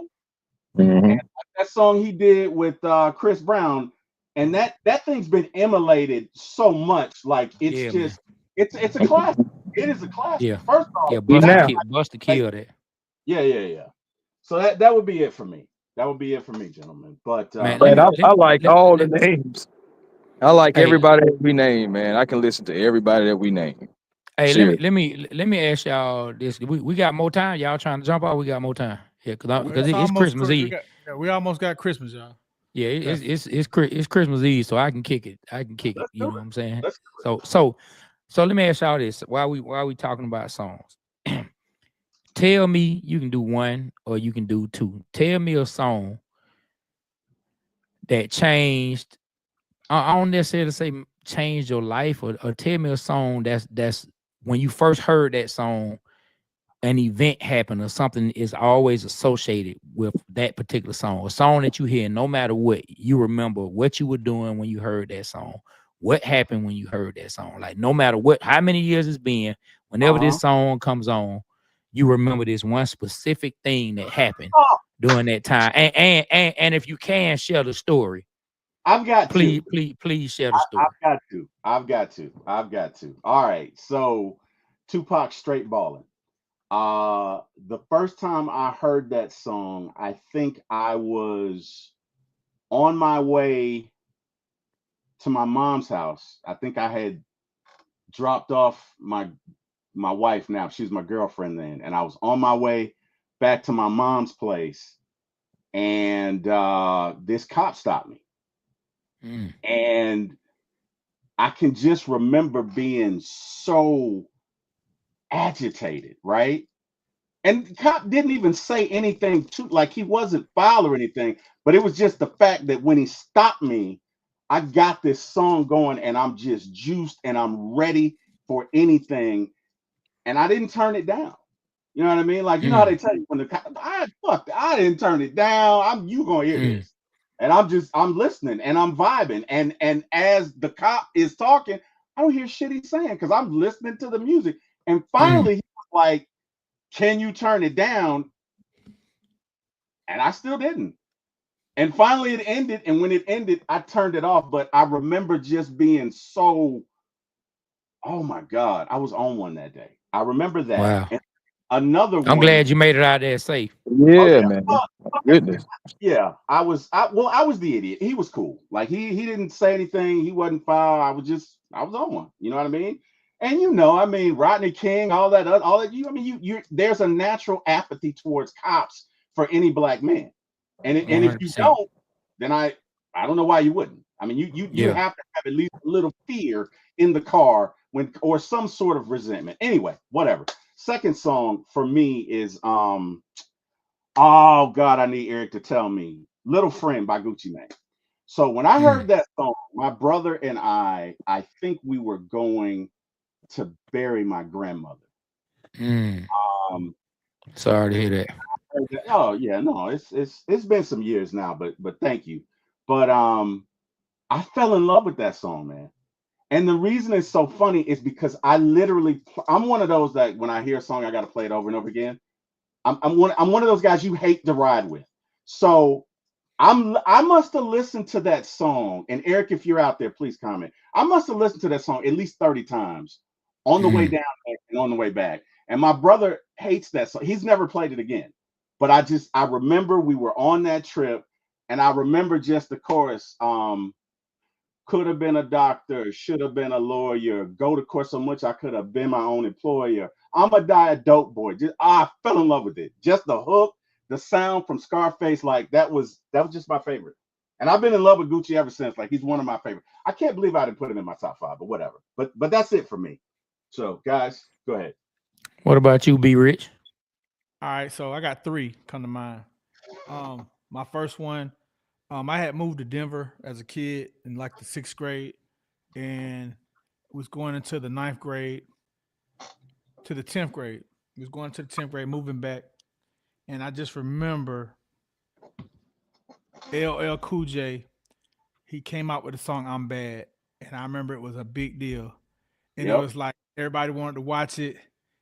Hmm. That song he did with Chris Brown, and that thing's been emulated so much. Like it's Yeah, man. just it's a classic. It is a classic. Yeah. First off, Yeah, Even Buster that's now, killed Buster like killed it. yeah. So that would be it for me. That would be it for me, gentlemen. But Man, man, I let, like let, all the let names. I like hey, everybody that we name, man. I can listen to everybody that we name. hey, Serious. let me ask y'all this. We got more time. Y'all trying to jump out? We got more time. Yeah, because It's it's almost Christmas we Eve. got we almost got Christmas, y'all. Yeah, Definitely. it's Christmas Eve, so I can kick it. I can kick it. let's You do know what it. I'm saying? Let's So so so let me ask y'all this. While we talking about songs, tell me you can do one or you can do two. Tell me a song that changed. I don't necessarily say changed your life, or tell me a song that's when you first heard that song, an event happened or something is always associated with that particular song. A song that you hear, no matter what, you remember what you were doing when you heard that song. What happened when you heard that song? Like no matter what, how many years it's been, whenever Uh-huh. this song comes on, you remember this one specific thing that happened Oh, during that time. And if you can share the story, I've got to. please share the I've story. got to. I've got to. All right. So Tupac straight balling. The first time I heard that song, I think I was on my way to my mom's house. I think I had dropped off my wife now. She was my girlfriend then, and I was on my way back to my mom's place. and this cop stopped me, Mm. and I can just remember being so agitated, right? And the cop didn't even say anything to, like, he wasn't foul or anything, but it was just the fact that when he stopped me, I got this song going and I'm just juiced and I'm ready for anything. And I didn't turn it down. You know what I mean? Like, you know how they Mm. tell you when the cop, I didn't turn it down. You gonna hear Mm. this. And I'm listening and I'm vibing. And as the cop is talking, I don't hear shit he's saying because I'm listening to the music. And Mm. finally he was like, can you turn it down? And I still didn't. And finally it ended. And when it ended, I turned it off. But I remember just being so, oh my God, I was on one that day. I remember that. Wow. And another I'm one. glad you made it out there safe. Oh Yeah, yeah. man. Goodness. Yeah. I was the idiot. He was cool. Like he didn't say anything. He wasn't foul. I was on one. You know what I mean? And I mean, Rodney King, all that you there's a natural apathy towards cops for any black man. And if you 100%. don't, then I don't know why you wouldn't. I mean, you Yeah. have to have at least a little fear in the car when, or some sort of resentment. Anyway, whatever. Second song for me is oh God, I need Eric to tell me Little Friend by Gucci Mane. So when I Mm. heard that song, my brother and I think we were going to bury my grandmother. Mm. Um, Sorry to hear that. oh yeah, no, it's been some years now, but thank you. But I fell in love with that song, man. And the reason it's so funny is because I'm one of those that when I hear a song, I got to play it over and over again. I'm one of those guys you hate to ride with. So I must have listened to that song. And Eric, if you're out there, please comment. I must have listened to that song at least 30 times on the way Mm. down and on the way back. And my brother hates that song. He's never played it again. But I remember we were on that trip and I remember just the chorus. Could have been a doctor, should have been a lawyer, go to court so much I could have been my own employer. I'm a die a dope boy. I fell in love with it. Just the hook, the sound from Scarface, like that was just my favorite. And I've been in love with Gucci ever since. Like he's one of my favorite. I can't believe I didn't put him in my top five, but whatever. But that's it for me. So guys, go ahead. What about you, B Rich? All right, so I got three come to mind. My first one, I had moved to Denver as a kid in like the sixth grade, and was going into the ninth grade to the 10th grade. Was going to the 10th grade, moving back, and I just remember LL Cool J. He came out with the song "I'm Bad," and I remember it was a big deal, and it Yep. was like everybody wanted to watch it.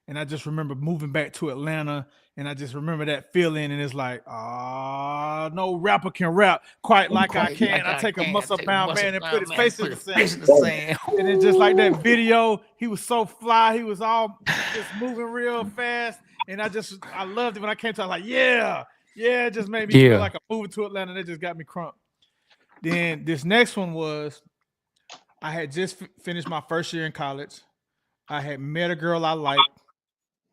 And I just remember moving back to Atlanta, and I just remember that feeling. And it's like, ah, no rapper can rap quite like I Quite can. like I I take a can muscle take a bound muscle man and put down, his man. face in Put the a sand. face in the sand. And then just like that video, he was so fly. He was all just moving real fast. And I loved it when I came to it. I was like, yeah, it just made me feel Yeah. like I'm moving to Atlanta. That just got me crunk. Then this next one was I had just finished my first year in college. I had met a girl I liked,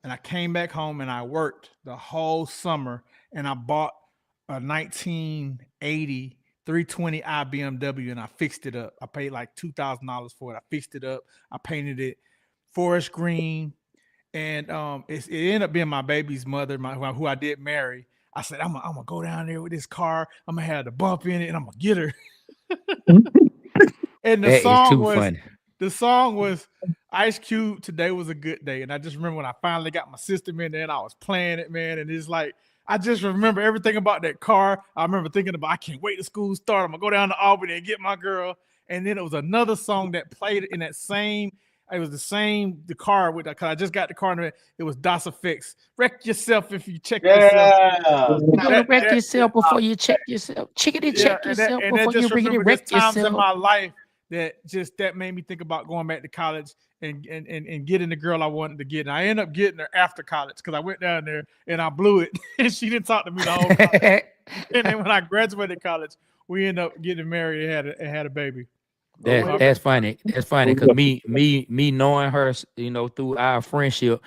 and I came back home and I worked the whole summer, and I bought a 1980 320i BMW and I fixed it up. I paid like $2,000 for it. I fixed it up. I painted it forest green, and it ended up being my baby's mother, who I did marry. I said, I'm gonna go down there with this car. I'm gonna have the bump in it, and I'm gonna get her. And That is too funny. the song was Ice Cube, Today Was a Good Day. And I just remember when I finally got my system in there and I was playing it, man. And it's like, I just remember everything about that car. I remember thinking about, I can't wait to school start. I'm gonna go down to Albany and get my girl. And then it was another song that played in that same, it was the car with that, because I just got the car in it was Das Effects. Wreck yourself if you check yourself. Yeah. You gotta wreck That yourself before you check yourself. Chickity yeah, check yourself and that before you just riggedy remember there's wreck times in yourself. my life that made me think about going back to college and getting the girl I wanted to get. And I ended up getting her after college because I went down there and I blew it, and she didn't talk to me the whole college. And then when I graduated college, we ended up getting married and had a baby. That's funny. That's funny because me knowing her, through our friendship,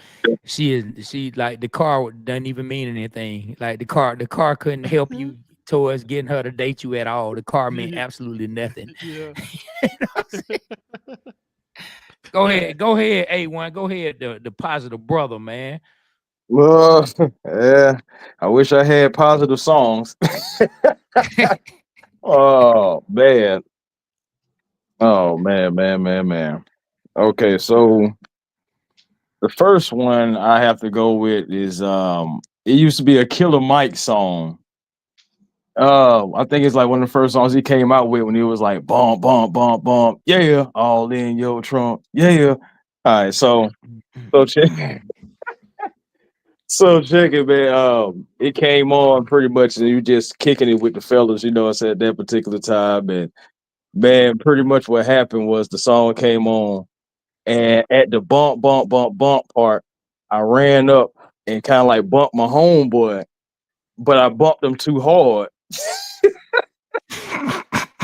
she like the car doesn't even mean anything. Like the car couldn't help you towards getting her to date you at all. The car meant absolutely nothing. Yeah. Go ahead, A1. Go ahead, the positive brother, man. Well, yeah, I wish I had positive songs. Oh man. Oh man. Okay, so the first one I have to go with is it used to be a Killer Mike song. I think it's like one of the first songs he came out with when he was like bump, bump, bump, bump, yeah, all in your trunk, yeah. All right, so check so check it, man. It came on pretty much and you just kicking it with the fellas, you know, I said at that particular time. And man, pretty much what happened was the song came on. And at the bump, bump, bump, bump part, I ran up and kind of like bumped my homeboy, but I bumped him too hard.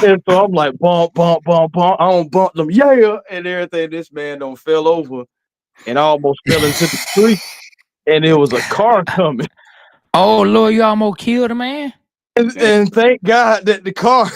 And so I'm like, bump, bump, bump, bump. I don't bump them, yeah, and everything. This man don't fell over and I almost fell into the street. And it was a car coming. Oh Lord, you almost killed a man. And thank God that the car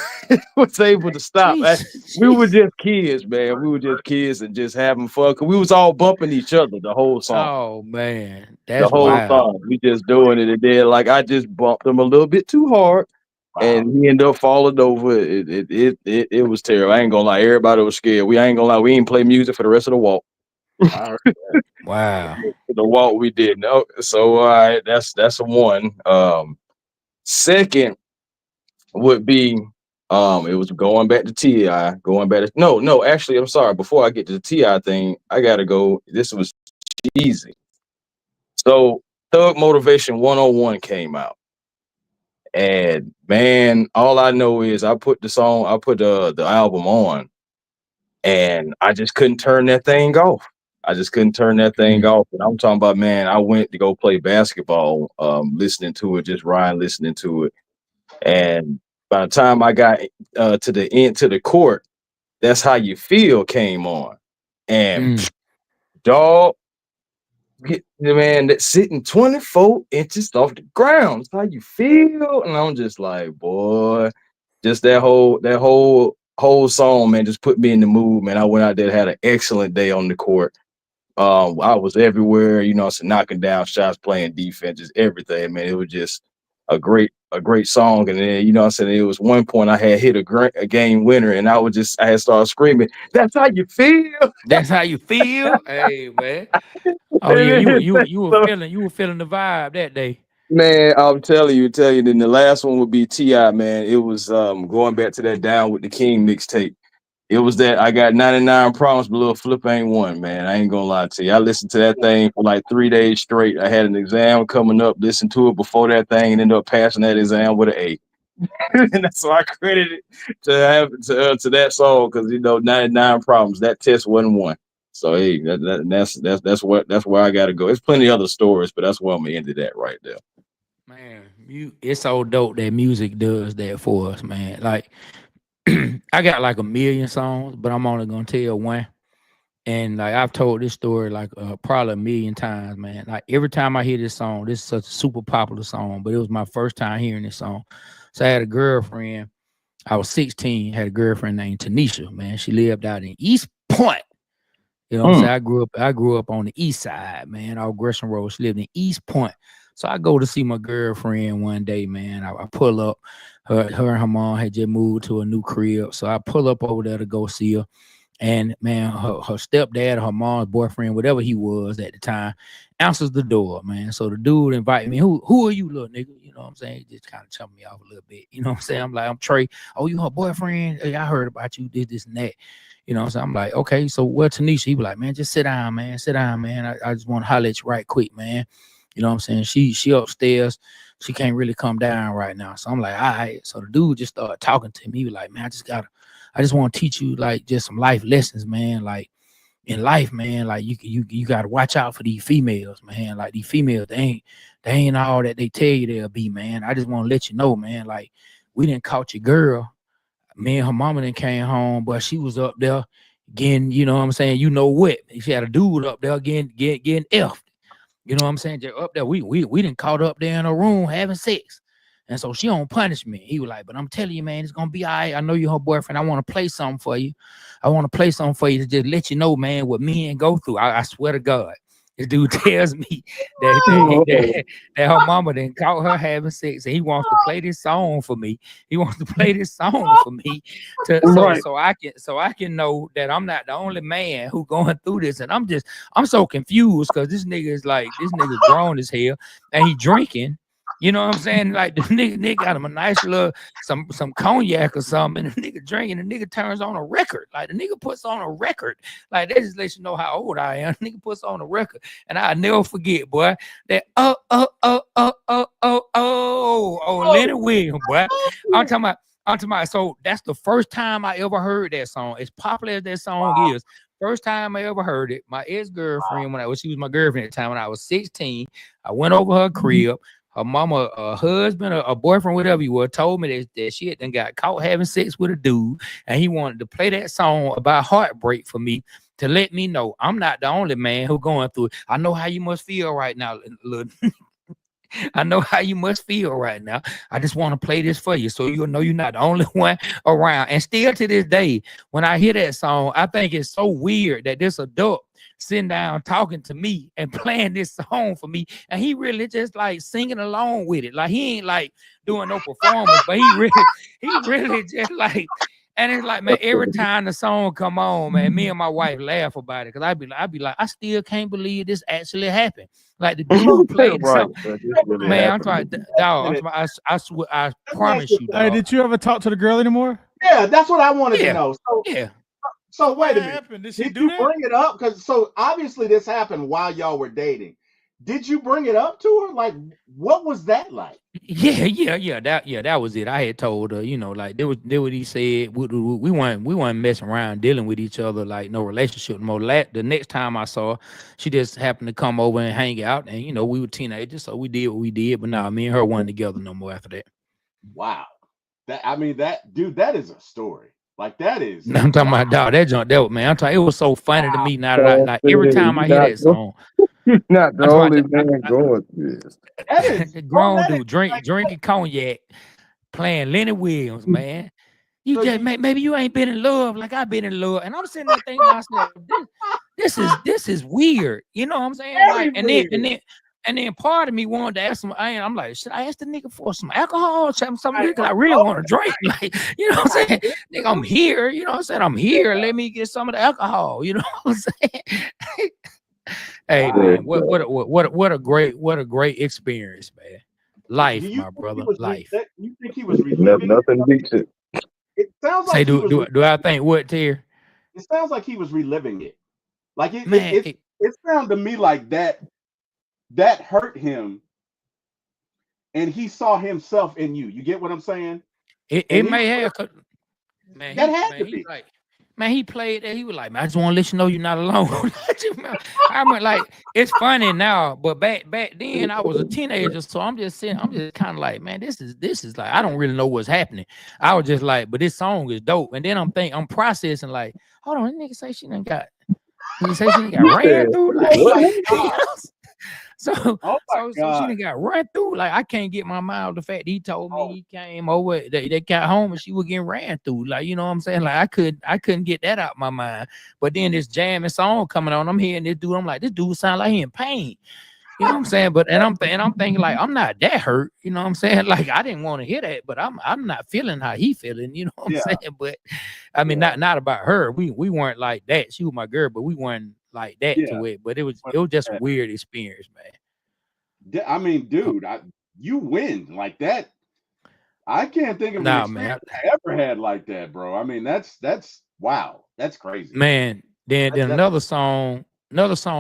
was able to stop. We were Jesus. just kids, man. We were just kids and just having fun. 'Cause we was all bumping each other the whole song. Oh man, The that's whole wild. song. We just doing it. And then like I just bumped him a little bit too hard. Wow. And he ended up falling over. It was terrible. I ain't gonna lie. Everybody was scared. We ain't gonna lie. We ain't play music for the rest of the walk. I heard Wow. The walk we did. No. So all right, that's a one. Second would be it was going back to TI, going back to no, actually, I'm sorry. Before I get to the TI thing, I gotta go. This was easy. So Thug Motivation 101 came out. And man, all I know is I put the album on and I just couldn't turn that thing off. I just couldn't turn that thing off. And I'm talking about, man, I went to go play basketball, listening to it, just Ryan listening to it. And by the time I got to the end to the court, That's How You Feel came on. And dog, man, that's sitting 24 inches off the ground. That's how you feel. And I'm just like, boy, just that whole song, man, just put me in the mood, man. I went out there, had an excellent day on the court. I was everywhere, so knocking down shots, playing defense, just everything, man. It was just a great song. And then, I said it was one point I had hit a game winner, and I had started screaming, "That's how you feel." That's how you feel. Hey man. Oh yeah, you were feeling the vibe that day. Man, I'm telling you. Then the last one would be Ti. Man, it was going back to that Down with the King mixtape. It was that I got 99 problems, but little flip ain't one, man. I ain't gonna lie to you. I listened to that thing for like 3 days straight. I had an exam coming up, listened to it before that thing, and ended up passing that exam with an A. And that's why I credited to that song because 99 problems. That test wasn't one. So hey, that's where I got to go. There's plenty of other stories, but that's where I'm gonna end it at right there. Man, it's so dope that music does that for us, man. Like I got like a million songs, but I'm only gonna tell one. And like I've told this story like probably a million times, man. Like every time I hear this song, this is such a super popular song, but it was my first time hearing this song. So I had a girlfriend. I was 16, had a girlfriend named Tanisha, man. She lived out in East Point. You know what I'm saying? I grew up on the east side, man. Off Gresham Road. She lived in East Point. So I go to see my girlfriend one day, man. I pull up. Her and her mom had just moved to a new crib. So I pull up over there to go see her. And man, her stepdad, her mom's boyfriend, whatever he was at the time, answers the door, man. So the dude invited me. Who are you, little nigga? You know what I'm saying? He just kind of chumped me off a little bit. You know what I'm saying? I'm like, I'm Trey. Oh, you her boyfriend? Hey, I heard about you, this and that. You know, so I'm like, okay, so where Tanisha? He was like, man, just sit down, man. Sit down, man. I just want to holler at you right quick, man. You know what I'm saying? She upstairs. She can't really come down right now. So I'm like, all right. So the dude just started talking to me. He was like, man, I just want to teach you like just some life lessons, man. Like in life, man, like you gotta watch out for these females, man. Like these females, they ain't all that they tell you they'll be, man. I just want to let you know, man, like we didn't caught your girl. Me and her mama then came home, but she was up there getting, you know what I'm saying, what? She had a dude up there getting effed. You know what I'm saying? Just up there. We didn't caught up there in a room having sex. And so she don't punish me. He was like, but I'm telling you, man, it's gonna be all right. I know you're her boyfriend. I want to play something for you. I want to play something for you to just let you know, man, what men go through. I swear to God. This dude tells me that her mama then caught her having sex and he wants to play this song for me. He wants to play this song for me Right. so I can know that I'm not the only man who going through this. And I'm so confused because this nigga grown as hell and he drinking. You know what I'm saying? Like the nigga got him a nice little some cognac or something, and the nigga drinking, the nigga turns on a record. Like the nigga puts on a record. Like that just lets you know how old I am. The nigga puts on a record. And I'll never forget, boy, that Leonard Williams, boy. I'm talking about. So that's the first time I ever heard that song. As popular as that song is, first time I ever heard it. My ex-girlfriend, she was my girlfriend at the time when I was 16. I went over her crib. Her mama, a husband, a boyfriend, whatever you were, told me that she had then got caught having sex with a dude, and he wanted to play that song about heartbreak for me to let me know I'm not the only man who going through it. I know how you must feel right now, little. I know how you must feel right now. I just want to play this for you so you'll know you're not the only one around. And still to this day, when I hear that song, I think it's so weird that this adult sitting down talking to me and playing this song for me. And he really just like singing along with it. Like he ain't like doing no performance, but he really just like, and it's like, man, every time the song come on, man, me and my wife laugh about it because I'd be like, I still can't believe this actually happened. Like the dude played the Right. song. But this really Man, I'm happened. talking, dog. I swear, I promise you, Hey, dog. did you ever talk to the girl anymore? Yeah, that's what I wanted to Yeah, know. yeah. So What wait a minute. happened? Did she Did do you that? bring it up? Because so obviously this happened while y'all were dating. Did you bring it up to her? Like, what was that like? Yeah. That was it. I had told her, like there what he said. We weren't messing around dealing with each other like no relationship no more. The next time I saw her, she just happened to come over and hang out, and we were teenagers, so we did what we did. But now me and her weren't together no more after that. Wow. That is a story. Like that is I'm talking wow. about dog. That junk, that man. I'm talking. It was so funny to me now that I So like every time I hear that song. you're not the I'm talking only about man going through this. That is grown that is dude drinking cognac, playing Lenny Williams, man. You so just you maybe you ain't been in love like I've been in love, and I'm sitting there thinking to myself, this is weird. You know what I'm saying? very Like, weird. and then part of me wanted to ask him. I'm like, should I ask the nigga for some alcohol or something? I, Because I really want to drink. Like, you know what I'm saying? Nigga, I'm here. You know what I'm saying? I'm here. Let me get some of the alcohol. You know what I'm saying? Hey wow. man, what a great experience, man. Do Life, you my think he brother. was Life. you think he was reliving it? Nothing beats it. It sounds Say, like he was do I think what here? it sounds like he was reliving it. Like Man, it sounded to me like that hurt him and he saw himself in you. You get what I'm saying? it And he may have. Man, that had to he be. like, man, he played that. He was like, man, I just want to let you know you're not alone. I mean, like, it's funny now, but back then I was a teenager, so I'm just kind of like, man, this is like, I don't really know what's happening. I was just like, but this song is dope, and then I'm processing like, hold on, this nigga say she done got, he say she done got ran through, like, Oh my you god. know? So Oh my so she god. done got run through. Like I can't get my mind off the fact that he told me Oh, he came over, they got home and she was getting ran through. Like, you know what I'm saying? Like I couldn't get that out my mind. But then this jamming song coming on, I'm hearing this dude. I'm like, this dude sound like he in pain. You know what I'm saying? But and I'm thinking like I'm not that hurt. You know what I'm saying? Like I didn't want to hear that, but I'm not feeling how he feeling. You know what I'm yeah, saying? But I mean, yeah, not about her. We weren't like that. She was my girl, but we weren't like that yeah. to it. But it was But, just a weird experience, man. I mean, Uh, dude, you win like that. I can't think of an Nah, experience man. I ever had like that, bro. I mean, that's wow. That's crazy. Man, then That's another song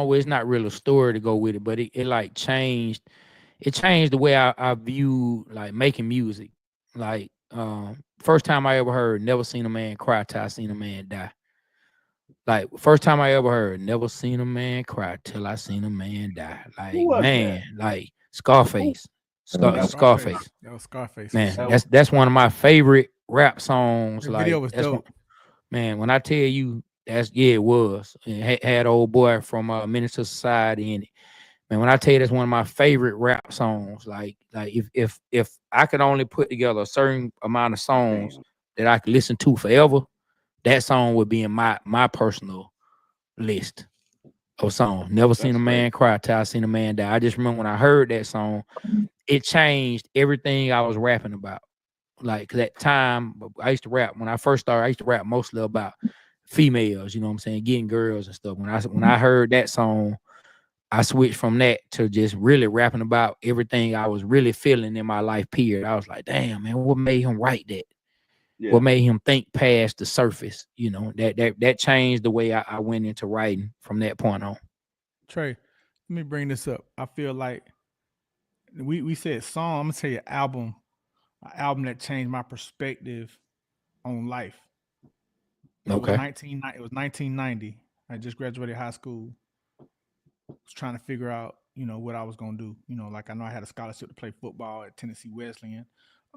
where it's not really a story to go with it, but it like changed the way I view like making music. Like first time I ever heard never seen a man cry till I seen a man die. Like first time I ever heard never seen a man cry till I seen a man die. who Like was that? man, like Who Scarface. That was Scarface. Scarface. That was Scarface for Man, sure. that was that's one of my favorite rap songs. The video Like was that's one. dope. Man, when I tell you it was. It had old boy from Minister Society in it. Man, when I tell you that's one of my favorite rap songs, like if I could only put together a certain amount of songs Damn. that I could listen to forever, that song would be in my personal list of songs. Never seen That's a great. man cry till I seen a man die. I just remember when I heard that song, it changed everything I was rapping about. Like that time, I used to rap when I first started. I used to rap mostly about females. You know what I'm saying, getting girls and stuff. When I heard that song, I switched from that to just really rapping about everything I was really feeling in my life. Period. I was like, damn, man, what made him write that? Yeah. What made him think past the surface? You know, that changed the way I went into writing from that point on. Trey, let me bring this up. I feel like we said song. I'm gonna tell you album, an album that changed my perspective on life. It was Okay. 1990. I just graduated high school. Was trying to figure out, what I was gonna do. Like I know I had a scholarship to play football at Tennessee Wesleyan.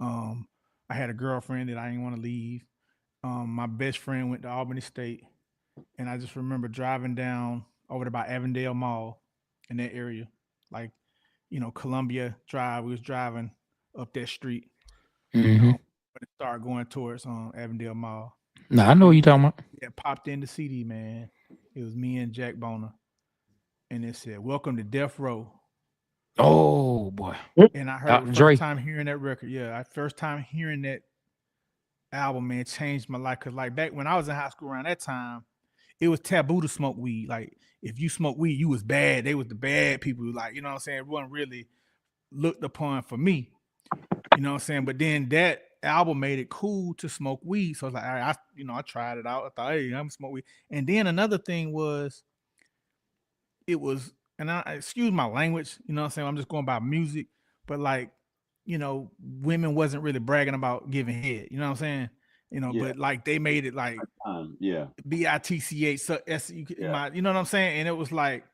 Um, I had a girlfriend that I didn't want to leave. My best friend went to Albany State, and I just remember driving down over to by Avondale Mall in that area, like Columbia Drive. We was driving up that street, Mm-hmm. when it started going towards Avondale Mall. Now I know And what you talking about. it popped in the CD, man. It was me and Jack Boner, and it said, "Welcome to Death Row." Oh boy, And I heard Dr. the first Dre. time hearing that record. Yeah, I first time hearing that album, man, changed my life. Cause like back when I was in high school around that time, it was taboo to smoke weed. Like if you smoke weed, you was bad. They was the bad people. Like, you know what I'm saying? It wasn't really looked upon for me. You know what I'm saying? But then that album made it cool to smoke weed. So I was like, all right, I tried it out. I thought, hey, I'm gonna smoke weed. And then another thing was it was, and I excuse my language, you know what I'm saying? I'm just going by music, but like, women wasn't really bragging about giving head, you know what I'm saying? Yeah. But like they made it like Yeah. BITCH, so S, Yeah. you know what I'm saying? And it was like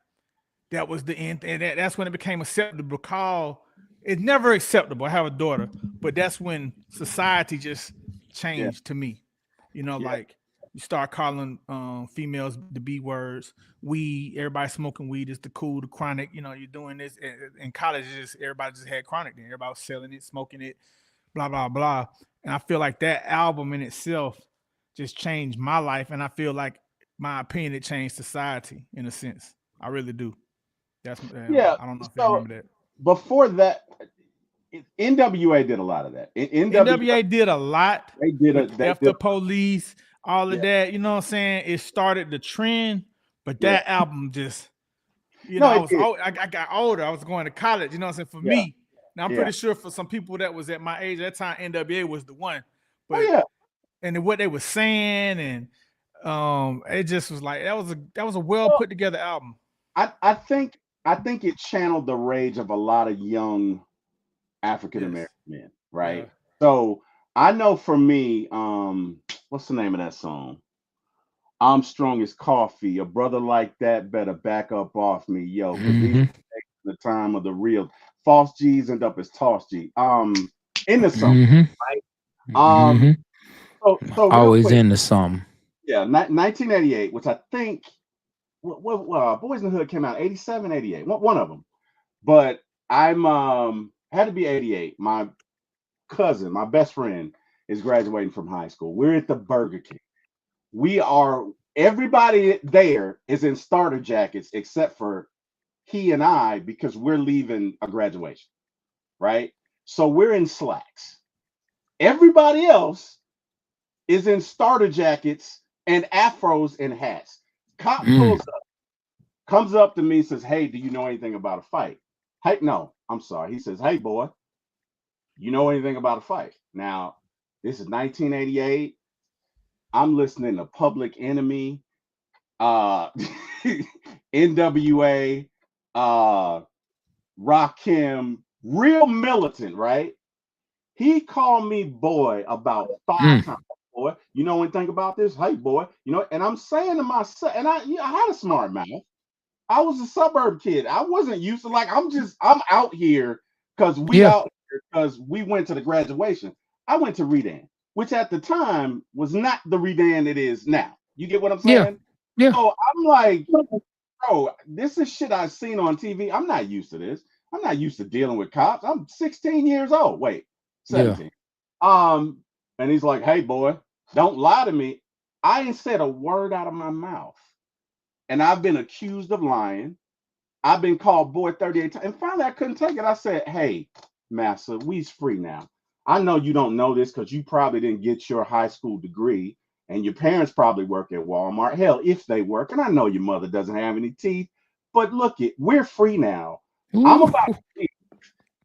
that was the end, and that's when it became acceptable. Call it's never acceptable. I have a daughter, but that's when society just Yeah. changed to me. Yeah. Like you start calling females the B words, weed. Everybody smoking weed is the cool, the chronic. You're doing this in college. Everybody just had chronic. Then everybody was selling it, smoking it, blah blah blah. And I feel like that album in itself just changed my life, and I feel like my opinion it changed society in a sense. I really do. That's Yeah. I don't know if y'all So remember that. before that, NWA did a lot of that. NWA NWA did a lot with they F did. the Police, all of Yeah. that. You know what I'm saying? It started the trend, but Yeah. that album just, No, I it was did. I got older. I was going to college. You know what I'm saying? For Yeah. me, now I'm Yeah. pretty sure for some people that was at my age at that time, NWA was the one. Oh But yeah. and then what they were saying, and it just was like that was a well Well, put together album. I think it channeled the rage of a lot of young African Yes. American men, Yeah. right? So I know for me, what's the name of that song? I'm strong as coffee. A brother like that better back up off me, yo, because these Mm-hmm. the time of the real false G's end up as toss G. In the song, Mm-hmm. right? Um, Mm-hmm. so real Always quick, into something. yeah, 1988, which I think what Boys in the Hood came out 87, 88, one of them. But I'm had to be 88. My cousin, my best friend, is graduating from high school. We're at the Burger King. We are everybody there is in starter jackets except for he and I because we're leaving a graduation, right? So we're in slacks. Everybody else is in starter jackets and afros and hats. Cop Mm. comes up to me, says, "Hey, do you know anything about a fight?" Hey, no, I'm sorry. He says, "Hey, boy, you know anything about a fight?" Now, this is 1988. I'm listening to Public Enemy, uh, NWA, Rakim, real militant, right? He called me boy about five Mm. times. Boy, you know anything about this? Hey, boy, and I'm saying to myself, and I had a smart mouth. I was a suburb kid. I wasn't used to I'm out here because Yeah. we went to the graduation. I went to Redan, which at the time was not the Redan it is now. You get what I'm Yeah. saying? Yeah. So I'm like, bro, this is shit I've seen on TV. I'm not used to this. I'm not used to dealing with cops. I'm 16 years old. Wait, Yeah. 17. And he's like, hey boy, don't lie to me. I ain't said a word out of my mouth. And I've been accused of lying. I've been called boy 38 times. And finally I couldn't take it. I said, hey, massa, we's free now. I know you don't know this because you probably didn't get your high school degree and your parents probably work at Walmart. Hell, if they work, and I know your mother doesn't have any teeth, but look it, we're free now. I'm Ooh. about to leave.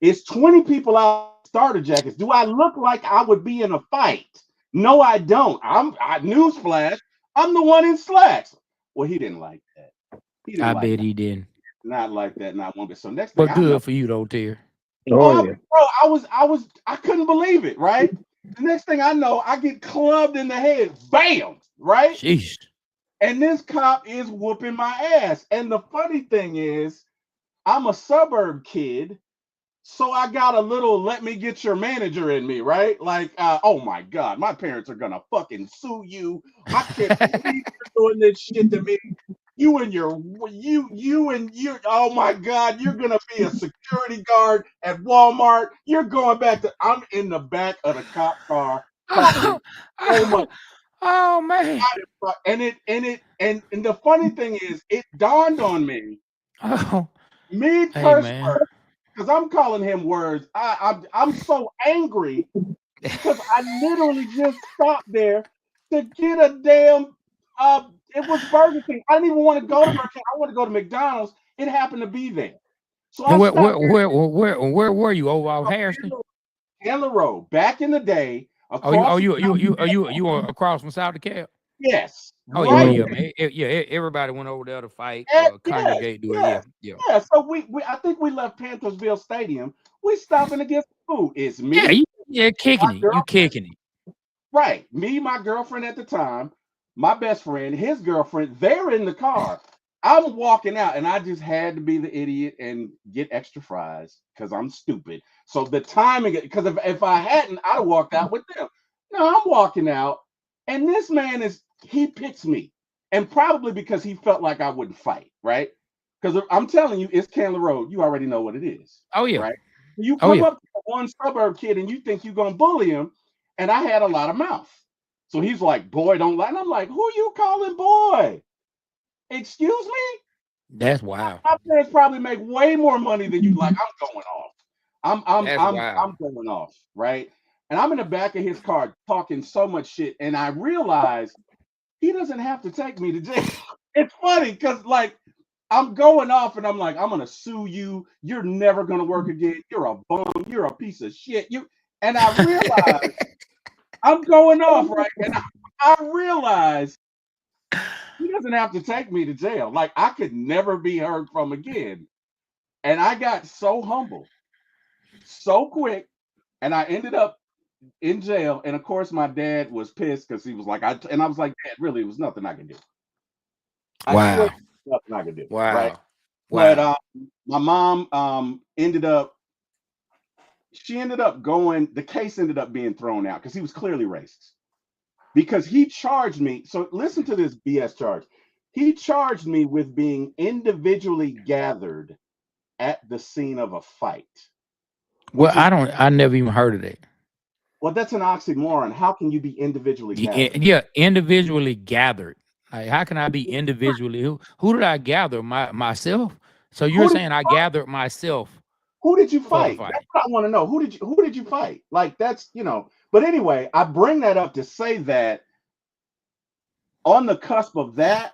It's 20 people out starter jackets. Do I look like I would be in a fight? No, I don't. Newsflash, I'm the one in slacks. Well, he didn't like that. He didn't I like bet that. he didn't. Not like that, not one bit. So next thing But I know, good for you though, Tier. Oh oh, yeah. bro, I couldn't believe it, right? The next thing I know, I get clubbed in the head, bam, right? Sheesh. And this cop is whooping my ass. And the funny thing is, I'm a suburb kid, so I got a little let me get your manager in me, right? Like, oh my God, my parents are gonna fucking sue you. I can't believe you're doing this shit to me. You and your oh my God, you're gonna be a security guard at Walmart. You're going back to I'm in the back of the cop car talking Oh, so much. oh, oh, man. And the funny thing is, it dawned on me Oh, mid hey curse man. because I'm calling him words. I'm so angry because I literally just stopped there to get a damn. It was Burger King. I didn't even want to go to Burger King. I want to go to McDonald's. It happened to be there, so I Where stopped where there where where where were you? Over off on Harrison? Candler Road back in the day Oh, you oh across. you were across from South DeKalb? Yes, Oh yeah, oh right. yeah, Mhm. man. Everybody went over there to fight, Yes, congregate, do it. Yeah, yes, yeah. yeah. So we I think we left Panthersville Stadium. We stopping to get food. It's Yeah, me, yeah, my kicking it. You girlfriend. kicking it. Right. Me, my girlfriend at the time, my best friend, his girlfriend, they're in the car. I'm walking out and I just had to be the idiot and get extra fries because I'm stupid. So the timing, because if I hadn't, I'd have walked out with them. No, I'm walking out and this man he picks me. And probably because he felt like I wouldn't fight, right? Because I'm telling you, it's Candler Road. You already know what it is, Oh yeah, right? You oh come yeah. up to one suburb kid and you think you're going to bully him and I had a lot of mouth. So he's like, boy, don't lie. And I'm like, who you calling boy? Excuse me? That's wild. My parents probably make way more money than you like. I'm going off. That's wild. I'm going off, right? And I'm in the back of his car talking so much shit. And I realize he doesn't have to take me to jail. It's funny because like I'm going off and I'm like, I'm gonna sue you. You're never gonna work again. You're a bum. You're a piece of shit. And I realize I'm going off, right? And I realize he doesn't have to take me to jail. Like I could never be heard from again. And I got so humble so quick, and I ended up in jail. And of course, my dad was pissed because he was like, I was like, Dad, really, it was nothing I could do. I swear, Wow, nothing I could do, right? wow, But wow. my mom ended up going. The case ended up being thrown out because he was clearly racist. Because he charged me. So listen to this BS charge. He charged me with being individually gathered at the scene of a fight, Well, which is I never even heard of that. well, that's an oxymoron. How can you be individually gathered? Yeah, individually gathered. Like, how can I be individually? Who did I gather? Myself. So you're Who did saying I gathered myself who did you for the fight? That's fight? what I want to know. Who did you fight? Like that's But anyway, I bring that up to say that on the cusp of that,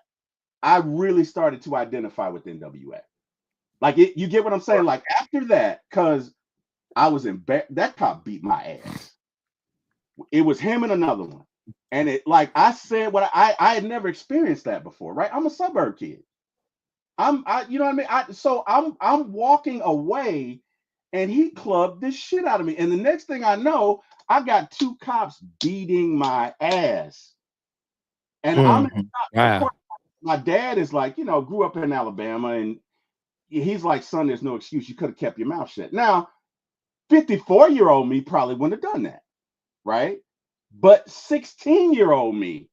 I really started to identify with NWA. Like you get what I'm saying? Like after that, because I was that cop beat my ass. It was him and another one. And it like I said what I had never experienced that before, right? I'm a suburb kid. You know what I mean? I'm walking away and he clubbed the shit out of me. And the next thing I know, I got two cops beating my ass. And I'm Mhm. of Wow. course my dad is like, grew up in Alabama and he's like, son, there's no excuse. You could have kept your mouth shut. Now, 54-year-old me probably wouldn't have done that, right? But 16-year-old me,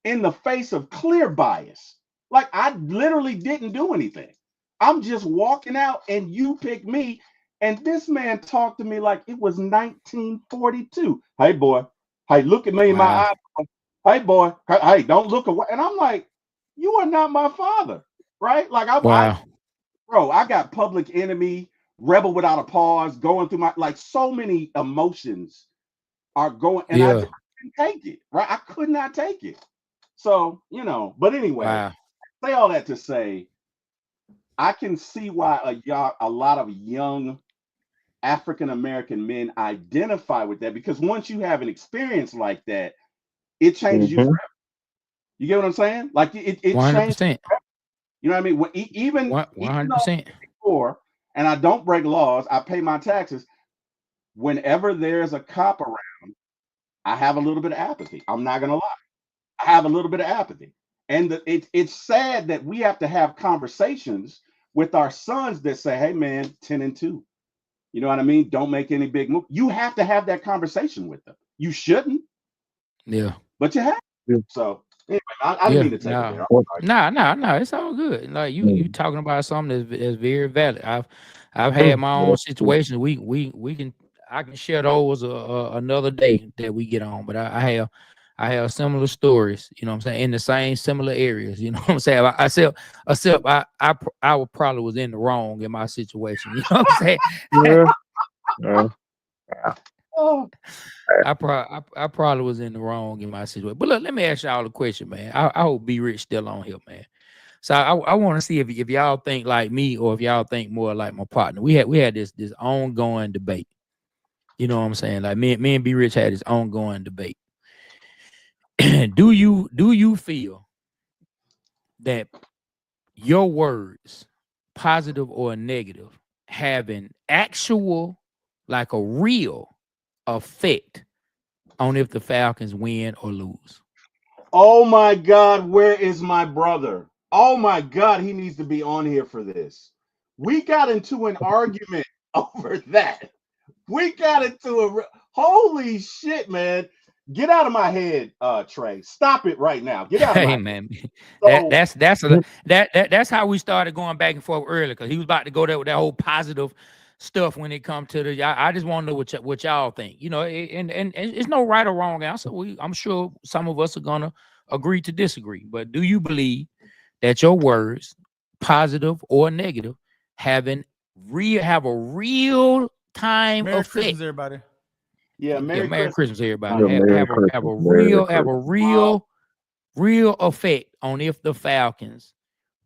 in the face of clear bias, Like I literally didn't do anything. I'm just walking out and you pick me. And this man talked to me like it was 1942. Hey boy, hey, look at me in my Wow. eye. Hey boy, hey, don't look away. And I'm like, you are not my father, right? Like I Wow. bro, I got Public Enemy, Rebel Without a Pause, going through my like so many emotions are going, and I Yeah. just couldn't take it, right? I could not take it. So, but anyway, Wow. say all that to say, I can see why a lot of young African American men identify with that because once you have an experience like that, it changes you Mm-hmm. forever. You get what I'm saying? Like it One hundred changed. percent. You know what I mean? Even One even hundred though I'm percent. poor and I don't break laws, I pay my taxes. Whenever there's a cop around, I have a little bit of apathy. I'm not gonna lie. I have a little bit of apathy. And it's sad that we have to have conversations with our sons that say, hey man, 10-2. You know what I mean? Don't make any big move. You have to have that conversation with them. You shouldn't, Yeah. but you have. Yeah. So anyway, I didn't Yeah. mean to take it there. No. I'm Well, sorry. No. It's all good. Like you mm, talking about something that's very valid. I've had mm, my yeah, own situations. We can I can share those another day that we get on. But I have similar stories. You know what I'm saying, in the same similar areas. You know what I'm saying. Except I would probably was in the wrong in my situation. You know what I'm saying. yeah, yeah. Oh, I probably was in the wrong in my situation. But look, let me ask y'all a question, man. I hope Be Rich still on here, man. So I want to see if y'all think like me or if y'all think more like my partner. We had this ongoing debate. You know what I'm saying? Like me and Be Rich had this ongoing debate. Do you feel that your words, positive or negative, have an actual, like a real effect on if the Falcons win or lose? oh my God, where is my brother? Oh my God, he needs to be on here for this. We got into an argument over that. We got into holy shit, man. Get out of my head, Trey. Stop it right now. Get out of my Hey head. man, that So that's that's a, that's how we started going back and forth earlier because he was about to go there with that whole positive stuff when it comes to the. I just want to know what y'all think. And it's no right or wrong answer. I'm sure some of us are gonna agree to disagree. But do you believe that your words, positive or negative, have a real time Merry effect? Christmas, everybody. yeah, Yeah, Merry Merry Christmas. Christmas, everybody. Yeah, Merry Have a Christmas. Merry real Christmas. real effect on if the Falcons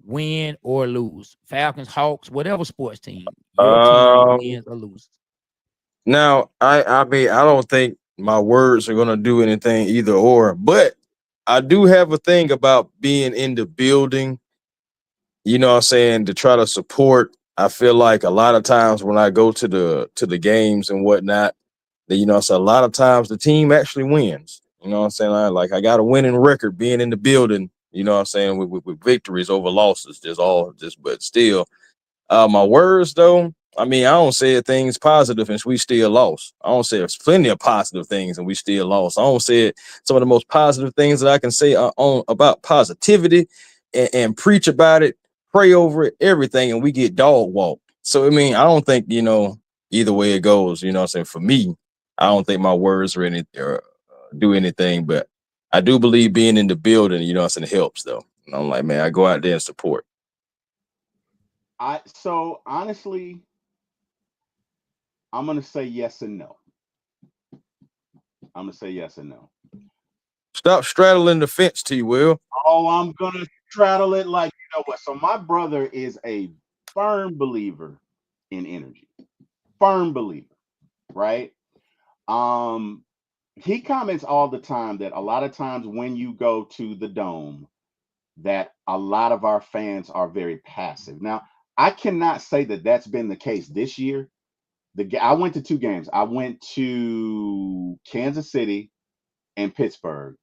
win or lose. Falcons, Hawks, whatever sports team, your team Um, wins or loses. Now I mean I don't think my words are gonna do anything either or, but I do have a thing about being in the building, you know what I'm saying, to try to support. I feel like a lot of times when I go to the games and whatnot, that so a lot of times the team actually wins. You know what I'm saying? Like I got a winning record being in the building, you know what I'm saying, with victories over losses, just but still my words though, I mean, I don't say things positive and we still lost. I don't say there's plenty of positive things and we still lost. I don't say it, some of the most positive things that I can say on about positivity and preach about it, pray over it, everything, and we get dog walked. So I mean, I don't think either way it goes. You know what I'm saying? For me, I don't think my words or anything do anything, but I do believe being in the building, you know what I'm saying, helps though. And I'm like, man, I go out there and support. So honestly, I'm gonna say yes and no. I'm gonna say yes and no. Stop straddling the fence, T. Will. Oh, I'm gonna straddle it like you know what. So my brother is a firm believer in energy. Firm believer, right? Um, he comments all the time that a lot of times when you go to the dome, that a lot of our fans are very passive. Now, I cannot say that that's been the case this year. I went to two games. I went to Kansas City and Pittsburgh,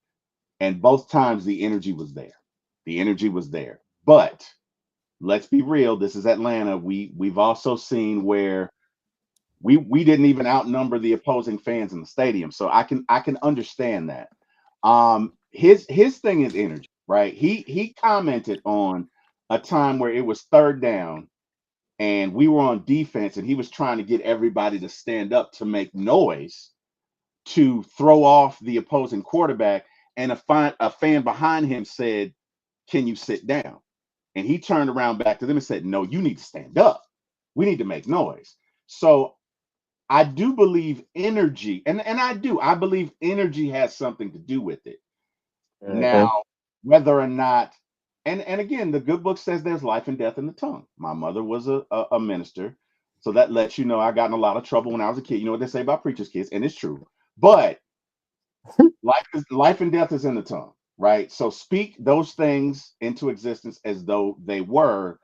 and both times the energy was there. The energy was there. But let's be real. This is Atlanta. We've also seen where we didn't even outnumber the opposing fans in the stadium. So I can understand that. His thing is energy. right? He commented on a time where it was third down and we were on defense and he was trying to get everybody to stand up to make noise to throw off the opposing quarterback. And a fan behind him said, "Can you sit down?" And he turned around back to them and said, "No, you need to stand up. We need to make noise." So I do believe energy, and I believe energy has something to do with it. Mhm. Now, whether or not, and again, the good book says there's life and death in the tongue. My mother was a minister, so that lets you know I got in a lot of trouble when I was a kid. You know what they say about preachers' kids, and it's true. But life and death is in the tongue, right? So speak those things into existence as though they were.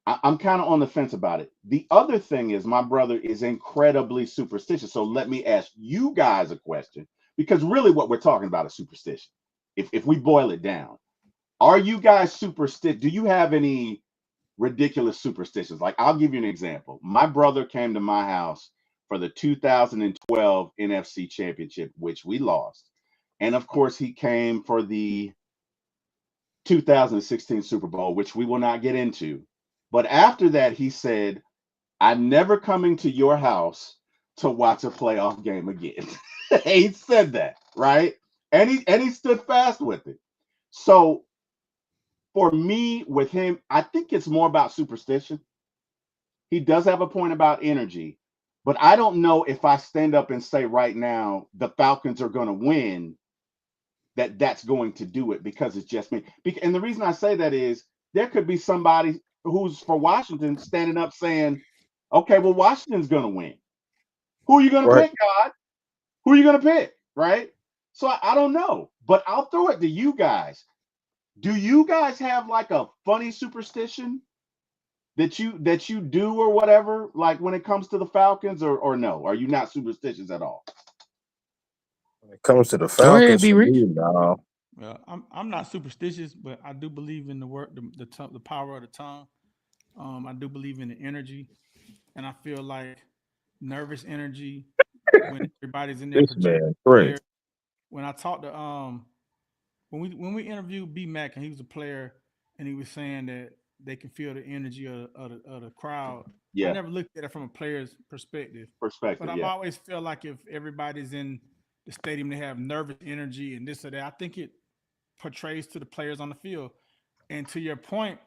I'm kind of on the fence about it. The other thing is my brother is incredibly superstitious. So let me ask you guys a question, because really what we're talking about is superstition. If we boil it down, are you guys superstitious? Do you have any ridiculous superstitions? Like, I'll give you an example. My brother came to my house for the 2012 NFC Championship, which we lost. And of course, he came for the 2016 Super Bowl, which we will not get into. But after that, he said, "I'm never coming to your house to watch a playoff game again." He said that, right? And he stood fast with it. So for me, with him, I think it's more about superstition. He does have a point about energy, but I don't know if I stand up and say right now the Falcons are going to win, that's going to do it, because it's just me. And the reason I say that is there could be somebody who's for Washington standing up saying, "Okay, well, Washington's going to win. Who are you going to Right. pick, God? Who are you going to pick?" Right? So I don't know, but I'll throw it to you guys. Do you guys have like a funny superstition that you do or whatever, like when it comes to the Falcons, or no? Are you not superstitious at all? When it comes to the Go ahead, Falcons, be for rich. me, no. Well, I'm not superstitious, but I do believe in the word, the power of the tongue. I do believe in the energy, and I feel like nervous energy when everybody's in there This projecting man, crazy. players. When I talked to when we interviewed B Mac and he was a player and he was saying that they can feel the energy of the crowd. I Yeah, never looked at it from a player's perspective, but perspective. I'm Yeah, always feel like if everybody's in the stadium, they have nervous energy and this or that. I think it portrays to the players on the field. And to your point,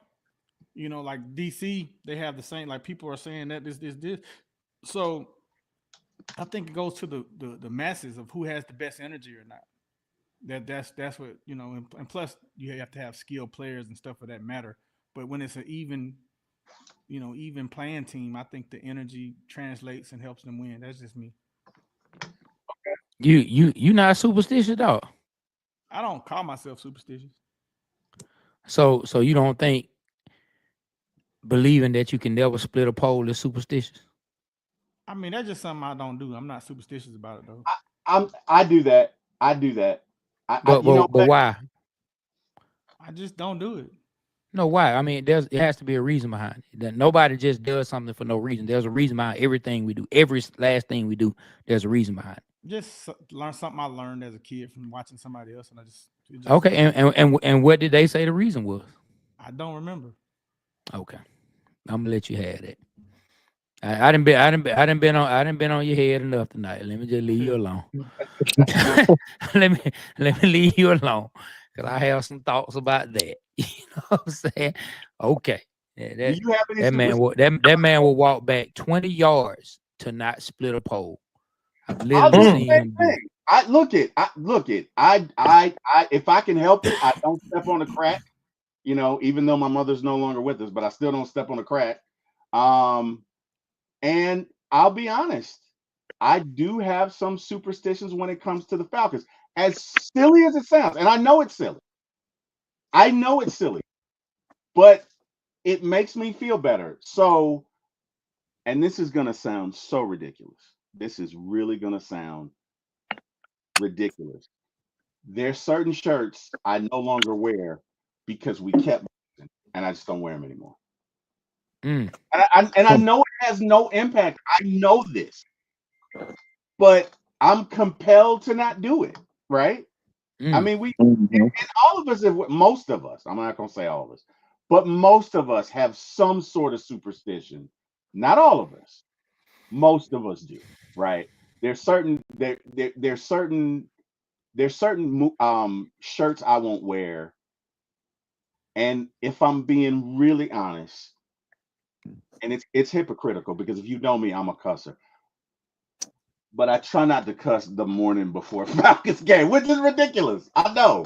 like DC, they have the same. Like people are saying that this. So I think it goes to the masses of who has the best energy or not. That's what and plus you have to have skilled players and stuff for that matter. But when it's an even playing team, I think the energy translates and helps them win. That's just me. You not superstitious, dog. I don't call myself superstitious. So you don't think believing that you can never split a pole is superstitious? I mean, that's just something I don't do. I'm not superstitious about it though. I do that. I do that. But You know but but what? why? I just don't do it. No, why? I mean, it has to be a reason behind it. That nobody just does something for no reason. There's a reason behind everything we do. Every last thing we do, there's a reason behind it. Just learn something I learned as a kid from watching somebody else, and it just Okay, and what did they say the reason was? I don't remember. Okay, I'm gonna let you have that. I didn't been on your head enough tonight. Let me just leave you alone. let me leave you alone, because I have some thoughts about that. You know what I'm saying? Okay. Yeah, Do that you have any that man superstitions? will that man will walk back 20 yards to not split a pole. I've I'll literally do the seen same him do it. thing. I if I can help it, I don't step on a crack. Even though my mother's no longer with us, but I still don't step on a crack. Um, and I'll be honest, I do have some superstitions when it comes to the Falcons. As silly as it sounds, and I know it's silly. I know it's silly, but it makes me feel better. So, and this is gonna sound so ridiculous. This is really gonna sound ridiculous. There's certain shirts I no longer wear because we kept losing, and I just don't wear them anymore. Mm. And I know it has no impact. I know this, but I'm compelled to not do it. Right? I mean, we Mhm. and all of us, most of us, I'm not gonna say all of us, but most of us have some sort of superstition. Not all of us. Most of us do, right? There's certain shirts I won't wear, and if I'm being really honest, and it's hypocritical because if you know me, I'm a cusser, but I try not to cuss the morning before Falcons game, which is ridiculous. I know,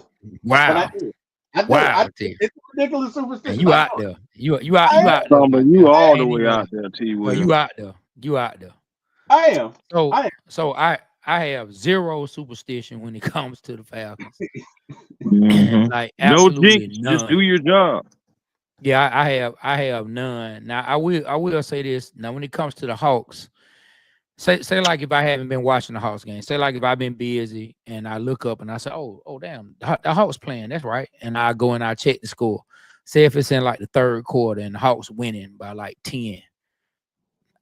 but I Wow. do. I do. Wow, T. It's a ridiculous And superstition. you I out know. there. You I out there, But my you guy. all the Ain't way even out there, T. no, Will. you out there. You out there. I am. So I so I have zero superstition when it comes to the Falcons. Hmm. Like No absolutely jinx. Just do none. your job. Yeah, I have none. Now I will say this. Now when it comes to the Hawks, say like if I haven't been watching the Hawks game, say like if I've been busy and I look up and I say, oh damn, the Hawks playing, that's right. And I go and I check the score. Say if it's in like the third quarter and the Hawks winning by like 10.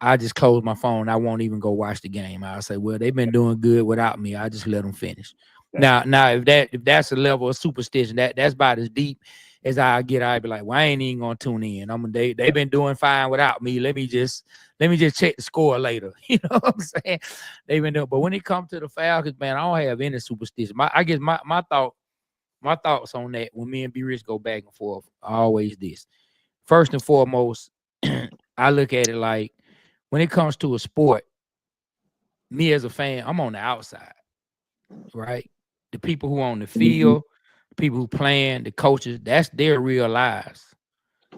I just close my phone. I won't even go watch the game. I'll say, well, they've been doing good without me. I just let them finish. That's Now, if that's a level of superstition, that's about as deep as I get. I'd be like, well, I ain't even gonna tune in. They've been doing fine without me. Let me just check the score later. You know what I'm saying? They've been doing, but when it comes to the Falcons, man, I don't have any superstition. I guess my thoughts on that when me and B Rich go back and forth are always this. First and foremost, I look at it like when it comes to a sport, me as a fan, I'm on the outside, right? The people who on the Mhm. field, the people who playing, the coaches, that's their real lives.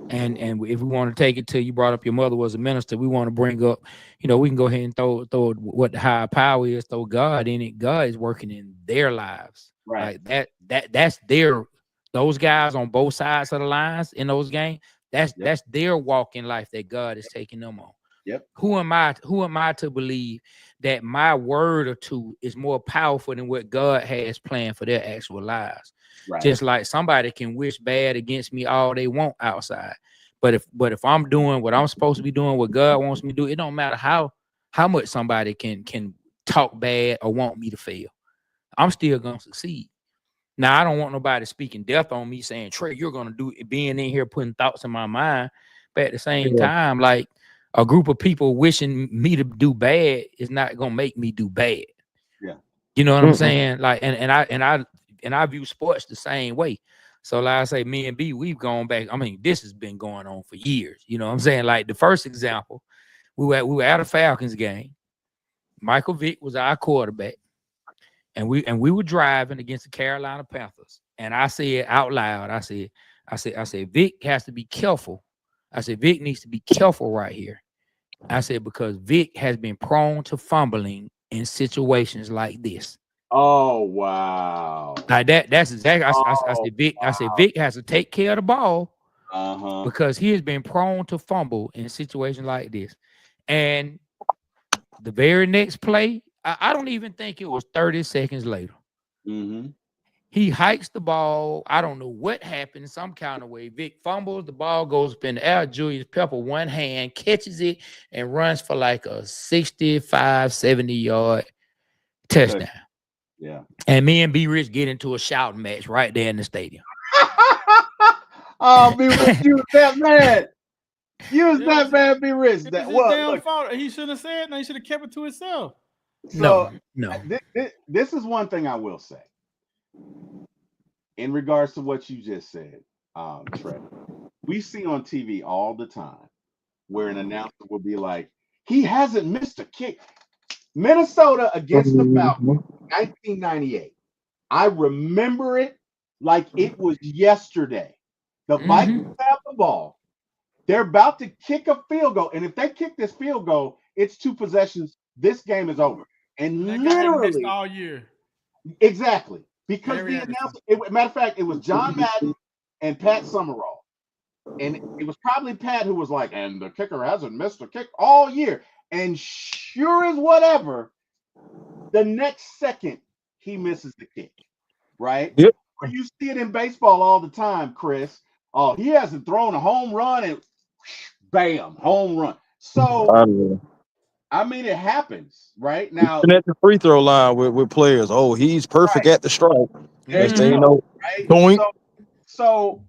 And if we want to take it to you brought up your mother was a minister, we want to bring up, we can go ahead and throw what the higher power is, throw God in it. God is working in their lives. right. Like that's their those guys on both sides of the lines in those games. That's Yep. that's their walk in life that God is taking them on. Yep. Who am I to believe that my word or two is more powerful than what God has planned for their actual lives? Right. Just like somebody can wish bad against me all they want outside. But if I'm doing what I'm supposed to be doing, what God wants me to do, it don't matter how much somebody can talk bad or want me to fail. I'm still gonna succeed. Now I don't want nobody speaking death on me saying, Trey, you're gonna do it, being in here putting thoughts in my mind. But at the same Yeah. time, like a group of people wishing me to do bad is not gonna make me do bad. Yeah. You know what I'm Mm-mm. saying? Like, and I view sports the same way. So, like I say, me and B, we've gone back. I mean, this has been going on for years. You know what I'm saying? Like the first example, we were at a Falcons game. Michael Vick was our quarterback, and we were driving against the Carolina Panthers. And I said out loud, I said, Vic has to be careful. I said, Vic needs to be careful right here. I said, because Vic has been prone to fumbling in situations like this. Oh wow. Like that's exactly. I Oh said Vic. I said wow. Vic has to take care of the ball Uh-huh. because he has been prone to fumble in situations like this. And the very next play, I don't even think it was 30 seconds later. Mm-hmm. He hikes the ball. I don't know what happened. Some kind of way. Vic fumbles. The ball goes up in the air. Julius Pepper, one hand, catches it and runs for like a 65, 70-yard touchdown. Yeah. And me and B Rich get into a shouting match right there in the stadium. Oh, be rich. You was that man. You was It that was, man. Be rich. it was That his well, damn look. fault. He shouldn't have said no. He should have kept it to himself. So No. this is one thing I will say in regards to what you just said, Trey. We see on TV all the time where an announcer will be like, "He hasn't missed a kick." Minnesota against the Falcons, Mhm. 1998. I remember it like it was yesterday. The Vikings Mm-hmm. have the ball. They're about to kick a field goal. And if they kick this field goal, it's two possessions. This game is over. And that And guy hadn't missed literally, all year. exactly. Because Larry the Anderson. announcer, matter of fact, it was John Madden and Pat Summerall. And it was probably Pat who was like, and the kicker hasn't missed a kick all year. And sure as whatever, the next second he misses the kick, right? Yep. Or you see it in baseball all the time, Chris. Oh, he hasn't thrown a home run and bam, home run. So Out of there. I mean, it happens, right? Now, Even at the free throw line with players. Oh, he's perfect right, at the stripe. there Next you thing you Mhm. go, know, right? doink. So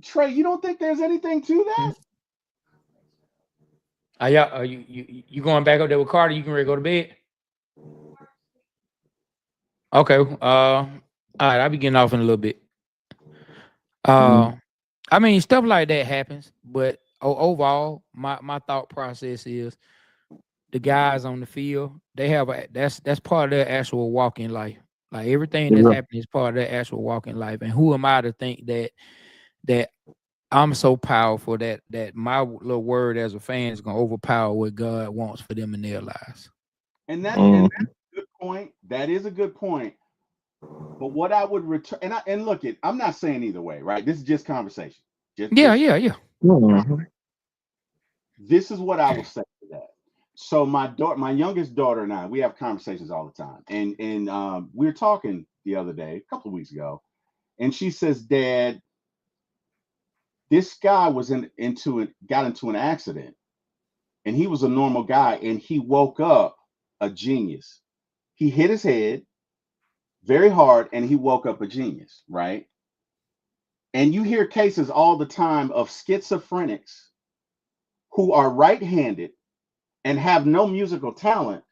Trey, you don't think there's anything to that? Are y'all, are you going back up there with Carter? You can ready to go to bed? Okay. All right. I'll be getting off in a little bit. Mm, I mean, stuff like that happens, but overall, my thought process is the guys on the field, they have that's part of their actual walk in life. Like everything that's yeah. happening is part of their actual walk in life. And who am I to think that I'm so powerful that my little word as a fan is gonna overpower what God wants for them in their lives? And Mm, that's a good point. That is a good point. But what I would return and look it, I'm not saying either way, right? This is just conversation. Yeah, Just yeah, yeah. mhm. this is what I will say to that. So my youngest daughter and I, we have conversations all the time. And we were talking the other day, a couple of weeks ago, and she says, Dad, this guy was got into an accident, and he was a normal guy, and he woke up a genius. He hit his head very hard, and he woke up a genius, right? And you hear cases all the time of schizophrenics who are right-handed and have no musical talent,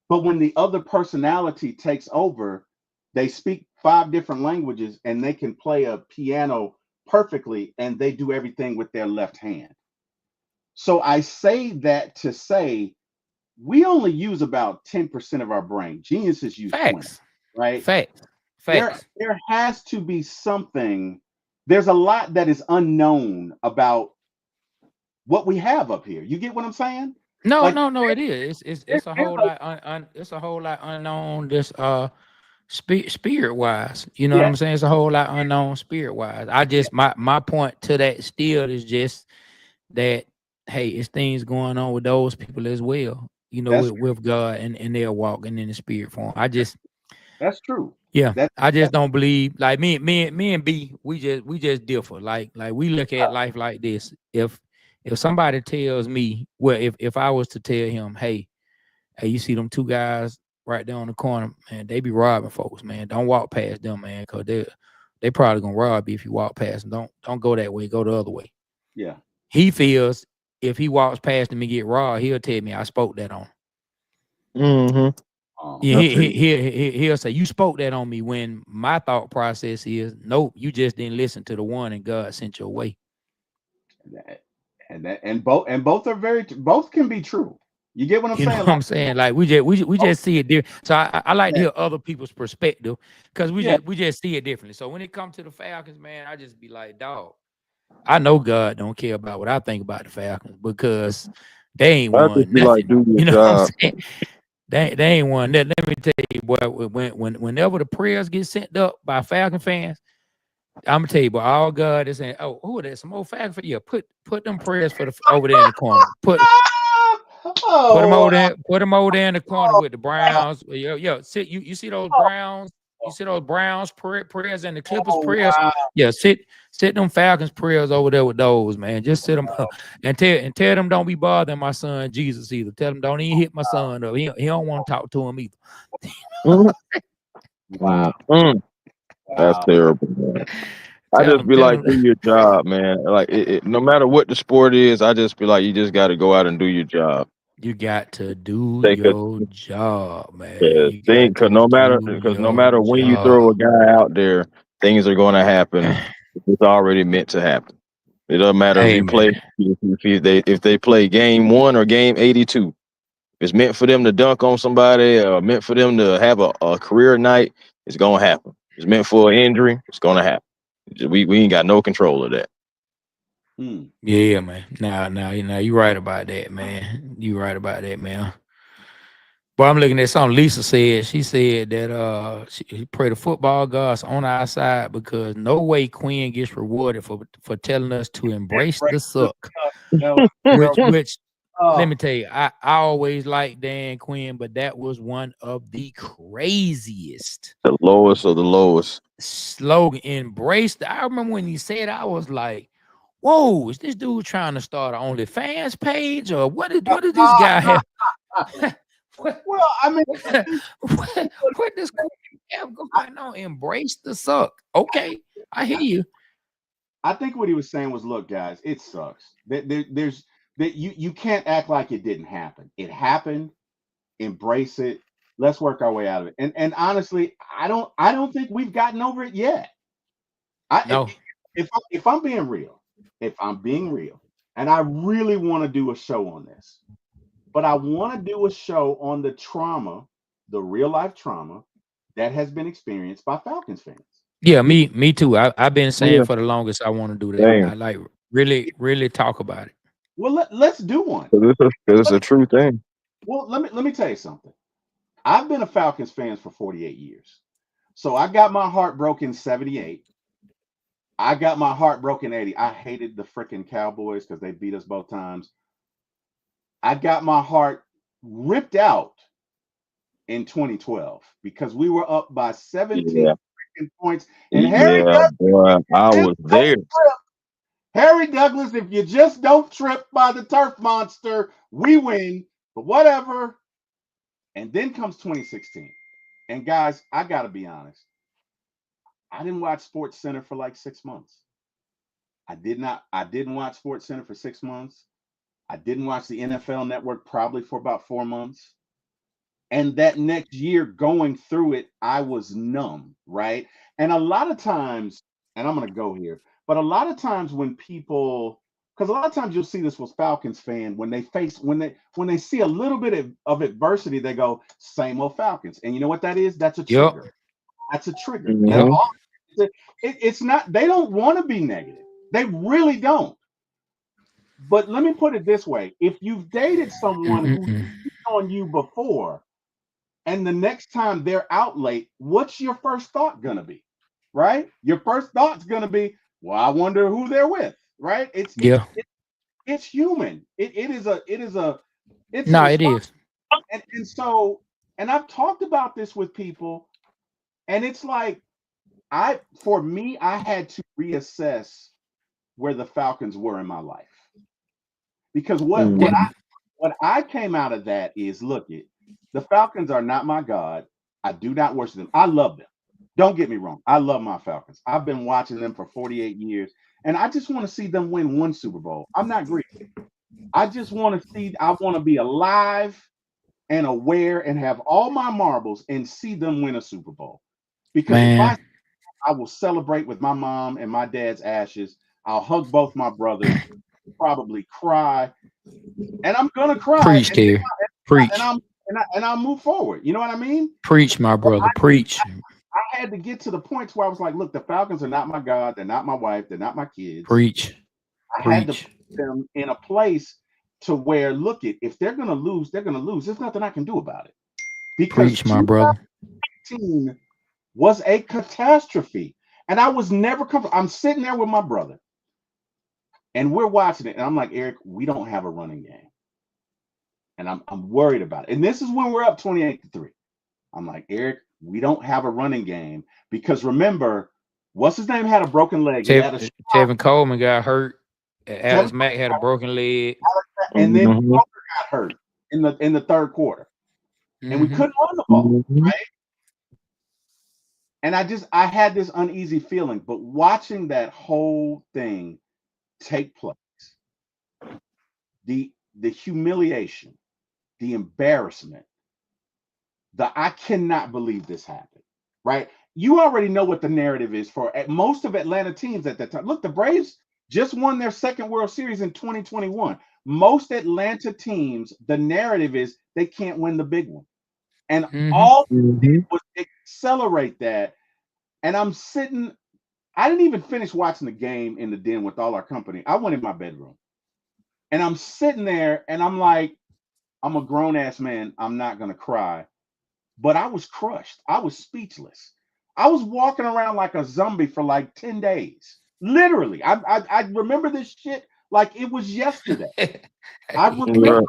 but when the other personality takes over, they speak 5 different languages and they can play a piano perfectly, and they do everything with their left hand. So I say that to say we only use about 10% of our brain. Geniuses use 20, Facts. right? Facts. Facts. There has to be something. There's a lot that is unknown about what we have up here. You get what I'm saying? No, Like no, no. It is. It's a there's whole a lot. It's a whole lot unknown. This spirit wise. You know what yeah, I'm saying? It's a whole lot unknown spirit wise. I yeah, just my point to that still is just that hey, it's things going on with those people as well. You know, that's with God and they're walking in the spirit form. I just that's true. yeah, That I just that don't believe like me and B, we just differ. Like we look at life like this. If somebody tells me, well, if I was to tell him, hey, you see them two guys right there on the corner, man, they be robbing folks, man. Don't walk past them, man, because they probably gonna rob you if you walk past them. Don't go that way, go the other way. yeah. He feels if he walks past him and get robbed, he'll tell me I spoke that on him. Mhm. Yeah, I Um, feel you. he'll say you spoke that on me when my thought process is nope, you just didn't listen to the one and God sent your way. and both are both can be true. You get what I'm You know saying? what I'm saying? Like we Both, just see it different. So I like to yeah, hear other people's perspective because yeah, we just see it differently. So when it comes to the Falcons, man, I just be like, dog, I know God don't care about what I think about the Falcons because they ain't I just won be like, nothing. do your You know what I'm job. saying? They ain't won nothing. Let me tell you, boy, whenever the prayers get sent up by Falcon fans, I'm gonna tell you, but all God is saying, oh, who are that? Some old Falcon fan? Yeah, put them prayers for the over there in the corner. Put them oh, over there. Put them over there in the corner oh, with the Browns. Yo, sit. You see those Browns? You see those Browns prayers and the Clippers oh, prayers? wow. Yeah, sit them Falcons prayers over there with those, man. Just sit them and tell them don't be bothering my son Jesus either. Tell them don't even hit my son up. He don't want to talk to him either. Mhm. Wow, Mm. That's wow. terrible, man. I Tell just them, be tell like, them. do your job, man. Like, no matter what the sport is, I just be like, you just got to go out and do your job. You got to do Take a your job, man. yeah, You thing, got to do because no your matter when you job. throw a guy out there, things are going to happen. It's already meant to happen. It doesn't matter if Hey, you man. play if they play game 1 or game 82. If it's meant for them to dunk on somebody or meant for them to have a career night, it's gonna happen. If it's meant for an injury, it's gonna happen. We ain't got no control of that. Hmm. Yeah, man. Now, you right about that, man. You right about that, man. But I'm looking at something Lisa said. She said that she pray the football gods on our side because no way Quinn gets rewarded for telling us to embrace Right. the suck. That was terrible. Which let Oh, me tell you, I always liked Dan Quinn, but that was one of the craziest The lowest of the lowest. slogan. Embrace the I remember when he said I was like, whoa, is this dude trying to start an OnlyFans page or what did this guy have? what, Well, I mean, what does have going on? Embrace the suck. Okay, I hear you. I think what he was saying was, look, guys, it sucks. There's that you can't act like it didn't happen. It happened. Embrace it. Let's work our way out of it. And honestly, I don't think we've gotten over it yet. I No, if I'm being real, if I'm being real, and I really want to do a show on this, but I want to do a show on the trauma, the real life trauma that has been experienced by Falcons fans. yeah, me too. I've been saying Yeah, for the longest I want to do that. damn. I like really talk about it. Well, let's do one. 'Cause it's a true thing. Well, let me tell you something. I've been a Falcons fan for 48 years. So I got my heart broken in 78. I got my heart broken in 80. I hated the freaking Cowboys because they beat us both times. I got my heart ripped out in 2012 because we were up by 17 Yeah, freaking points. And yeah, boy, I was there. Harry Douglas, if you just don't trip by the turf monster, we win. But whatever. And then comes 2016. And guys, I gotta be honest. I didn't watch Sports Center for like 6 months. I didn't watch Sports Center for 6 months. I didn't watch the NFL network probably for about 4 months. And that next year going through it, I was numb, right? And a lot of times, and I'm gonna go here, but a lot of times when people, because a lot of times you'll see this with Falcons fan when they see a little bit of adversity, they go, same old Falcons. And you know what that is? That's a Yep, trigger. That's a trigger. That's yep. Hmm. all. It's not, they don't want to be negative. They really don't. But let me put it this way. If you've dated someone who Mm-mm-mm. cheated on you before, and the next time they're out late, what's your first thought gonna be? Right? Your first thought's gonna be, well, I wonder who they're with, right? Yeah, It's human. It's a no, it response. is. And so, and I've talked about this with people, and it's like for me, I had to reassess where the Falcons were in my life. Because That, what I came out of that is, look, the Falcons are not my God. I do not worship them. I love them. Don't get me wrong. I love my Falcons. I've been watching them for 48 years, and I just want to see them win one Super Bowl. I'm not greedy. I just want to see. I want to be alive and aware and have all my marbles and see them win a Super Bowl. Because if man, I will celebrate with my mom and my dad's ashes. I'll hug both my brothers, probably cry, and I'm gonna cry, preach there. and Preach. I'll move forward. You know what I mean? Preach, my brother. Preach. I had to get to the point where I was like, look, the Falcons are not my God, they're not my wife, they're not my kids. Preach. I had to Preach. put them in a place to where, look, if they're gonna lose, they're gonna lose. There's nothing I can do about it because Preach, my brother. 2018 was a catastrophe, and I was never comfortable. I'm sitting there with my brother, and we're watching it, and I'm like, Eric, we don't have a running game, and I'm worried about it. And this is when we're up 28-3. I'm like, Eric, we don't have a running game because remember, what's his name had a broken leg. He had a Tevin Coleman got hurt. Tevin, Alex Mack had a broken leg. and then Hmm. Walker got hurt in the third quarter, and we Hmm. couldn't run the ball, Hmm. right? And I had this uneasy feeling, but watching that whole thing take place, the humiliation, the embarrassment, I cannot believe this happened, right? You already know what the narrative is for most of Atlanta teams at that time. Look, the Braves just won their second World Series in 2021. Most Atlanta teams, the narrative is they can't win the big one. And Hmm. all they did Hmm. was accelerate that. And I'm sitting, I didn't even finish watching the game in the den with all our company. I went in my bedroom and I'm sitting there and I'm like, I'm a grown ass man. I'm not going to cry. But I was crushed. I was speechless. I was walking around like a zombie for like 10 days. Literally. I remember this shit like it was yesterday. I Hey, remember Right.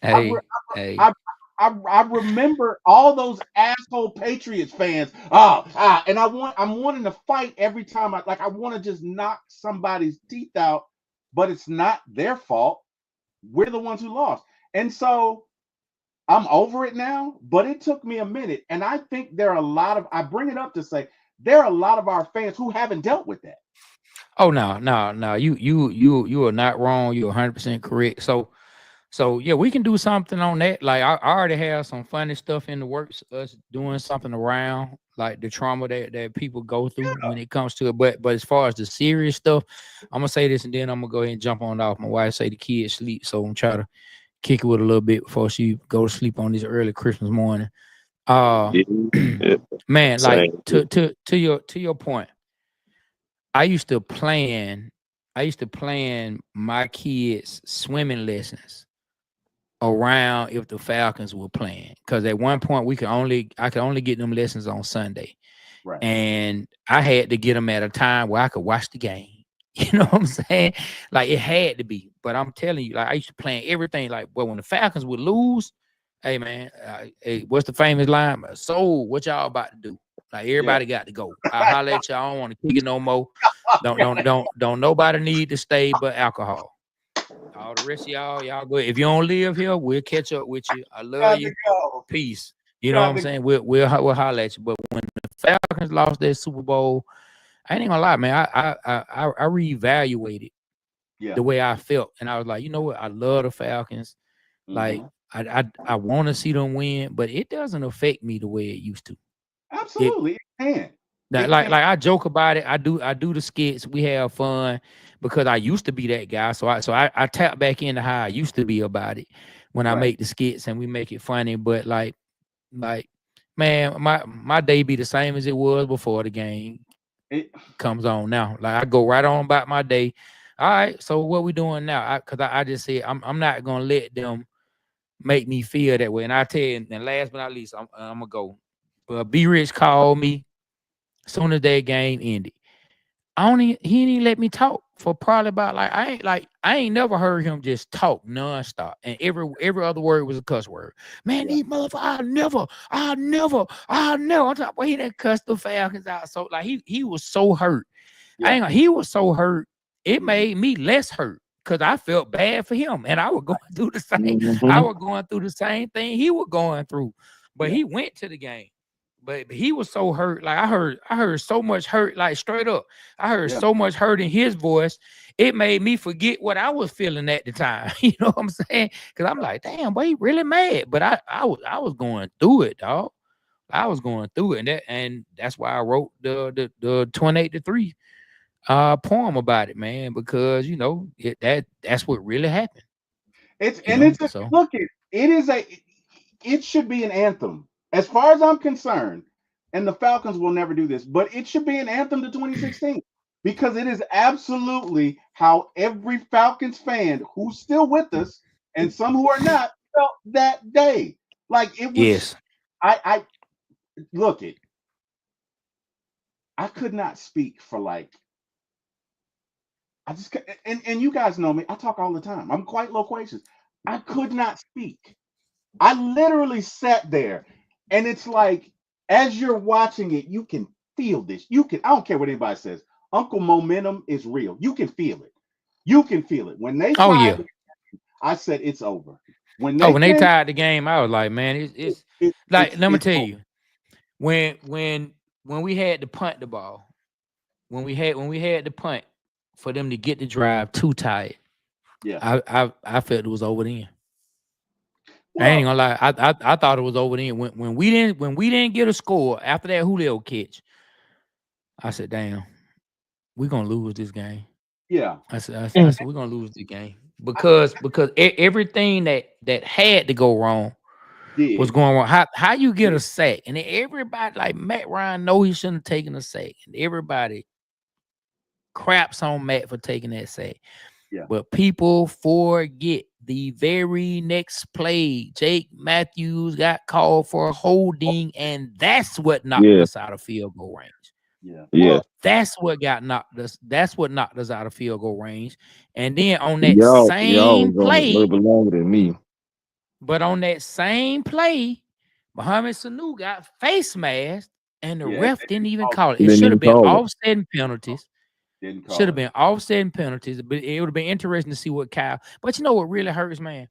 I, re- hey, I hey. I remember all those asshole Patriots fans. And I'm wanting to fight every time. I want to just knock somebody's teeth out, but it's not their fault. We're the ones who lost, and so I'm over it now. But it took me a minute, and I think there are a lot of. I bring it up to say there are a lot of our fans who haven't dealt with that. Oh no. You are not wrong. You're 100% correct. So yeah, we can do something on that. Like I already have some funny stuff in the works. Us doing something around like the trauma that people go through when it comes to it. But as far as the serious stuff, I'm gonna say this and then I'm gonna go ahead and jump on it off. My wife say the kids sleep, so I'm trying to kick it with a little bit before she go to sleep on this early Christmas morning. Uh Yeah, yeah, man, like same. to your point, I used to plan my kids swimming lessons around if the Falcons were playing. Because at one point I could only get them lessons on Sunday. Right. And I had to get them at a time where I could watch the game. You know what I'm saying? Like it had to be. But I'm telling you, like I used to plan everything. Like, well, when the Falcons would lose, hey man, hey, what's the famous line? So what y'all about to do? Like Yeah. everybody got to go. I holler at y'all. I don't want to kick it no more. Don't nobody need to stay but alcohol. All the rest of y'all go. If you don't live here, we'll catch up with you. I love Got you. to go. Peace. You know what I'm Got to. saying? We'll holler at you. But when the Falcons lost their Super Bowl, I ain't gonna lie, man. I reevaluated Yeah. the way I felt, and I was like, you know what? I love the Falcons. Like Mhm. I want to see them win, but it doesn't affect me the way it used to. It Absolutely. It can. that It can. like I joke about it. I do the skits. We have fun because I used to be that guy. So I tap back into how I used to be about it when I Right. make the skits and we make it funny. But like man, my day be the same as it was before the game It, comes on now. Like I go right on about my day. All right, so what we doing now? I just said I'm not gonna let them make me feel that way. And I tell you, and last but not least, I'm gonna go. But B Rich called me soon as that game ended. He didn't let me talk for probably about I ain't never heard him just talk nonstop. And every other word was a cuss word. Man, yeah. these motherfuckers, I'll never. I'm talking about he done cussed the Falcons out. So like he was so hurt. Yeah. He was so hurt. It Mhm. made me less hurt because I felt bad for him. And I was going through the same, I Mhm. was going through the same thing he was going through. But Yeah. he went to the game. But he was so hurt. Like I heard so much hurt, like straight up. I heard Yeah. so much hurt in his voice. It made me forget what I was feeling at the time. You know what I'm saying? Because I'm like, damn, boy, he really mad. But I was going through it, dog. I was going through it. And that's why I wrote the 28-3 poem about it, man, because that's what really happened, It's a So look. It is a. It should be an anthem, as far as I'm concerned. And the Falcons will never do this, but it should be an anthem to 2016 because it is absolutely how every Falcons fan who's still with us and some who are not felt that day. Like it was. yes. I look it. I could not speak for like I just and you guys know me. I talk all the time. I'm quite loquacious. I could not speak. I literally sat there, and it's like as you're watching it, you can feel this. You can. I don't care what anybody says. Uncle Momentum is real. You can feel it. You can feel it. When they Oh tied, yeah. I said it's over. When Oh, they when they came, tied the game, I was like, man, it's like let me it's tell over. you, when we had to punt the ball, when we had to punt for them to get the drive too tight, Yeah. I felt it was over then. I ain't Well, gonna lie, I thought it was over then. When we didn't get a score after that Julio catch, I said, damn, we're gonna lose this game. yeah. I said we're gonna lose the game because everything that had to go wrong was Did. going wrong. How you get a sack? And then everybody like Matt Ryan know he shouldn't have taken a sack. And everybody craps on Matt for taking that sack. Yeah. But people forget the very next play. Jake Matthews got called for a holding, and that's what knocked Yeah, us out of field goal range. Yeah. yeah. Well, That's what got knocked us. That's what knocked us out of field goal range. And then on that Y'all same was on it a little play, bit longer than me. But on that same play, Mohamed Sanu got face masked, and the Yeah, ref didn't even call call it. It Didn't should even have been call it. offsetting penalties. didn't Should call have it. been offsetting penalties, but it would have been interesting to see what Kyle. But you know what really hurts, man?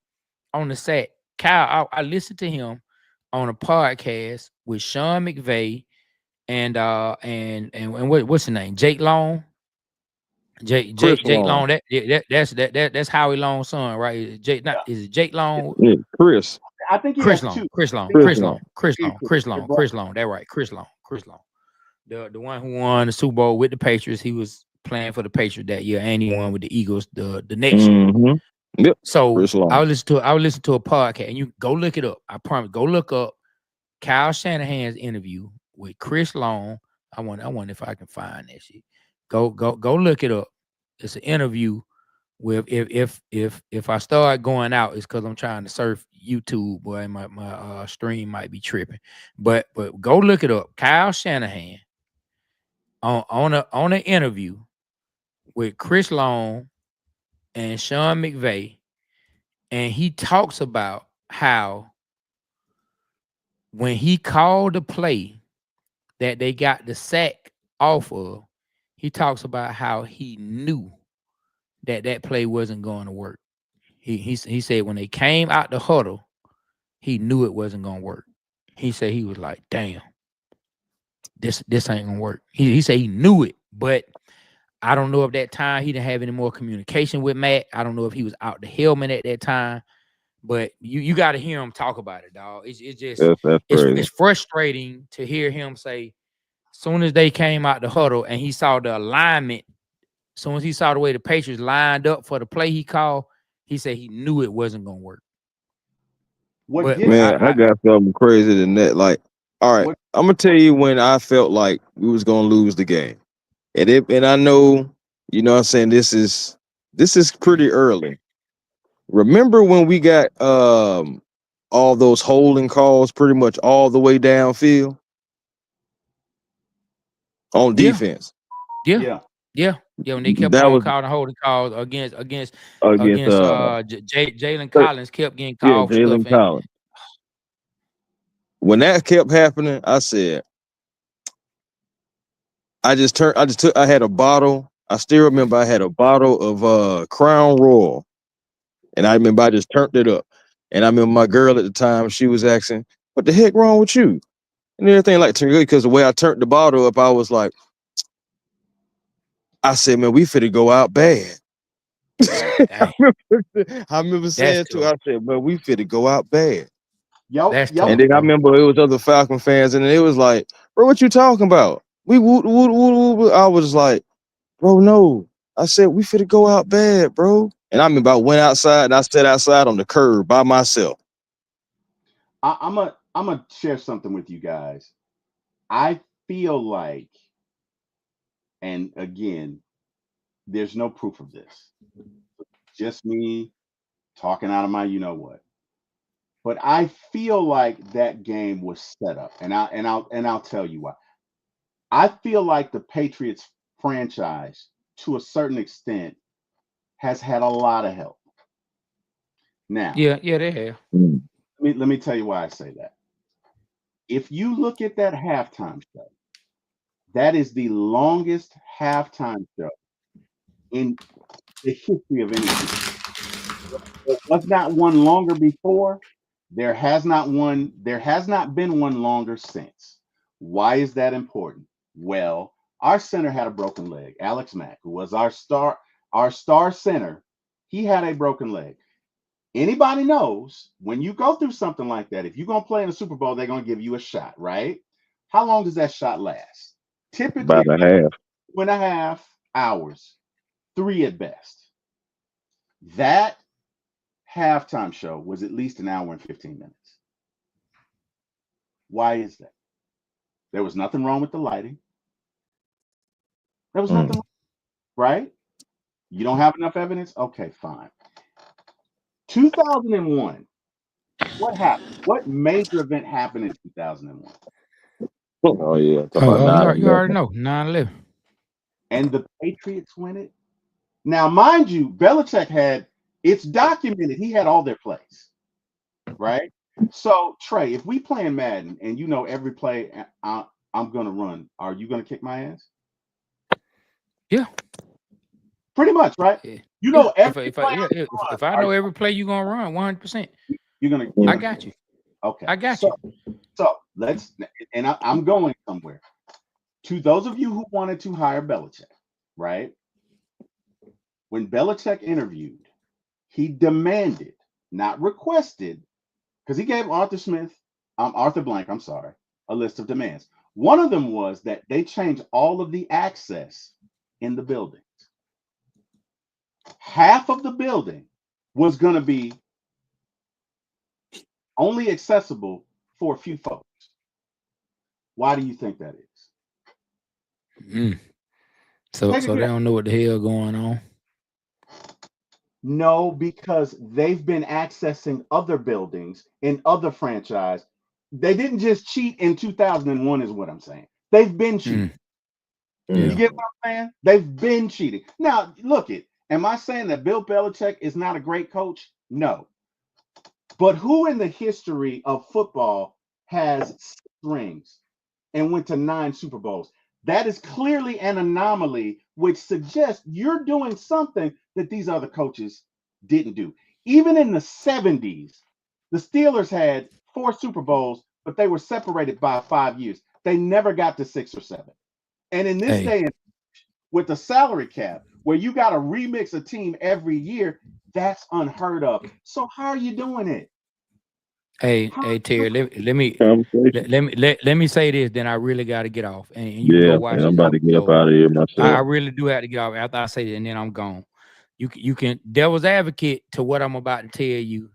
On the set, Kyle, I listened to him on a podcast with Sean McVay and what's his name? Jake Long. Chris Jake Long. Long. That's Howie Long's son, right? Jake, not Yeah. is it Jake Long? Yeah, Chris. I think he Chris has Long, two. Chris Long, Chris Chris Long. Long, Chris He has Long, two. Chris They're Long, both- Chris Long. That right, Chris Long, Chris Long. The one who won the Super Bowl with the Patriots. He was playing for the Patriots that year, and he won with the Eagles the next year. Mm-hmm. Yep. So Chris Long. I would listen to a podcast, and you go look it up. I promise. Go look up Kyle Shanahan's interview with Chris Long. I wonder if I can find that shit. Go look it up. It's an interview with if I start going out, it's because I'm trying to surf YouTube, boy. My stream might be tripping. But go look it up. Kyle Shanahan on an interview with Chris Long and Sean McVay, and he talks about how when he called the play that they got the sack off of, he talks about how he knew that play wasn't going to work. He said when they came out the huddle, he knew it wasn't going to work. He said he was like, damn, this ain't gonna work. He said he knew it, but I don't know if that time he didn't have any more communication with Matt. I don't know if he was out the helmet at that time. But you got to hear him talk about it, dog. It's just That's crazy. it's frustrating to hear him say, soon as they came out the huddle and he saw the alignment, soon as he saw the way the Patriots lined up for the play he called, he said he knew it wasn't gonna work. What But gets Man, I got something crazy than that. Like, all right, What- I'm gonna tell you when I felt like we was gonna lose the game. And I know, you know what I'm saying, this is pretty early. Remember when we got all those holding calls pretty much all the way downfield on Yeah. defense? yeah. When they kept That on was calling holding calls against against Jalen Collins kept getting yeah, called for stuff. Jalen Collins. When that kept happening, I said, I had a bottle. I still remember I had a bottle of Crown Royal. And I remember I just turned it up. And I remember my girl at the time, she was asking, what the heck wrong with you? And everything like to because the way I turned the bottle up, I was like, I said, man, we finna go out bad. Dang, I remember saying to her, I said, man, we finna go out bad. That's And tough. then I remember it was other Falcon fans, and it was like, bro, what you talking about? We woot, woot, woot, woot, woot. I was like, bro, no. I said, we finna go out bad, bro. And I remember I went outside and I sat outside on the curb by myself. I'm gonna share something with you guys. I feel like, and again, there's no proof of this. Just me talking out of my you know what. But I feel like that game was set up, and I'll tell you why. I feel like the Patriots franchise, to a certain extent, has had a lot of help. Now, Yeah, they have. let me tell you why I say that. If you look at that halftime show, that is the longest halftime show in the history of anything. There was not one longer before. There has not been one longer since. Why is that important? Well, our center had a broken leg. Alex Mack, who was our star center, he had a broken leg. Anybody knows when you go through something like that, if you're going to play in a Super Bowl, they're going to give you a shot, right? How long does that shot last? Typically, About a half. 2.5 hours, 3 at best. That halftime show was at least an hour and 15 minutes. Why is that? There was nothing wrong with the lighting. There was nothing wrong, right? You don't have enough evidence? Okay, fine. 2001. What happened? What major event happened in 2001? Oh yeah, talk about You 9/11. already know 9/11. And the Patriots win it. Now, mind you, Belichick it's documented, he had all their plays, right? So Trey, if we playing Madden and you know every play I'm gonna run, are you gonna kick my ass? Yeah. Pretty much, right? Yeah. You Yeah. know every If I play yeah, I'm gonna if I run. know every play you're gonna run 100%, You're gonna I you're gonna got you. okay. I got So you. let's and I'm going somewhere. To those of you who wanted to hire Belichick, right? When Belichick interviewed, he demanded, not requested, because he gave Arthur Blank, I'm sorry, a list of demands. One of them was that they change all of the access in the building. Half of the building was going to be only accessible for a few folks. Why do you think that is? Mm. So Take a so they guess. don't know what the hell going on. No, because they've been accessing other buildings in other franchise. They didn't just cheat in 2001, is what I'm saying. They've been cheating. Mm. You Yeah. get what I'm saying? They've been cheating. Now, look it. Am I saying that Bill Belichick is not a great coach? No. But who in the history of football has 6 rings and went to 9 Super Bowls? That is clearly an anomaly, which suggests you're doing something that these other coaches didn't do. Even in the 70s, the Steelers had 4 Super Bowls, but they were separated by 5 years. They never got to 6 or 7. And in this Hey, day and with the salary cap, where you got to remix a team every year, that's unheard of. So how are you doing it? How are hey, you Terry. Conversation. Let me say this. Then I really got to get off, and you can go Yeah, watch man. I'm this about to get up episode. out of here I myself. really do have to get off after I say that, and then I'm gone. You can devil's advocate to what I'm about to tell you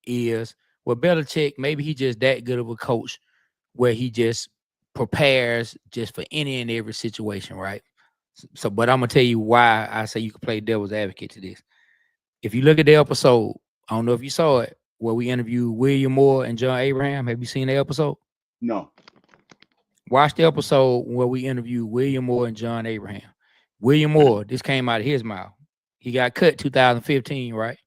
is well, Belichick, maybe he just that good of a coach where he just prepares just for any and every situation, right? So, but I'm gonna tell you why I say you can play devil's advocate to this. If you look at the episode, I don't know if you saw it, where we interviewed William Moore and John Abraham. Have you seen the episode? No. Watch the episode where we interviewed William Moore and John Abraham. William Moore, this came out of his mouth. He got cut 2015, right?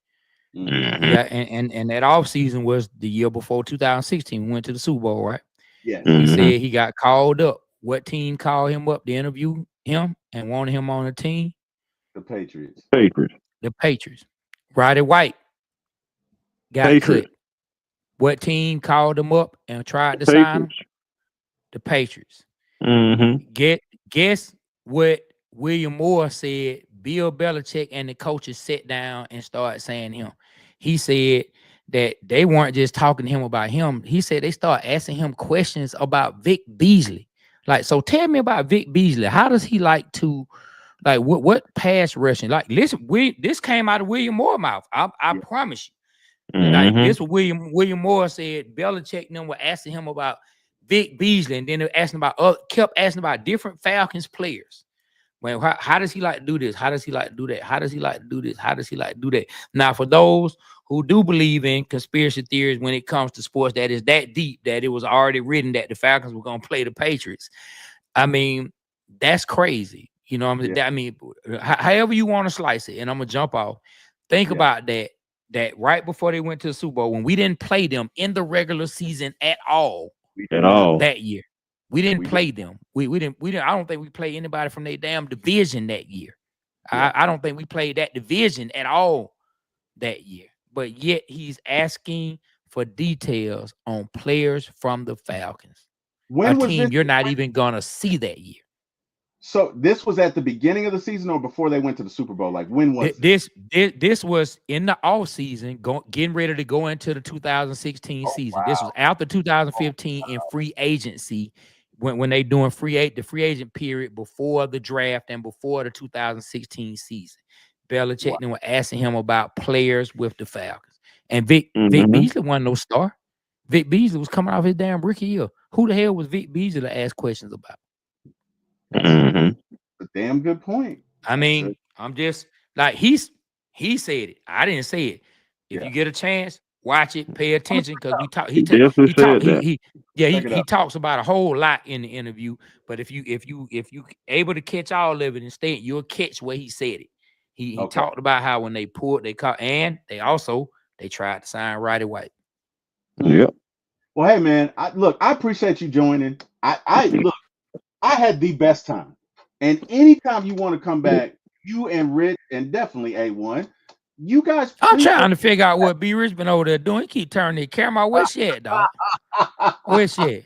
Mhm. He got and that off season was the year before 2016. We went to the Super Bowl, right? Yes. He Mm-hmm. said he got called up. What team called him up to interview him and wanted him on the team? The Patriots. Patriots. The Patriots. Roddy White got cut. Patriots. What team called him up and tried to sign him? Patriots. The Patriots. Mm-hmm. Guess what William Moore said Bill Belichick and the coaches sat down and started saying to him. He said that they weren't just talking to him about him. He said they started asking him questions about Vic Beasley. Like, so tell me about Vic Beasley. How does he like to like what pass rushing? Like, listen, this came out of William Moore's mouth. I Yeah. promise you. Like Mm-hmm. this what William Moore said. Belichick and them were asking him about Vic Beasley, and then they asking about kept asking about different Falcons players. Well, how does he like to do this? How does he like to do that? How does he like to do this? How does he like to do that? Now, for those who do believe in conspiracy theories when it comes to sports, that is that deep that it was already written that the Falcons were going to play the Patriots. I mean, that's crazy. You know, Yeah. I mean, however you want to slice it, and I'm gonna jump off. Think Yeah. about that. That right before they went to the Super Bowl, when we didn't play them in the regular season at all We At did not. all. that year, we didn't We did. play them. We didn't. I don't think we played anybody from their damn division that year. Yeah. I don't think we played that division at all that year. But yet he's asking for details on players from the Falcons, a When was this? team you're not even gonna see that year. So this was at the beginning of the season or before they went to the Super Bowl? Like when was it? This was in the off season, getting ready to go into the 2016 Oh season. This was wow. after 2015 in free agency when they doing the free agent period before the draft and before the 2016 season. Belichick Wow. and were asking him about players with the Falcons, and Vic Mm-hmm. Beasley wasn't no star. Vic Beasley was coming off his damn rookie year. Who the hell was Vic Beasley to ask questions about? Mm-hmm. A damn good point. I That's mean, I'm just like he said it. I didn't say it. If you Yeah. get a chance, watch it, pay attention because we talk. He definitely said that. Check it He out. talks about a whole lot in the interview. But if you able to catch all of it instead, you'll catch where he said it. He Okay. talked about how when they pulled they caught and they tried to sign Roddy White. Yep. Well, hey man, I appreciate you joining. I had the best time. And anytime you want to come back, you and Rich and definitely A1, you guys I'm please trying to figure out what B Rich been over there doing. He keep turning the camera. Where's she at, dog? Where's she at?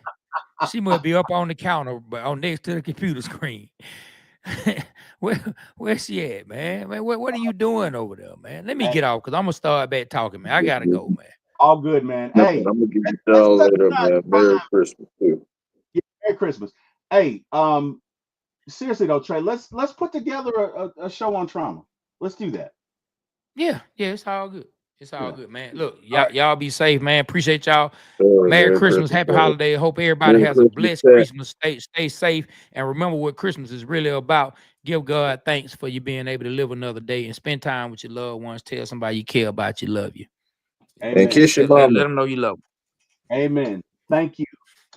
She must be up on the counter, but on next to the computer screen. Where's she at, man? Man, what are you doing over there, man? Let me Hey, get off because I'm gonna start back talking, man. I gotta go, man. all good, man. No, Hey, I'm gonna give you let's y'all set later, aside man. Merry Christmas too. yeah, Merry Christmas. Hey, seriously though, Trey, let's put together a show on trauma. Let's do that. Yeah, it's all good. It's all Yeah. good, man. Look, All right. y'all be safe, man. Appreciate y'all. Merry Merry Christmas, Christmas, happy man. holiday. Hope everybody Merry has a Christmas, blessed chat. Christmas. Stay safe, and remember what Christmas is really about. Give God thanks for you being able to live another day and spend time with your loved ones. Tell somebody you care about, you love you. And Amen. kiss your Let mama. them know you love them. Amen. Thank you.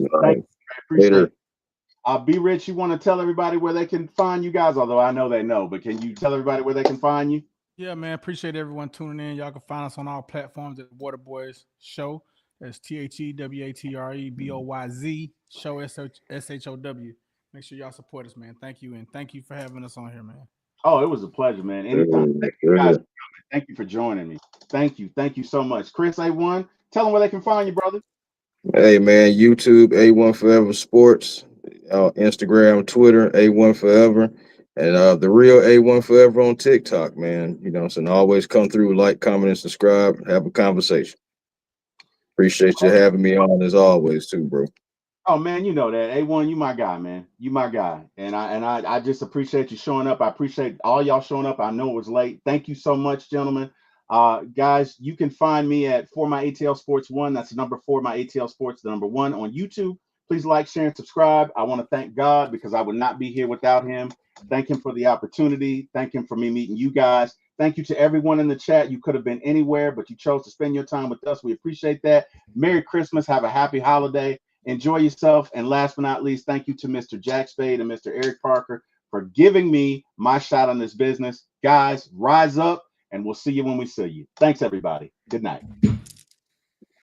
All Thank right. you. I appreciate Later. it. B Rich, you want to tell everybody where they can find you guys? Although I know they know, but can you tell everybody where they can find you? Yeah, man. Appreciate everyone tuning in. Y'all can find us on all platforms at Water Boys Show. That's TheWaterBoyz Show SHOW. Make sure y'all support us, man. Thank you, and thank you for having us on here, man. Oh, it was a pleasure, man. Anytime. Thank you guys. Thank you for joining me. Thank you. Thank you so much. Chris A1, tell them where they can find you, brother. Hey man, YouTube A1 Forever Sports, Instagram, Twitter A1 Forever, and the real A1 Forever on TikTok, man. You know, so always come through, like, comment, and subscribe, have a conversation. Appreciate you having me on as always, too, bro. Oh man, you know that. A1, you my guy, man. You my guy. And I just appreciate you showing up. I appreciate all y'all showing up. I know it was late. Thank you so much, gentlemen. Guys, you can find me at For My ATL Sports One. That's the number 4, My ATL Sports, the number 1 on YouTube. Please like, share, and subscribe. I want to thank God because I would not be here without him. Thank him for the opportunity. Thank him for me meeting you guys. Thank you to everyone in the chat. You could have been anywhere, but you chose to spend your time with us. We appreciate that. Merry Christmas. Have a happy holiday. Enjoy yourself. And last but not least, thank you to Mr. Jack Spade and Mr. Eric Parker for giving me my shot on this business. Guys, rise up, and we'll see you when we see you. Thanks, everybody. Good night.